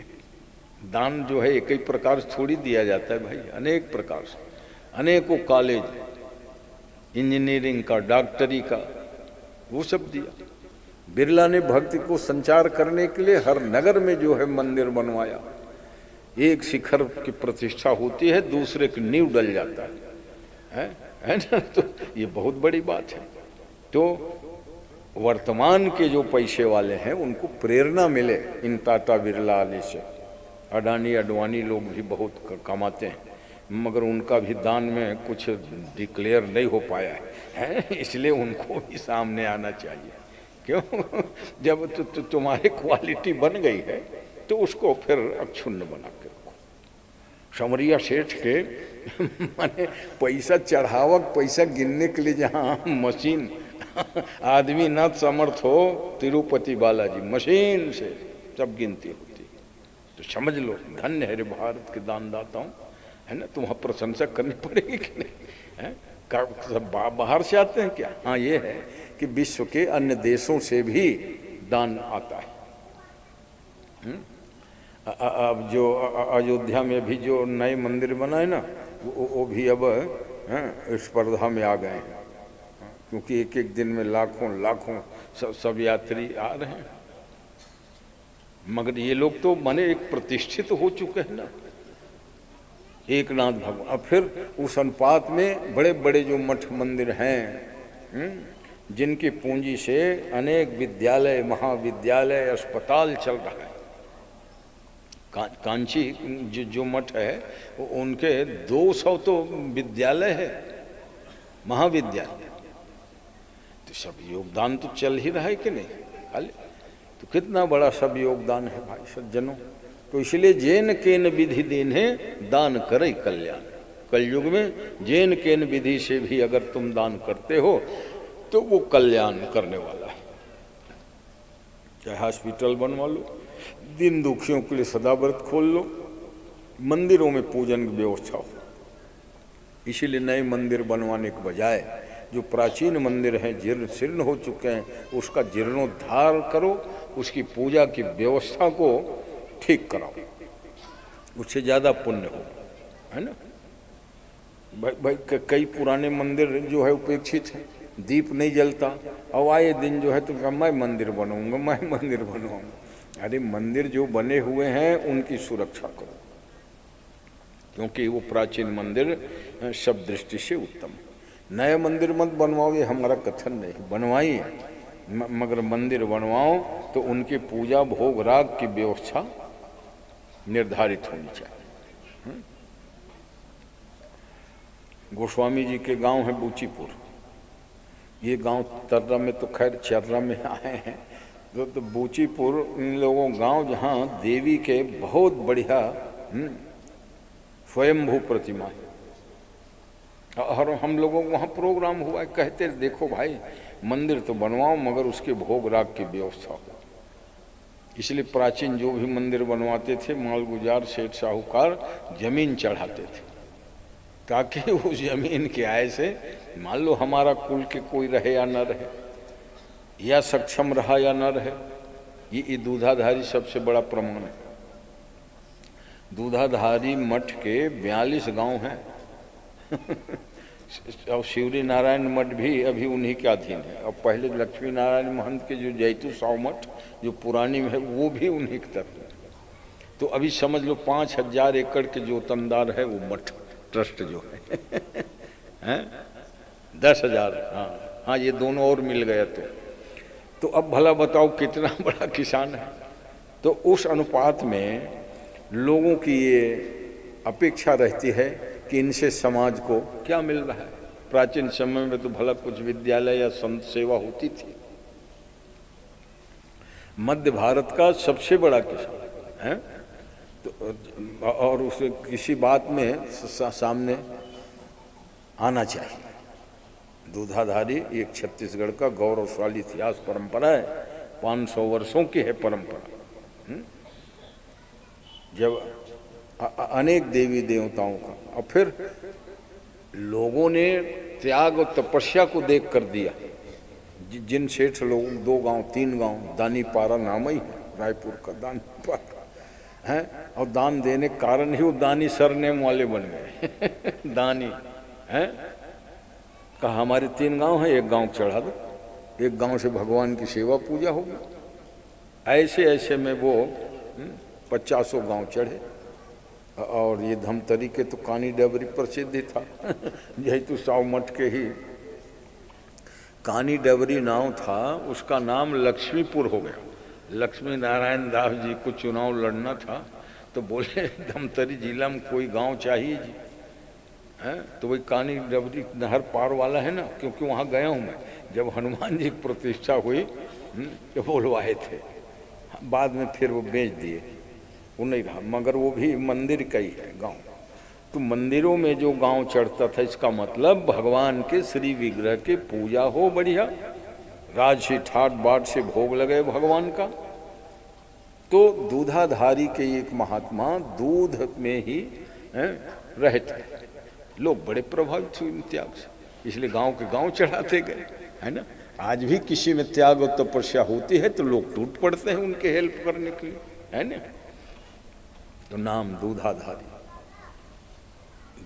[SPEAKER 2] दान जो है एक ही प्रकार से थोड़ी दिया जाता है भाई, अनेक प्रकार से, अनेकों कॉलेज, इंजीनियरिंग का, डॉक्टरी का, वो सब दिया। बिरला ने भक्ति को संचार करने के लिए हर नगर में जो है मंदिर बनवाया। एक शिखर की प्रतिष्ठा होती है, दूसरे की नींव डल जाता है ना। तो ये बहुत बड़ी बात है। तो वर्तमान के जो पैसे वाले हैं उनको प्रेरणा मिले इन टाटा बिरला आदि से। अडानी अडवाणी लोग भी बहुत कमाते हैं, मगर उनका भी दान में कुछ डिक्लेयर नहीं हो पाया है, इसलिए उनको भी सामने आना चाहिए। क्यों? जब तुम्हारी क्वालिटी बन गई है तो उसको फिर अक्षुण्ण बना के रखो। समरिया सेठ के माने पैसा चढ़ावक, पैसा गिनने के लिए जहाँ मशीन आदमी न समर्थ हो, तिरुपति बालाजी मशीन से सब गिनती होती। तो समझ लो धन्य है रे भारत के दानदाताओं, है ना। तुम्हें प्रशंसा करनी पड़ेगी कि नहीं है? सब बाहर से आते हैं क्या? हाँ, ये है कि विश्व के अन्य देशों से भी दान आता है। अब जो अयोध्या में भी जो नए मंदिर बनाए ना, वो भी अब स्पर्धा में आ गए हैं, क्योंकि एक एक दिन में लाखों लाखों सब यात्री आ रहे हैं। मगर ये लोग तो माने एक प्रतिष्ठित हो चुके हैं ना, एक नाथ भगवान। अब फिर उस अनुपात में बड़े बड़े जो मठ मंदिर हैं, जिनकी पूंजी से अनेक विद्यालय, महाविद्यालय, अस्पताल चल रहा है। कांची जो मठ है उनके 200 तो विद्यालय है, महाविद्यालय। तो सब योगदान तो चल ही रहा है कि नहीं? खाली तो कितना बड़ा सब योगदान है भाई सज्जनों। तो इसलिए जेन केन विधि देने दान करे कल्याण। कलयुग में जेन केन विधि से भी अगर तुम दान करते हो तो वो कल्याण करने वाला है। चाहे हॉस्पिटल बनवा लो, दिन दुखियों के लिए सदा व्रत खोल लो, मंदिरों में पूजन की व्यवस्था हो। इसीलिए नए मंदिर बनवाने के बजाय जो प्राचीन मंदिर हैं, जीर्ण शीर्ण हो चुके हैं, उसका जीर्णोद्धार करो, उसकी पूजा की व्यवस्था को ठीक कराओ, उससे ज़्यादा पुण्य हो, है ना भाई। कई पुराने मंदिर जो है उपेक्षित है, दीप नहीं जलता। अब आए दिन जो है तो मैं मंदिर बनवाऊंगा, मैं मंदिर बनवाऊंगा। अरे मंदिर जो बने हुए हैं उनकी सुरक्षा करो, क्योंकि वो प्राचीन मंदिर सब दृष्टि से उत्तम। नए मंदिर मत बनवाओ, ये हमारा कथन नहीं, बनवाइए, मगर मंदिर बनवाओ तो उनकी पूजा भोग राग की व्यवस्था निर्धारित होनी चाहिए। गोस्वामी जी के गांव है बूचीपुर। ये गांव तर्रा में तो खैर चर्रा में आए हैं, तो बूचीपुर इन लोगों गांव जहां देवी के बहुत बढ़िया स्वयंभू प्रतिमा है। और हम लोगों को वहाँ प्रोग्राम हुआ है, कहते देखो भाई मंदिर तो बनवाओ मगर उसके भोग राग की व्यवस्था हो। इसलिए प्राचीन जो भी मंदिर बनवाते थे, मालगुजार सेठ साहूकार जमीन चढ़ाते थे, ताकि उस जमीन के आय से मान लो हमारा कुल के कोई रहे या न रहे, या सक्षम रहा या न रहे। ये दूधाधारी सबसे बड़ा प्रमाण है। दूधाधारी मठ के 42 गांव हैं और शिवरी नारायण मठ भी अभी उन्हीं के अधीन है। और पहले लक्ष्मी नारायण महंत के जो जैतू साव मठ जो पुरानी में है वो भी उन्हीं की तरफ है। तो अभी समझ लो 5000 एकड़ के जो तंदार है वो मठ ट्रस्ट जो है हैं 10,000। हाँ, ये दोनों और मिल गया तो अब भला बताओ कितना बड़ा किसान है। तो उस अनुपात में लोगों की ये अपेक्षा रहती है कि इनसे समाज को क्या मिल रहा है। प्राचीन समय में तो भला कुछ विद्यालय या संत सेवा होती थी। मध्य भारत का सबसे बड़ा किसान है तो और उसे किसी बात में सामने आना चाहिए। दूधाधारी एक छत्तीसगढ़ का गौरवशाली इतिहास परंपरा है, 500 वर्षों की है परंपरा। जब अनेक देवी देवताओं का, और फिर लोगों ने त्याग और तपस्या को देख कर दिया। जिन सेठ लोग 2 गांव 3 गांव, दानीपारा नाम ही है रायपुर का, दानीपारा है, और दान देने के कारण ही वो दानी सरनेम वाले बन गए दानी है। कहा हमारे 3 गांव हैं, 1 गांव चढ़ा दो, 1 गांव से भगवान की सेवा पूजा होगी। ऐसे ऐसे में वो 50 गांव चढ़े। और ये धमतरी के तो कानी डबरी प्रसिद्ध ही था जैतू साव मठ के ही कानी डबरी नाव था, उसका नाम लक्ष्मीपुर हो गया। लक्ष्मी नारायण दास जी को चुनाव लड़ना था तो बोले धमतरी जिला में कोई गांव चाहिए जी। है। तो वही कानी रबरी नहर पार वाला है ना, क्योंकि वहाँ गया हूँ मैं, जब हनुमान जी की प्रतिष्ठा हुई तो बोलवाए थे, बाद में फिर वो बेच दिए, वो नहीं रहा, मगर वो भी मंदिर का ही है गांव। तो मंदिरों में जो गांव चढ़ता था, इसका मतलब भगवान के श्री विग्रह की पूजा हो बढ़िया, राजसी ठाट बाट से भोग लगे भगवान का। तो दूधाधारी के एक महात्मा दूध में ही रहते, लोग बड़े प्रभावित हुए त्याग से, इसलिए गांव के गांव चढ़ाते गए, है ना। आज भी किसी में त्याग और तपस्या होती है तो लोग टूट पड़ते हैं उनके हेल्प करने के लिए, है ना। तो नाम दूधाधारी,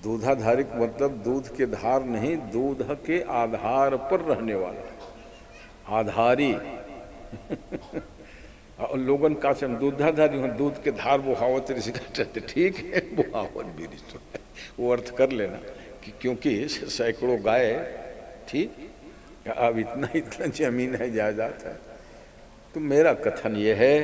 [SPEAKER 2] दूधाधारी मतलब दूध के धार नहीं, दूध के आधार पर रहने वाला आधारी। और लोगन का से दूधाधारी हो, दूध के धार बुहावत ऋषि कहते, ठीक है बुहावत भी ऋषि, वो अर्थ कर लेना कि क्योंकि सैकड़ों गाय थी, अब इतना इतना जमीन है, जायदाद है। तो मेरा कथन ये है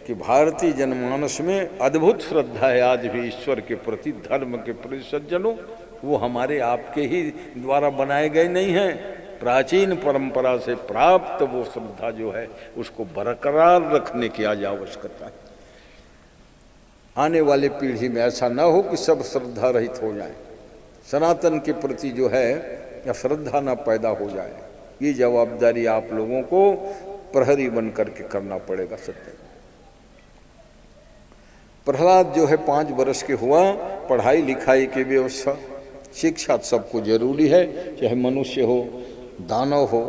[SPEAKER 2] कि भारतीय जनमानस में अद्भुत श्रद्धा है आज भी ईश्वर के प्रति, धर्म के प्रति। सज्जनों, वो हमारे आपके ही द्वारा बनाए गए नहीं हैं, प्राचीन परंपरा से प्राप्त वो श्रद्धा जो है उसको बरकरार रखने की आज आवश्यकता है। आने वाले पीढ़ी में ऐसा न हो कि सब श्रद्धा रहित हो जाए, सनातन के प्रति जो है या श्रद्धा न पैदा हो जाए। ये जवाबदारी आप लोगों को प्रहरी बन करके करना पड़ेगा। सत्य प्रहलाद जो है 5 वर्ष के हुआ, पढ़ाई लिखाई की व्यवस्था, शिक्षा सबको जरूरी है, चाहे मनुष्य हो दानव हो।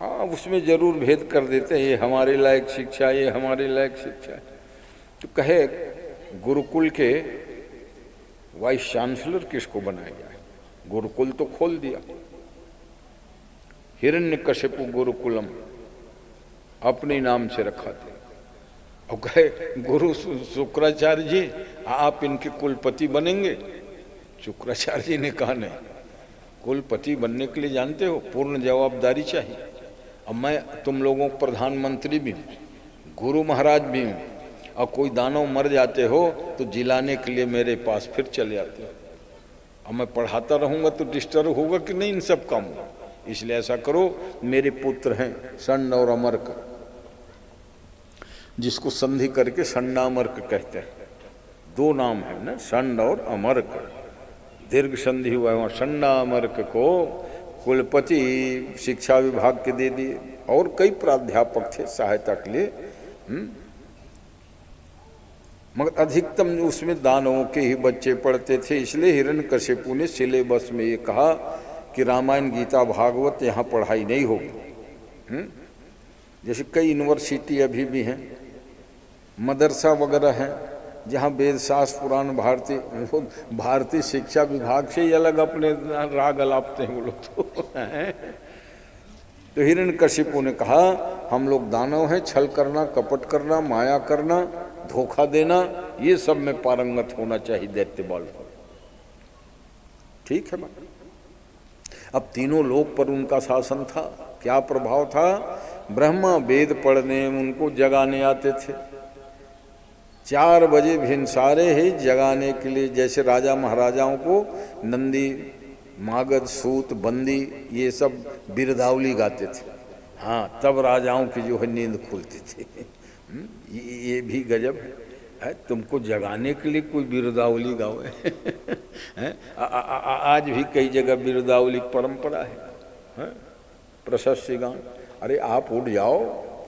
[SPEAKER 2] हाँ, उसमें जरूर भेद कर देते हैं, ये हमारे लायक शिक्षा, ये हमारे लायक शिक्षा है। तो कहे गुरुकुल के वाइस चांसलर किसको बनाया जाए? गुरुकुल तो खोल दिया, हिरण्यकशिपु गुरुकुलम अपने नाम से रखा था। और कहे गुरु शुक्राचार्य जी आप इनके कुलपति बनेंगे। शुक्राचार्य जी ने कहा नहीं, कुलपति बनने के लिए जानते हो पूर्ण जवाबदारी चाहिए। अब मैं तुम लोगों को प्रधानमंत्री भी हूँ, गुरु महाराज भी हूँ, और कोई दानव मर जाते हो तो जिलाने के लिए मेरे पास फिर चले आते हो। अब मैं पढ़ाता रहूँगा तो डिस्टर्ब होगा कि नहीं इन सब काम। इसलिए ऐसा करो, मेरे पुत्र हैं षण्ड और अमर्क, जिसको संधि करके षण्डामर्क कहते हैं। 2 नाम है ना, षण्ड और अमर्क, दीर्घ संधि हुआ है। वहाँ षण्डामर्क को कुलपति शिक्षा विभाग के दे दिए, और कई प्राध्यापक थे सहायता के लिए। मगर अधिकतम उसमें दानवों के ही बच्चे पढ़ते थे। इसलिए हिरण्यकशिपु ने सिलेबस में ये कहा कि रामायण गीता भागवत यहाँ पढ़ाई नहीं होगी। जैसे कई यूनिवर्सिटी अभी भी हैं, मदरसा वगैरह हैं, जहाँ वेद शास्त्र पुराण भारतीय शिक्षा विभाग से ही अलग अपने राग अलापते हैं वो लोग तो हिरण्यकशिपु ने कहा हम लोग दानव हैं, छल करना, कपट करना, माया करना, धोखा देना, ये सब में पारंगत होना चाहिए दैत्य बल पर। ठीक है बात। अब तीनों लोक पर उनका शासन था। क्या प्रभाव था? ब्रह्मा वेद पढ़ने उनको जगाने आते थे। 4 बजे भिनसारे ही जगाने के लिए, जैसे राजा महाराजाओं को नंदी, मागध, सूत, बंदी ये सब बिरदावली गाते थे। हाँ, तब राजाओं की जो है नींद खुलती थी। ये भी गजब है, तुमको जगाने के लिए कोई बिरदावली गावे आज भी कई जगह बिरदावली परंपरा है, प्रशस्ति गान। अरे आप उठ जाओ,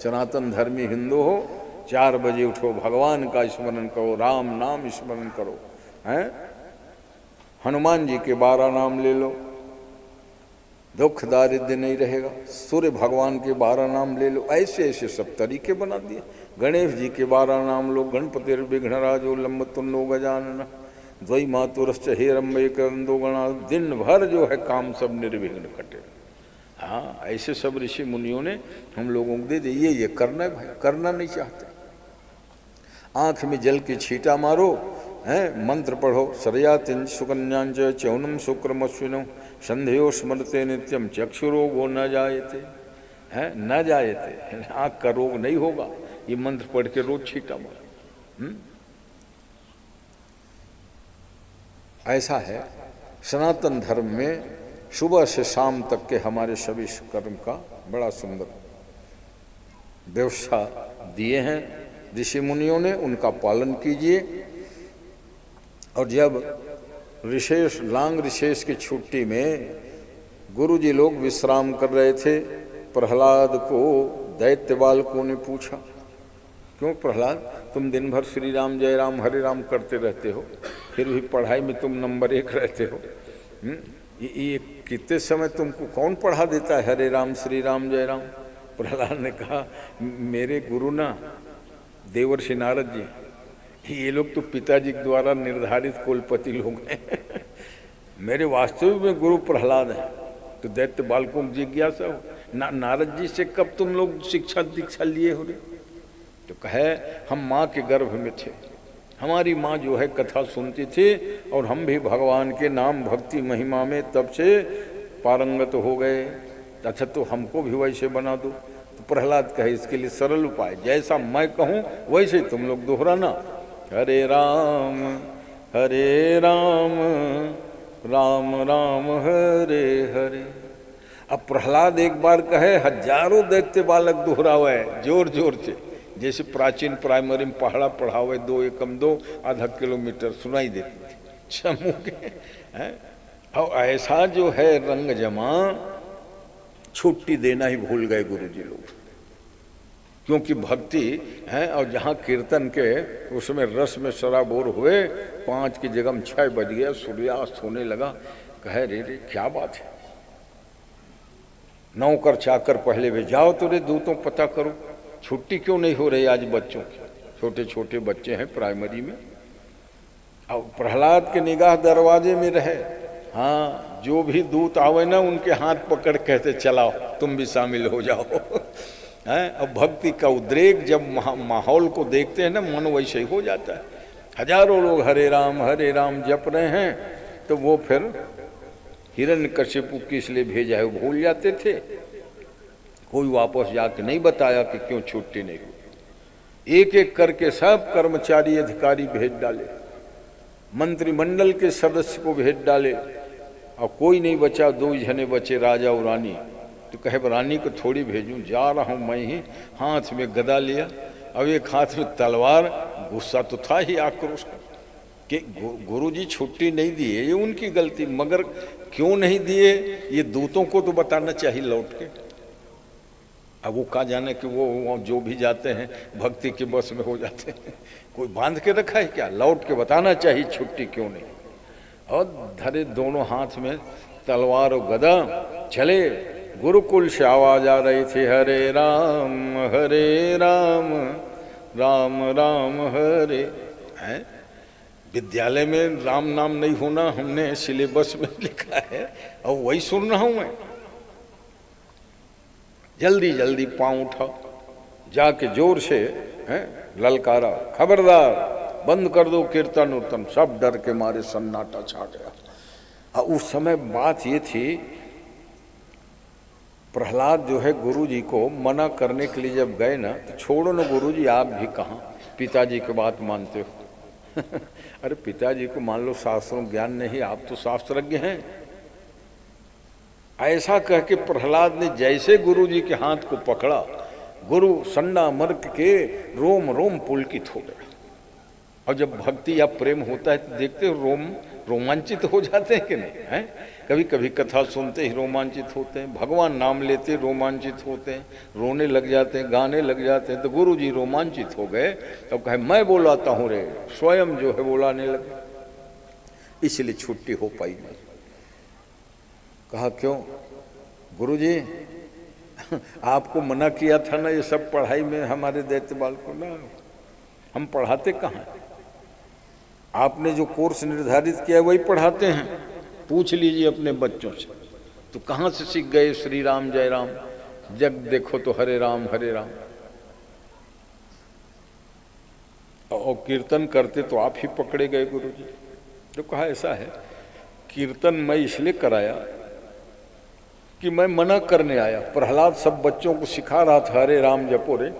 [SPEAKER 2] सनातन धर्मी हिंदू हो, 4 बजे उठो, भगवान का स्मरण करो, राम नाम स्मरण करो, हैं? हनुमान जी के 12 नाम ले लो, दुख दारिद्र्य नहीं रहेगा। सूर्य भगवान के 12 नाम ले लो। ऐसे ऐसे सब तरीके बना दिए। गणेश जी के 12 नाम लो, गणपति विघ्नराजो लंबतुंडो गजानन द्वै मातुरश्च हेरम्बे करंदो गणा। दिन भर जो है काम सब निर्विघ्न कटे। हाँ, ऐसे सब ऋषि मुनियों ने हम लोगों को दे दिए। ये करना है भाई, करना नहीं चाहते। आँख में जल के छींटा मारो, हैं, मंत्र पढ़ो, सरयातिन सुकन्यांच चौनम शुक्रमश्विनो संध्यो स्मरते नित्यम चक्षुरोगो न जायते, हैं, न जायते, आँख का रोग नहीं होगा। ये मंत्र पढ़ के रोज छींटा मारो। ऐसा है। सनातन धर्म में सुबह से शाम तक के हमारे सभी कर्म का बड़ा सुंदर व्यवस्था दिए हैं ऋषि मुनियों ने, उनका पालन कीजिए। और जब लांग रिशेष की छुट्टी में गुरुजी लोग विश्राम कर रहे थे, प्रहलाद को दैत्य बालकों ने पूछा, क्यों प्रहलाद, तुम दिन भर श्री राम जय राम हरे राम करते रहते हो, फिर भी पढ़ाई में तुम नंबर 1 रहते हो। ये कितने समय तुमको कौन पढ़ा देता है हरे राम श्री राम जय राम? प्रहलाद ने कहा, मेरे गुरु ना देवर्षि नारद जी, ये लोग तो पिताजी द्वारा निर्धारित कुलपति लोग हैं। मेरे वास्तविक में गुरु प्रहलाद है। तो दैत्य बालकों की जिज्ञासा हो, नारद जी से कब तुम लोग शिक्षा दीक्षा लिए हो रे? तो कहे, हम माँ के गर्भ में थे, हमारी माँ जो है कथा सुनती थी और हम भी भगवान के नाम भक्ति महिमा में तब से पारंगत हो गए। अच्छा, तो हमको भी वैसे बना दो। तो प्रहलाद कहे, इसके लिए सरल उपाय, जैसा मैं कहूँ वैसे तुम लोग दोहराना, हरे राम राम राम हरे हरे। अब प्रहलाद एक बार कहे, हजारों दैत्य बालक दोहरावे जोर जोर से, जैसे प्राचीन प्राइमरी में पहाड़ा पढ़ावे 2 एकम 2 आधा किलोमीटर सुनाई देती थी समूह के हैं। और ऐसा जो है रंग जमा, छुट्टी देना ही भूल गए गुरुजी लोग, क्योंकि भक्ति है। और जहाँ कीर्तन के उसमें रस में सराबोर हुए, 5 की जगह 6 बज गया, सूर्यास्त होने लगा। कहे, रे क्या बात है, नौकर चाकर पहले भी जाओ तो रे दूतों पता करो, छुट्टी क्यों नहीं हो रही आज बच्चों की? छोटे छोटे बच्चे हैं प्राइमरी में। अब प्रहलाद के निगाह दरवाजे में रहे, हाँ जो भी दूत आवे ना उनके हाथ पकड़ कहते चलाओ तुम भी शामिल हो जाओ। हैं, अब भक्ति का उद्रेक जब माहौल को देखते हैं ना, मन वैसे ही हो जाता है। हजारों लोग हरे राम जप रहे हैं, तो वो फिर हिरण्यकशिपु किस लिए भेजा है वो भूल जाते थे। कोई वापस जाके नहीं बताया कि क्यों छुट्टी नहीं हुई। एक एक करके सब कर्मचारी अधिकारी भेज डाले, मंत्रिमंडल के सदस्य को भेज डाले, और कोई नहीं बचा, 2 जने बचे, राजा और रानी। तो कहे, रानी को थोड़ी भेजूं, जा रहा हूं मैं ही। हाथ में गदा लिया, अब एक हाथ में तलवार। गुस्सा तो था ही आक्रोश का कि गुरुजी छुट्टी नहीं दिए, ये उनकी गलती, मगर क्यों नहीं दिए ये दूतों को तो बताना चाहिए लौट के। अब वो कहा जाने कि वो जो भी जाते हैं भक्ति के बस में हो जाते हैं, कोई बांध के रखा है क्या? लौट के बताना चाहिए छुट्टी क्यों नहीं। और धरे दोनों हाथ में तलवार और गदा, चले। गुरुकुल से आवाज आ रही थी, हरे राम राम राम हरे। हैं, विद्यालय में राम नाम नहीं होना हमने सिलेबस में लिखा है, और वही सुन रहा हूं मैं। जल्दी जल्दी पांव उठाओ, जाके जोर से हैं ललकारा, खबरदार बंद कर दो कीर्तन उर्तन। सब डर के मारे सन्नाटा छा गया। और उस समय बात ये थी, प्रहलाद जो है गुरुजी को मना करने के लिए जब गए ना, तो छोड़ो ना गुरुजी, आप भी कहाँ पिताजी की बात मानते हो। अरे पिताजी को मान लो, शास्त्रों ज्ञान नहीं, आप तो शास्त्रज्ञ हैं। ऐसा कह के प्रहलाद ने जैसे गुरुजी के हाथ को पकड़ा, गुरु सन्ना मर्क के रोम रोम पुलकित हो गया। और जब भक्ति या प्रेम होता है तो देखते हो रोमांचित हो जाते हैं कि नहीं? हैं, कभी कभी कथा सुनते ही रोमांचित होते हैं, भगवान नाम लेते रोमांचित होते हैं, रोने लग जाते हैं, गाने लग जाते हैं। तो गुरुजी रोमांचित हो गए, तब कहे, मैं बोलाता हूँ रे, स्वयं जो है बोलाने लगे। इसलिए छुट्टी हो पाई नहीं। कहा, क्यों गुरुजी, आपको मना किया था ना ये सब पढ़ाई में, हमारे दैत्य बाल को ना, हम पढ़ाते कहाँ? आपने जो कोर्स निर्धारित किया वही पढ़ाते हैं, पूछ लीजिए अपने बच्चों से। तो कहाँ से सीख गए श्री राम जय राम? जब देखो तो हरे राम। और कीर्तन करते तो आप ही पकड़े गए गुरुजी। तो कहा, ऐसा है, कीर्तन मैं इसलिए कराया कि मैं मना करने आया। प्रहलाद सब बच्चों को सिखा रहा था हरे राम जपो रे,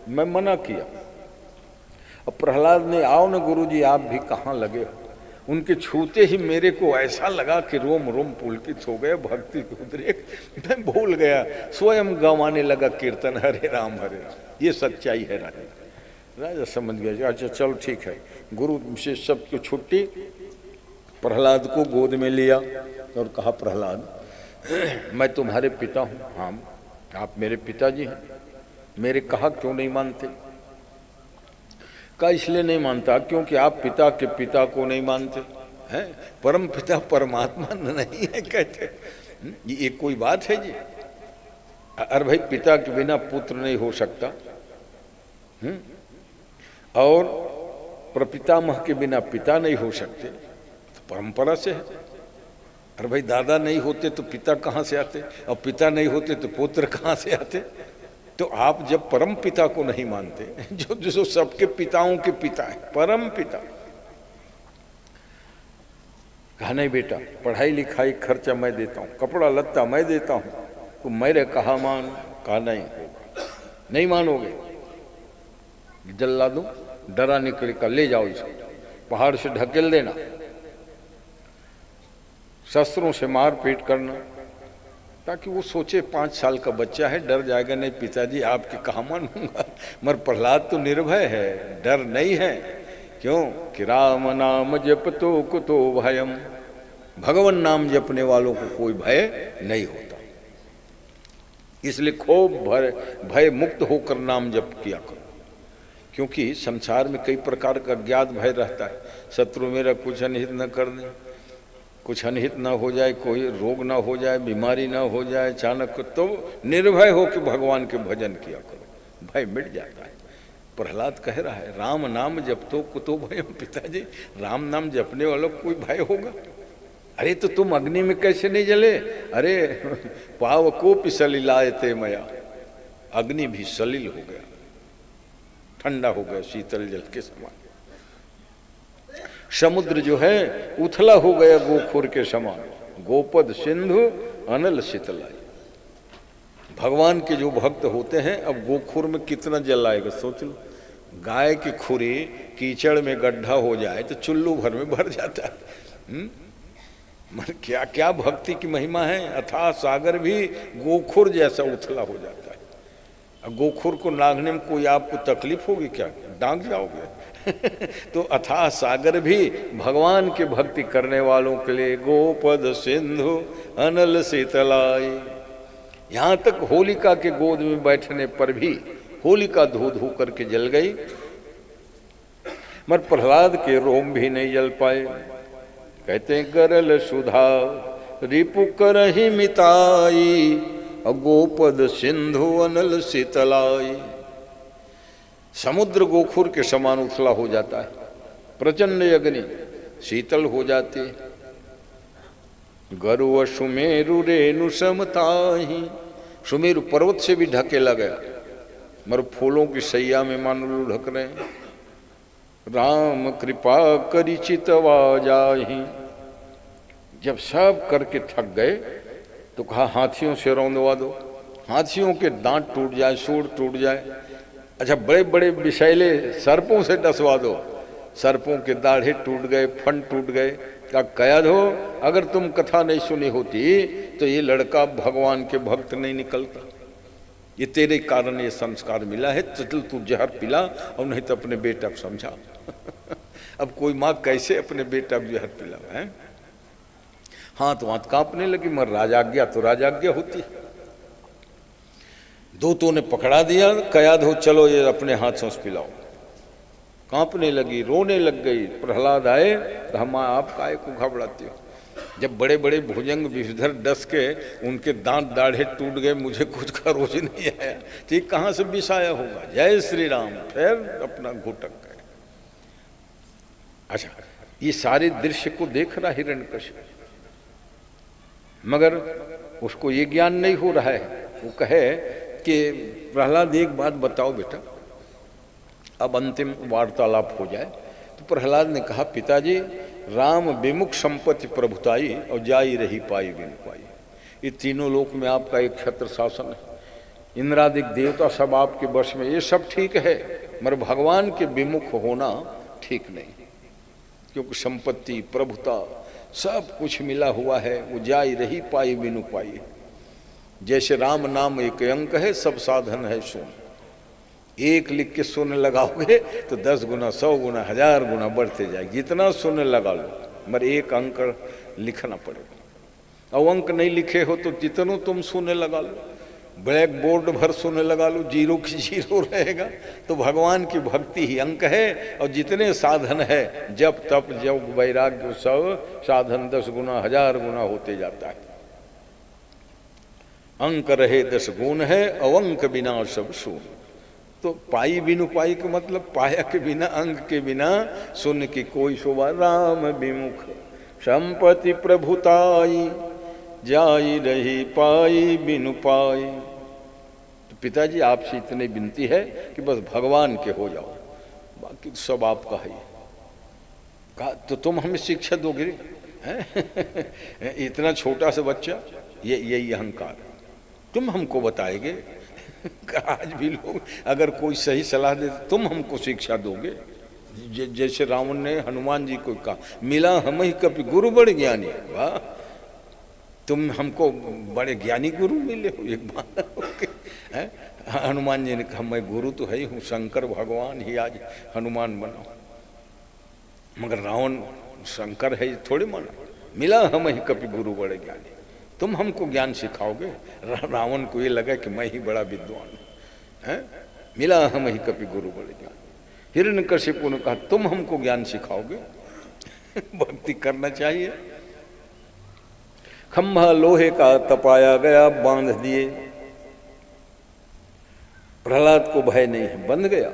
[SPEAKER 2] मैं मना किया। अब प्रहलाद ने, आओ न गुरुजी आप भी कहाँ लगे हो। उनके छूते ही मेरे को ऐसा लगा कि रोम रोम पुलकित हो गए, भक्ति के उद्रेक, मैं भूल गया, स्वयं गवाने लगा कीर्तन हरे राम हरे राम। ये सच्चाई है राजा समझ गया। अच्छा चलो ठीक है। गुरु से सबको छुट्टी, प्रहलाद को गोद में लिया और कहा, प्रहलाद मैं तुम्हारे पिता हूँ। हाँ आप मेरे पिताजी हैं। मेरे कहा क्यों नहीं मानते? का इसलिए नहीं मानता क्योंकि आप पिता के पिता को नहीं मानते हैं। परम पिता परमात्मा नहीं है कहते, ये कोई बात है जी? अरे भाई पिता के बिना पुत्र नहीं हो सकता, और प्रपितामह के बिना पिता नहीं हो सकते, तो परंपरा से है। अरे भाई दादा नहीं होते तो पिता कहाँ से आते, और पिता नहीं होते तो पुत्र कहाँ से आते? तो आप जब परम पिता को नहीं मानते, जो सबके पिताओं के पिता है, परम पिता, कहा नहीं बेटा पढ़ाई लिखाई खर्चा मैं देता हूँ, कपड़ा लत्ता मैं देता हूँ, तो मेरे कहा मान। कहा नहीं होगा, नहीं मानोगे, जल्ला दूं, डरा निकल कर ले जाओ इसको, पहाड़ से ढकेल देना, शस्त्रों से मार पीट करना, ताकि वो सोचे 5 साल का बच्चा है, डर जाएगा, नहीं पिताजी आपके कहाँ मानूंगा। मगर प्रहलाद तो निर्भय है, डर नहीं है। क्यों कि राम नाम जपतो कुतो भयम, भगवान नाम जपने वालों को कोई भय नहीं होता। इसलिए खूब भय मुक्त होकर नाम जप किया करो, क्योंकि संसार में कई प्रकार का ज्ञात भय रहता है। शत्रु मेरा कुछ अनहित न कर दे, कुछ अनहित ना हो जाए, कोई रोग ना हो जाए, बीमारी ना हो जाए अचानक, तो निर्भय हो कि भगवान के भजन किया करो, भय मिट जाता है। प्रहलाद कह रहा है राम नाम जपतो कुतो भयम। पिताजी राम नाम जपने वालों को कोई भय होगा? अरे तो तुम अग्नि में कैसे नहीं जले? अरे पाव को पिसलिलायते मया, अग्नि भी सलिल हो गया, ठंडा हो गया शीतल जल के समान। समुद्र जो है उथला हो गया गोखुर के समान, गोपद सिंधु अनल शीतलाई। भगवान के जो भक्त होते हैं, अब गोखुर में कितना जल आएगा सोच लो। गाय की खुरी कीचड़ में गड्ढा हो जाए तो चुल्लू भर में भर जाता है। मन क्या क्या भक्ति की महिमा है। अथाह सागर भी गोखुर जैसा उथला हो जाता है। अब गोखुर को नागने में कोई आपको तकलीफ होगी क्या? डांग जाओगे। तो अथाह सागर भी भगवान की भक्ति करने वालों के लिए गोपद सिंधु अनल शीतलाई। यहाँ तक होलिका के गोद में बैठने पर भी होलिका धो धो करके जल गई, मगर प्रहलाद के रोम भी नहीं जल पाए। कहते गरल सुधा रिपु करहि मिताई, गोपद सिंधु अनल शीतलाई। समुद्र गोखुर के समान उथला हो जाता है, प्रचंड अग्नि शीतल हो जाती है। गरुव सुमेरु रेणु समताही, सुमेरु पर्वत से भी ढकेला गया, मगर फूलों की सैया में मानो ढक रहे हैं। राम कृपा करी चितवा जाही, जब सब करके थक गए तो कहा हाथियों से रौंदवा दो, हाथियों के दांत टूट जाए, सूंड टूट जाए। अच्छा बड़े बड़े विषैले सर्पों से डसवा दो, सर्पों के दाढ़े टूट गए, फन टूट गए। क्या कैद हो, अगर तुम कथा नहीं सुनी होती तो ये लड़का भगवान के भक्त नहीं निकलता। ये तेरे कारण ये संस्कार मिला है, चल तू जहर पिला, और नहीं तो अपने बेटा को समझा। अब कोई माँ कैसे अपने बेटा को जहर पिला है? हाथ वाथ कांपने लगी, मगर राजाज्ञा तो राजाज्ञा होती है। दूतों ने पकड़ा दिया, कैद हो चलो ये अपने हाथों से पिलाओ। कांपने लगी, रोने लग गई। प्रहलाद आए तो हम आप काय को घबराती हो? जब बड़े बड़े भुजंग विषधर डस के उनके दांत दाढ़े टूट गए, मुझे कुछ का रोज नहीं आया, ठीक कहाँ से विष आया होगा? जय श्री राम, फिर अपना घुटक गए। अच्छा ये सारे दृश्य को देख रहा हिरण्यकश्यप, मगर उसको ये ज्ञान नहीं हो रहा है। वो कहे कि प्रहलाद एक बात बताओ बेटा, अब अंतिम वार्तालाप हो जाए। तो प्रहलाद ने कहा पिताजी राम विमुख संपत्ति प्रभुताई और जाई रही पाई बिन पाई। ये तीनों लोक में आपका एक छत्र शासन है, इंद्रादिक देवता सब आपके वश में, ये सब ठीक है, मगर भगवान के विमुख होना ठीक नहीं। क्योंकि संपत्ति प्रभुता सब कुछ मिला हुआ है, वो जाई रही पाई बिनु पाई। जैसे राम नाम एक अंक है, सब साधन है शून्य। एक लिख के शून्य लगाओगे तो 10 गुना 100 गुना 1000 गुना बढ़ते जाएगी। जितना शून्य लगा लो, मगर एक अंक लिखना पड़ेगा। और अंक नहीं लिखे हो तो जितनों तुम शून्य लगा लो, ब्लैक बोर्ड भर शून्य लगा लो, जीरो की जीरो रहेगा। तो भगवान की भक्ति ही अंक है। और जितने साधन है, जब तप जब वैराग्य सब साधन 10 गुना 1000 गुना होते जाता है। अंक रहे 10 गुण है, अवंक बिना सब शून्य। तो पाई बिनु पाई का मतलब पाया के बिना, अंग के बिना शून्य की कोई शोभा। राम विमुख संपत्ति प्रभुताई, जाई रही पाई बिनु पाई। तो पिताजी आपसे इतनी विनती है कि बस भगवान के हो जाओ, बाकी तो सब आपका है। कहा तो तुम हमें शिक्षा दोगे? इतना छोटा सा बच्चा, यही अहंकार, तुम हमको बताएंगे? आज भी लोग अगर कोई सही सलाह दे, तुम हमको शिक्षा दोगे? जैसे रावण ने हनुमान जी को कहा, मिला हम ही कभी गुरु बड़े ज्ञानी। वाह, तुम हमको बड़े ज्ञानी गुरु मिले हो एक बार। हनुमान जी ने कहा, मैं गुरु तो है ही हूँ, शंकर भगवान ही आज हनुमान बना, मगर रावण शंकर है थोड़ी माना। मिला हम ही कभी गुरु बड़े ज्ञानी, तुम हमको ज्ञान सिखाओगे? रावण को ये लगा कि मैं ही बड़ा विद्वान हूँ। मिला हम ही कभी गुरु बड़े ज्ञान। हिरण्यकशिपु ने कहा, तुम हमको ज्ञान सिखाओगे? भक्ति करना चाहिए। खंभा लोहे का तपाया गया, बांध दिए। प्रहलाद को भय नहीं है, बंध गया।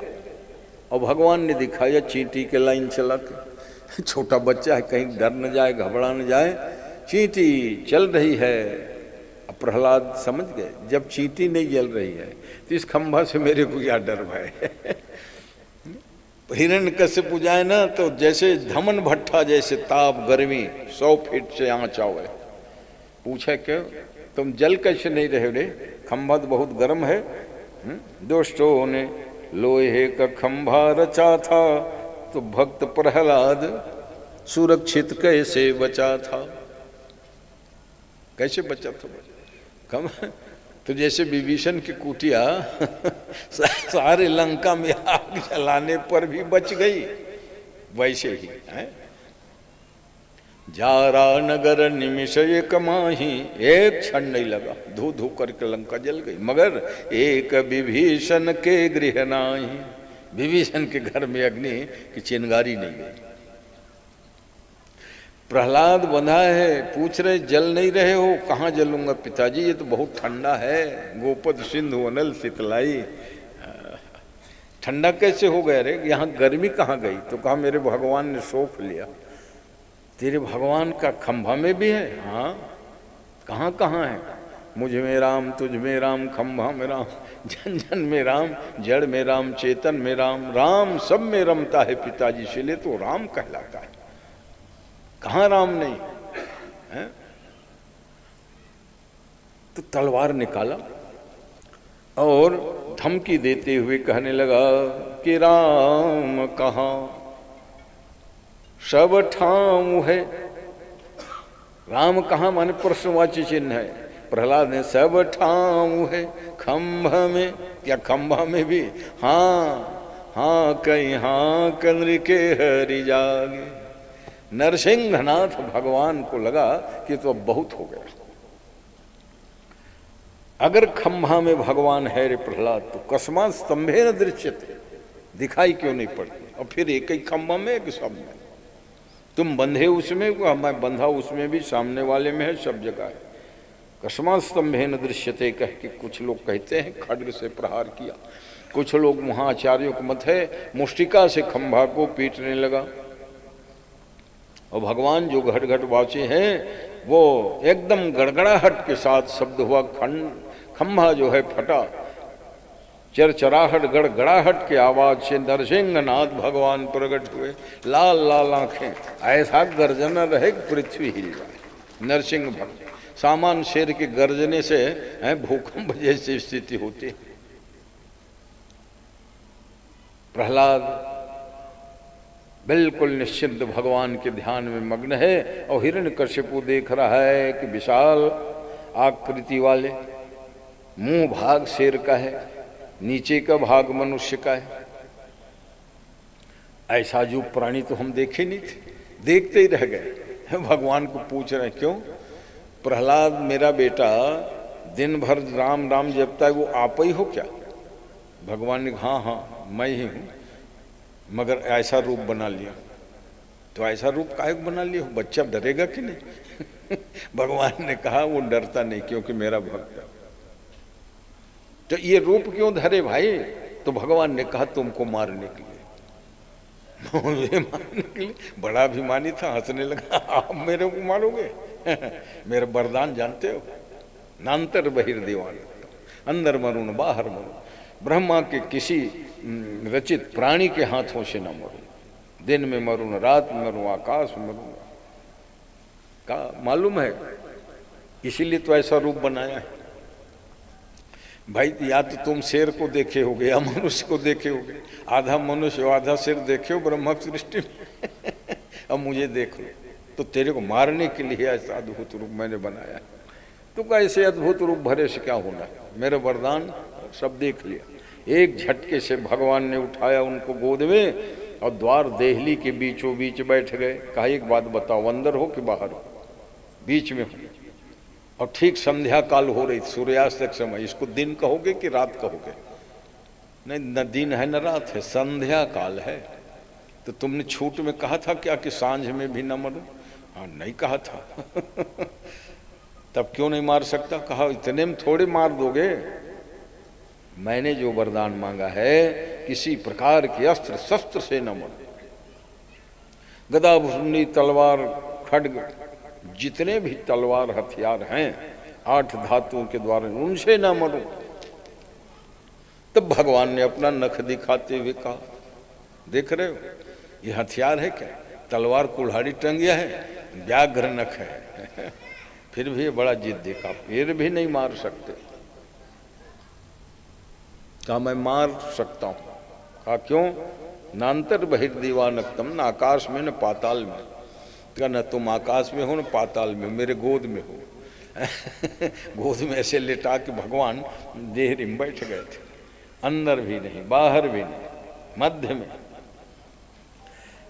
[SPEAKER 2] और भगवान ने दिखाया चींटी के लाइन चला के। छोटा बच्चा है, कहीं डर न जाए, घबरा न जाए। चींटी चल रही है। अब प्रहलाद समझ गए, जब चींटी नहीं जल रही है तो इस खंभा से मेरे को क्या डर भय है। हिरण्यकशिपु जाए ना तो जैसे धमन भट्ठा, जैसे ताप गर्मी 100 फीट से आँच आवे। पूछा क्यों तुम जल कैसे नहीं रहे रे? खंभा तो बहुत गर्म है। दोस्तों ने लोहे का खंभा रचा था, तो भक्त प्रहलाद सुरक्षित कैसे बचा था? कैसे बचा था? कम तो जैसे विभीषण की कुटिया सारे लंका में आग जलाने पर भी बच गई, वैसे ही है। जारा नगर निमिष एक माही, एक क्षण नहीं लगा, धू धू करके लंका जल गई। मगर एक विभीषण के गृह नाही, विभीषण के घर में अग्नि की चिंगारी नहीं गई। प्रहलाद बंधा है, पूछ रहे जल नहीं रहे हो? कहाँ जलूंगा पिताजी, ये तो बहुत ठंडा है। गोपद सिंधु अनल शीतलाई, ठंडा कैसे हो गया रे? यहाँ गर्मी कहाँ गई? तो कहा मेरे भगवान ने सौंप लिया। तेरे भगवान का खंभा में भी है? हाँ। कहाँ कहाँ है? मुझ में राम, तुझ में राम, खंभा में राम, जन जन में राम, जड़ में राम, चेतन में राम, राम सब में रमता है पिताजी, इसलिए तो राम कहलाता है। कहाँ राम नहीं है? तो तलवार निकाला और धमकी देते हुए कहने लगा कि राम कहाँ, सब ठाम है। राम कहाँ माने प्रश्नवाची चिन्ह है। प्रहलाद ने सब ठाम है, खंभा में, क्या खंभा में भी? हाँ हाँ कहीं हाँ कंद्र के हरि जागे। नरसिंहनाथ भगवान को लगा कि तो अब बहुत हो गया। अगर खंभा में भगवान है रे प्रहलाद, तो कस्मात् स्तंभे न दृश्यते, दिखाई क्यों नहीं पड़ती? और फिर एक ही खंभा में, एक सब में। तुम बंधे उसमें, मैं बंधा उसमें भी, सामने वाले में है, सब जगह है। कस्मात् स्तंभे न दृश्यते कह के कुछ लोग कहते हैं खड्ग से प्रहार किया। कुछ लोग महाचार्यों को मत है मुष्टिका से खंभा को पीटने लगा। और भगवान जो घट घट वाचे हैं वो एकदम गड़गड़ाहट के साथ शब्द हुआ, खंभा जो है फटा, चरचराहट गड़गड़ाहट के आवाज से नरसिंहनाथ भगवान प्रकट हुए। लाल लाल आंखें, ऐसा गर्जन रहे पृथ्वी हिल जाए। नरसिंह भक्त, सामान शेर के गर्जने से भूकंप जैसी स्थिति होती। प्रहलाद बिल्कुल निश्चिंत भगवान के ध्यान में मग्न है। और हिरण्यकशिपु देख रहा है कि विशाल आकृति वाले, मुंह भाग शेर का है, नीचे का भाग मनुष्य का है। ऐसा जो प्राणी तो हम देखे नहीं थे, देखते ही रह गए। भगवान को पूछ रहे क्यों? प्रहलाद मेरा बेटा दिन भर राम राम जपता है, वो आप ही हो क्या? भगवान ने हाँ हाँ मैं ही हूँ, मगर ऐसा रूप बना लिया। तो ऐसा रूप काहे को बना लिया? बच्चा डरेगा कि नहीं? भगवान ने कहा वो डरता नहीं क्योंकि मेरा भक्त है। तो ये रूप क्यों धरे भाई? तो भगवान ने कहा तुमको मारने के लिए। मुझे मारने के लिए? बड़ा अभिमानी था, हंसने लगा। आप मेरे को मारोगे? मेरा वरदान जानते हो? नान्तर बहिर्देवान, अंदर मरूं बाहर मरूं, ब्रह्मा के किसी रचित प्राणी के हाथों से न मरूं, दिन में मरूं रात में मरूं आकाश में मरूं। का मालूम है? इसीलिए तो ऐसा रूप बनाया है भाई। या तो तुम शेर को देखे होगे या मनुष्य को देखे होगे, आधा मनुष्य आधा शेर देखे हो ब्रह्मा की सृष्टि में। अब मुझे देख लो, तो तेरे को मारने के लिए ऐसा अद्भुत रूप मैंने बनाया है। तो कैसे अद्भुत रूप भरे से क्या होना? मेरा वरदान सब देख लिया। एक झटके से भगवान ने उठाया उनको गोद में और द्वार देहली के बीचों बीच बैठ गए। कहा एक बात बताओ, अंदर हो कि बाहर हो? बीच में हो। और ठीक संध्या काल हो रही, सूर्यास्त तक समय। इसको दिन कहोगे कि रात कहोगे? नहीं, न दिन है न रात है, संध्या काल है। तो तुमने छूट में कहा था क्या कि सांझ में भी न मरो? हाँ नहीं कहा था। तब क्यों नहीं मार सकता? कहा इतने में थोड़े मार दोगे। मैंने जो वरदान मांगा है किसी प्रकार के अस्त्र शस्त्र से न मरो। गदा भुसुंडी तलवार खड्ग जितने भी तलवार हथियार हैं 8 धातुओं के द्वारा, उनसे न मरो। तब भगवान ने अपना नख दिखाते हुए कहा देख रहे हो ये हथियार है क्या? तलवार कुल्हाड़ी टंगिया है, व्याघ्र नख है। फिर भी बड़ा जिद्दी का, फिर भी नहीं मार सकते। कहा मैं मार सकता हूं। कहा क्यों? नान्तर बहिर्दीवानक्तम, न आकाश में न पाताल में। कहा न तुम आकाश में हो न पाताल में, मेरे गोद में हो। गोद में ऐसे लेटा के भगवान देहरी में बैठ गए थे, अंदर भी नहीं बाहर भी नहीं, मध्य में।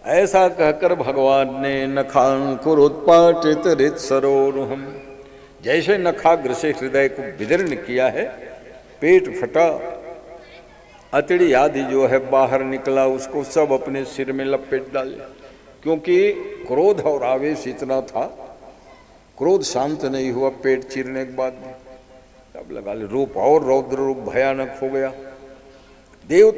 [SPEAKER 2] ऐसा कहकर भगवान ने नखांकुरोत्पाटित हृत सरोरुहम, जैसे नखाग्र से हृदय को विदीर्ण किया है, पेट फटा, अतड़ी आदि जो है बाहर निकला, उसको सब अपने सिर में लपेट डाले। क्योंकि क्रोध और आवेश इतना था, क्रोध शांत नहीं हुआ पेट चीरने के बाद। अब लगा ले रूप और रौद्र रूप भयानक हो गया। देव